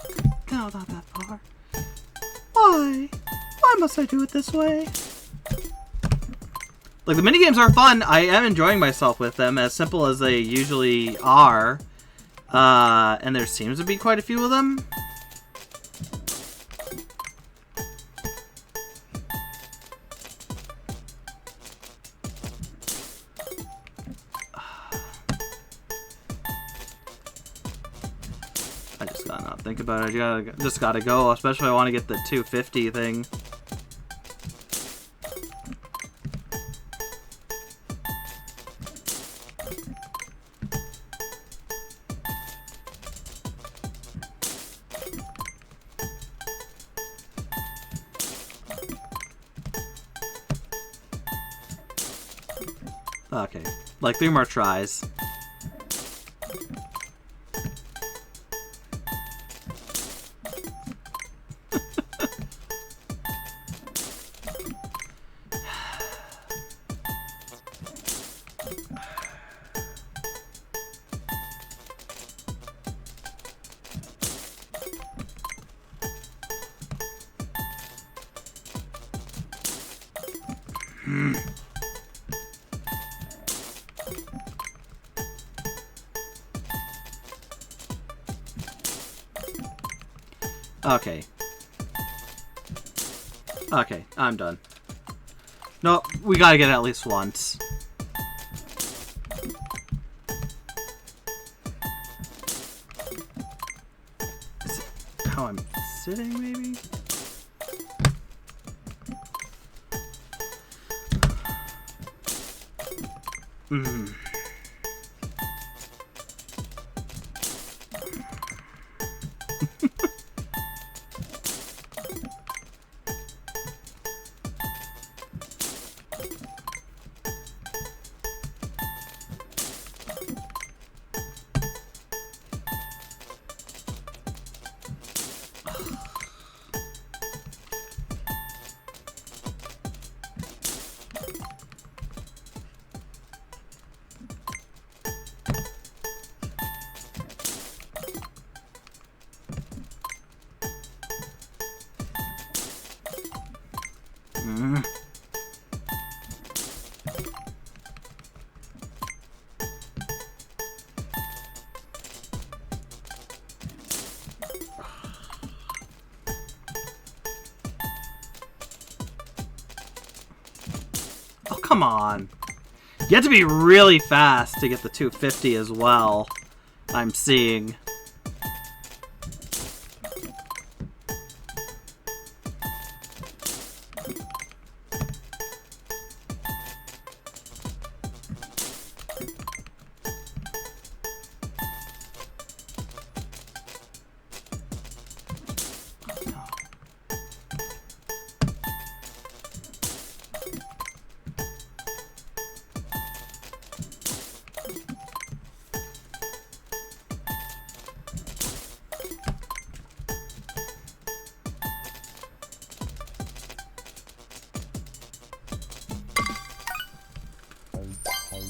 no, not that far. Why? Why must I do it this way? Like, the minigames are fun. I am enjoying myself with them, as simple as they usually are. And there seems to be quite a few of them. I just gotta not think about it. I just gotta go, especially if I want to get the 250 thing. Okay, like 3 more tries. Okay. Okay, I'm done. No, we gotta get it at least once. Is it how I'm sitting, maybe? Hmm. come on. You have to be really fast to get the 250 as well, I'm seeing.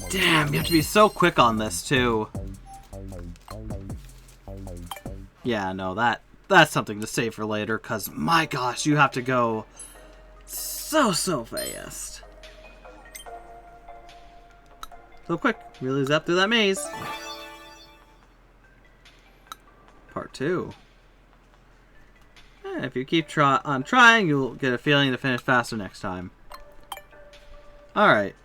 Damn, you have to be so quick on this, too. Yeah, no, that's something to save for later, because, my gosh, you have to go so fast. So quick. Really zap through that maze. Part 2. If you keep on trying, you'll get a feeling to finish faster next time. Alright.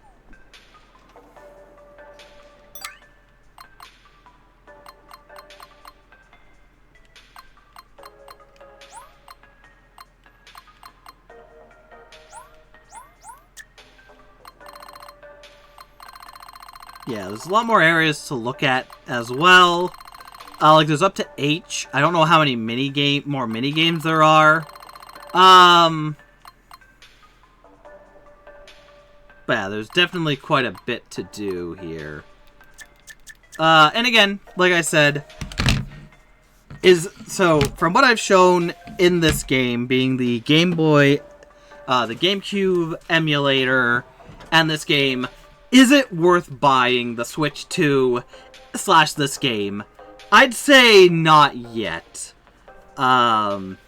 Yeah, there's a lot more areas to look at as well. Like, there's up to H. I don't know how many more mini games there are. But yeah, there's definitely quite a bit to do here. And again, like I said, so from what I've shown in this game, being the Game Boy, the GameCube emulator, and this game, is it worth buying the Switch 2 / this game? I'd say not yet. Like,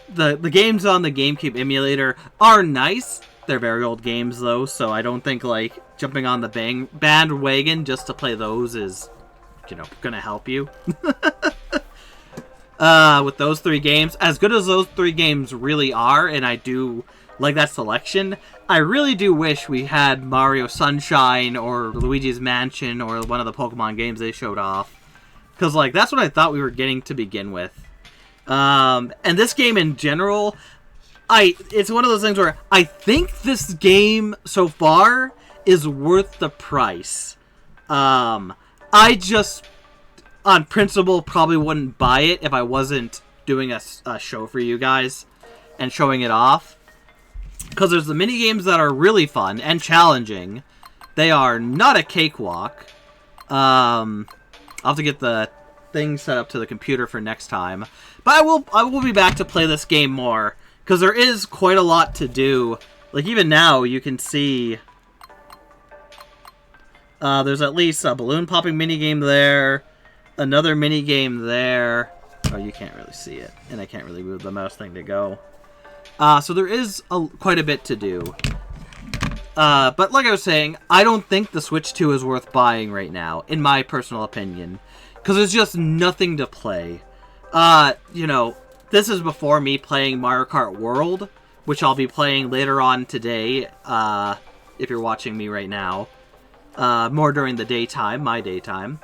the games on the GameCube emulator are nice. They're very old games, though, so I don't think, like, jumping on the bandwagon just to play those is, gonna help you. With those 3 games, as good as those 3 games really are, and I do like that selection, I really do wish we had Mario Sunshine or Luigi's Mansion or one of the Pokemon games they showed off. Because, like, that's what I thought we were getting to begin with. And this game in general, it's one of those things where I think this game so far is worth the price. I just, on principle, probably wouldn't buy it if I wasn't doing a show for you guys and showing it off. Because there's the mini games that are really fun and challenging. They are not a cakewalk. I'll have to get the thing set up to the computer for next time. But I will be back to play this game more. Because there is quite a lot to do. Like, even now, you can see there's at least a balloon popping minigame there. Another minigame there. Oh, you can't really see it. And I can't really move the mouse thing to go. So there is quite a bit to do. But like I was saying, I don't think the Switch 2 is worth buying right now, in my personal opinion. Because there's just nothing to play. This is before me playing Mario Kart World, which I'll be playing later on today, if you're watching me right now. More during the daytime, my daytime.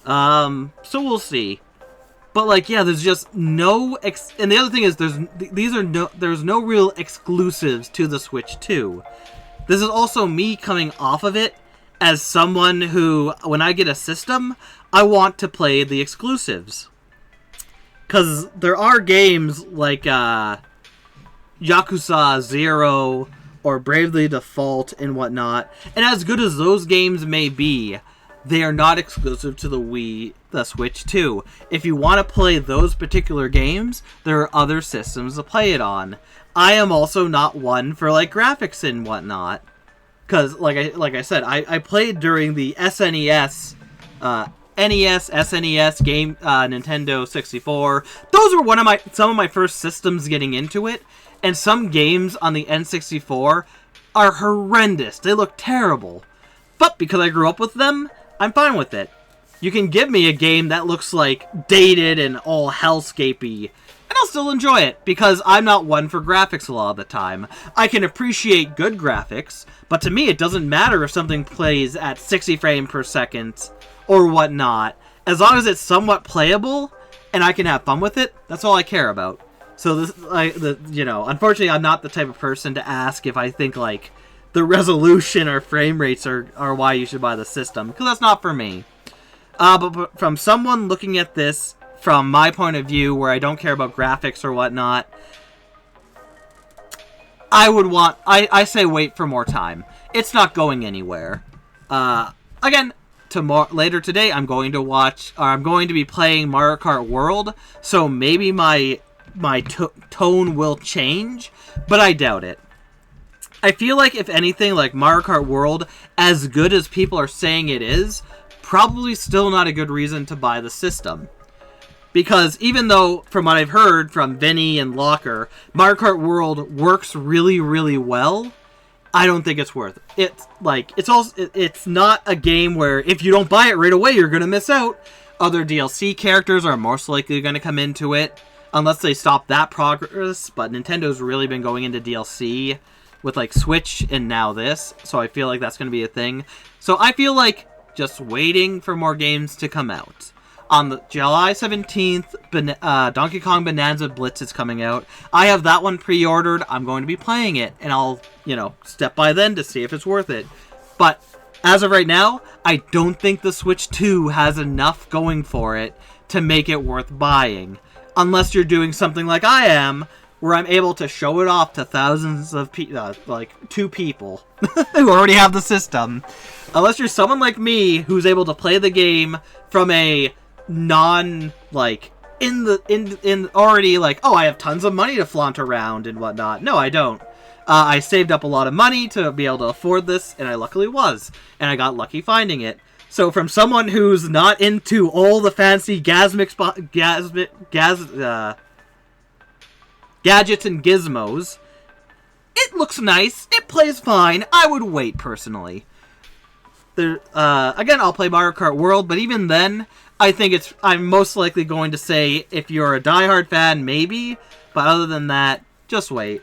So we'll see. But, like, yeah, there's just no... and the other thing is, there's no real exclusives to the Switch 2. This is also me coming off of it as someone who, when I get a system, I want to play the exclusives. Because there are games like Yakuza 0 or Bravely Default and whatnot, and as good as those games may be, they are not exclusive to the Switch 2. If you want to play those particular games, there are other systems to play it on. I am also not one for, like, graphics and whatnot. Because, like I said, I played during the SNES, NES, SNES, game, Nintendo 64. Those were some of my first systems getting into it. And some games on the N64 are horrendous. They look terrible. But because I grew up with them, I'm fine with it. You can give me a game that looks like dated and all hellscapey, and I'll still enjoy it, because I'm not one for graphics a lot of the time. I can appreciate good graphics, but to me it doesn't matter if something plays at 60 frames per second or whatnot. As long as it's somewhat playable and I can have fun with it, that's all I care about. So unfortunately, I'm not the type of person to ask if I think like the resolution or frame rates are why you should buy the system, because that's not for me. But from someone looking at this from my point of view, where I don't care about graphics or whatnot, I say wait for more time. It's not going anywhere. Again, later today, I'm going to be playing Mario Kart World, so maybe my tone will change, but I doubt it. I feel like, if anything, like Mario Kart World, as good as people are saying it is, probably still not a good reason to buy the system. Because even though, from what I've heard from Vinny and Locker, Mario Kart World works really, really well, I don't think it's worth it. It's not a game where if you don't buy it right away, you're going to miss out. Other DLC characters are most likely going to come into it, unless they stop that progress, but Nintendo's really been going into DLC with like Switch and now this, so I feel like that's going to be a thing. So I feel like just waiting for more games to come out. On the July 17th, Donkey Kong Bonanza Blitz is coming out. I have that one pre-ordered. I'm going to be playing it, and I'll, step by then to see if it's worth it. But as of right now, I don't think the Switch 2 has enough going for it to make it worth buying. Unless you're doing something like I am, where I'm able to show it off to thousands of two people who already have the system. Unless you're someone like me who's able to play the game from a already I have tons of money to flaunt around and whatnot. No, I don't. I saved up a lot of money to be able to afford this, and I luckily was, and I got lucky finding it. So from someone who's not into all the fancy gadgets and gizmos, it looks nice, it plays fine, I would wait personally. Again, I'll play Mario Kart World, but even then, I think I'm most likely going to say, if you're a diehard fan, maybe, but other than that, just wait.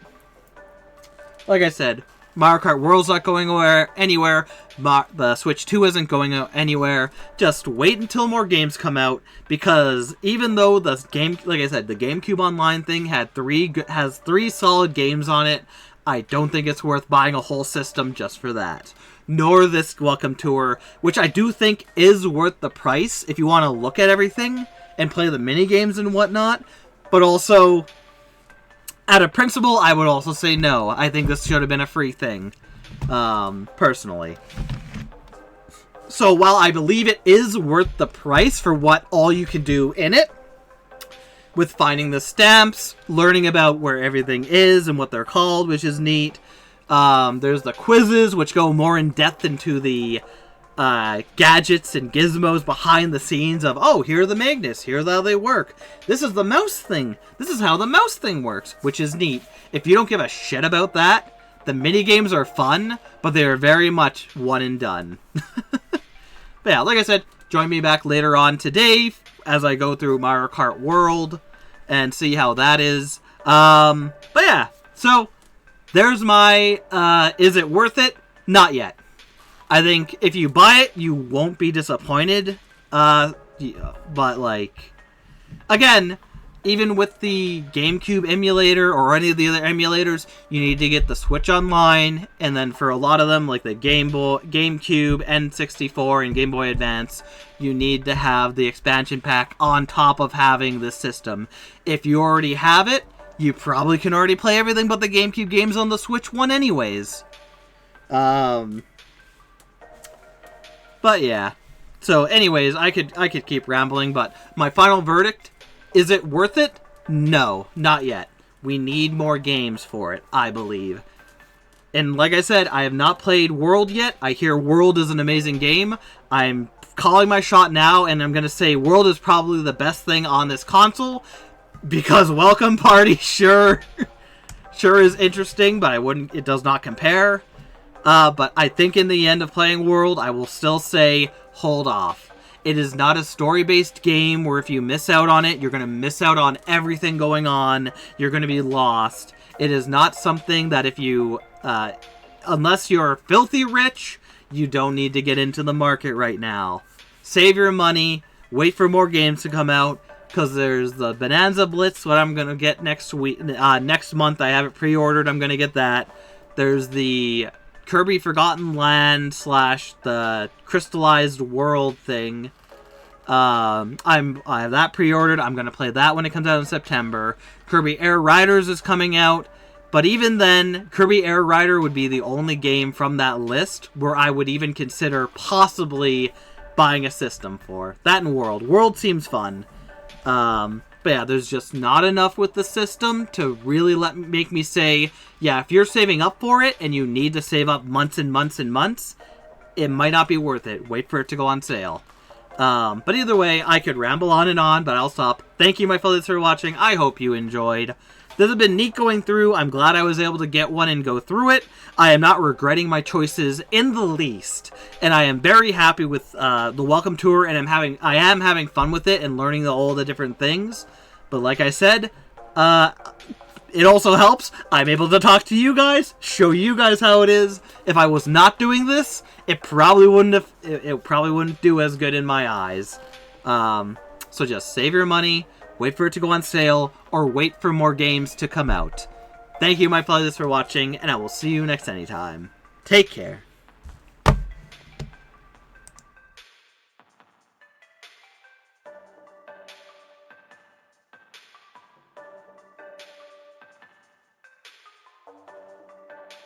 Like I said, Mario Kart World's not going anywhere, the Switch 2 isn't going anywhere. Just wait until more games come out, because even though the GameCube Online thing has 3 solid games on it, I don't think it's worth buying a whole system just for that. Nor this Welcome Tour, which I do think is worth the price if you want to look at everything and play the mini games and whatnot. But also, out of principle, I would also say no. I think this should have been a free thing, personally. So while I believe it is worth the price for what all you can do in it, with finding the stamps, learning about where everything is and what they're called, which is neat. There's the quizzes, which go more in depth into the gadgets and gizmos behind the scenes of, oh, here are the magnets, here's how they work. This is the mouse thing. This is how the mouse thing works, which is neat. If you don't give a shit about that, the mini games are fun, but they are very much one and done. But yeah, like I said, join me back later on today as I go through Mario Kart World and see how that is. But yeah, so there's my, is it worth it? Not yet. I think if you buy it, you won't be disappointed. But again, even with the GameCube emulator or any of the other emulators, you need to get the Switch Online, and then for a lot of them, like the GameCube, N64, and Game Boy Advance, you need to have the expansion pack on top of having this system. If you already have it, you probably can already play everything but the GameCube games on the Switch one anyways. But yeah. So anyways, I could keep rambling, but my final verdict, is it worth it? No, not yet. We need more games for it, I believe. And like I said, I have not played World yet. I hear World is an amazing game. I'm calling my shot now, and I'm going to say World is probably the best thing on this console, because Welcome Party sure is interesting, but it does not compare. But I think in the end of playing World, I will still say hold off. It is not a story-based game where if you miss out on it, you're going to miss out on everything going on. You're going to be lost. It is not something that if you, unless you're filthy rich, you don't need to get into the market right now. Save your money. Wait for more games to come out. Because there's the Bonanza Blitz, what I'm going to get next month. I have it pre-ordered. I'm going to get that. There's the Kirby Forgotten Land / the Crystallized World thing. I have that pre-ordered. I'm going to play that when it comes out in September. Kirby Air Riders is coming out. But even then, Kirby Air Rider would be the only game from that list where I would even consider possibly buying a system for. That and World. World seems fun. But yeah, there's just not enough with the system to really make me say, yeah, if you're saving up for it and you need to save up months and months and months, it might not be worth it. Wait for it to go on sale. But either way, I could ramble on and on, but I'll stop. Thank you, my fellows, for watching. I hope you enjoyed. This has been neat going through. I'm glad I was able to get one and go through it. I am not regretting my choices in the least. And I am very happy with the Welcome Tour, and I am having fun with it and learning all the different things. But like I said, it also helps. I'm able to talk to you guys, show you guys how it is. If I was not doing this, it probably wouldn't do as good in my eyes. So just save your money. Wait for it to go on sale, or wait for more games to come out. Thank you, my fellows, for watching, and I will see you next anytime. Take care.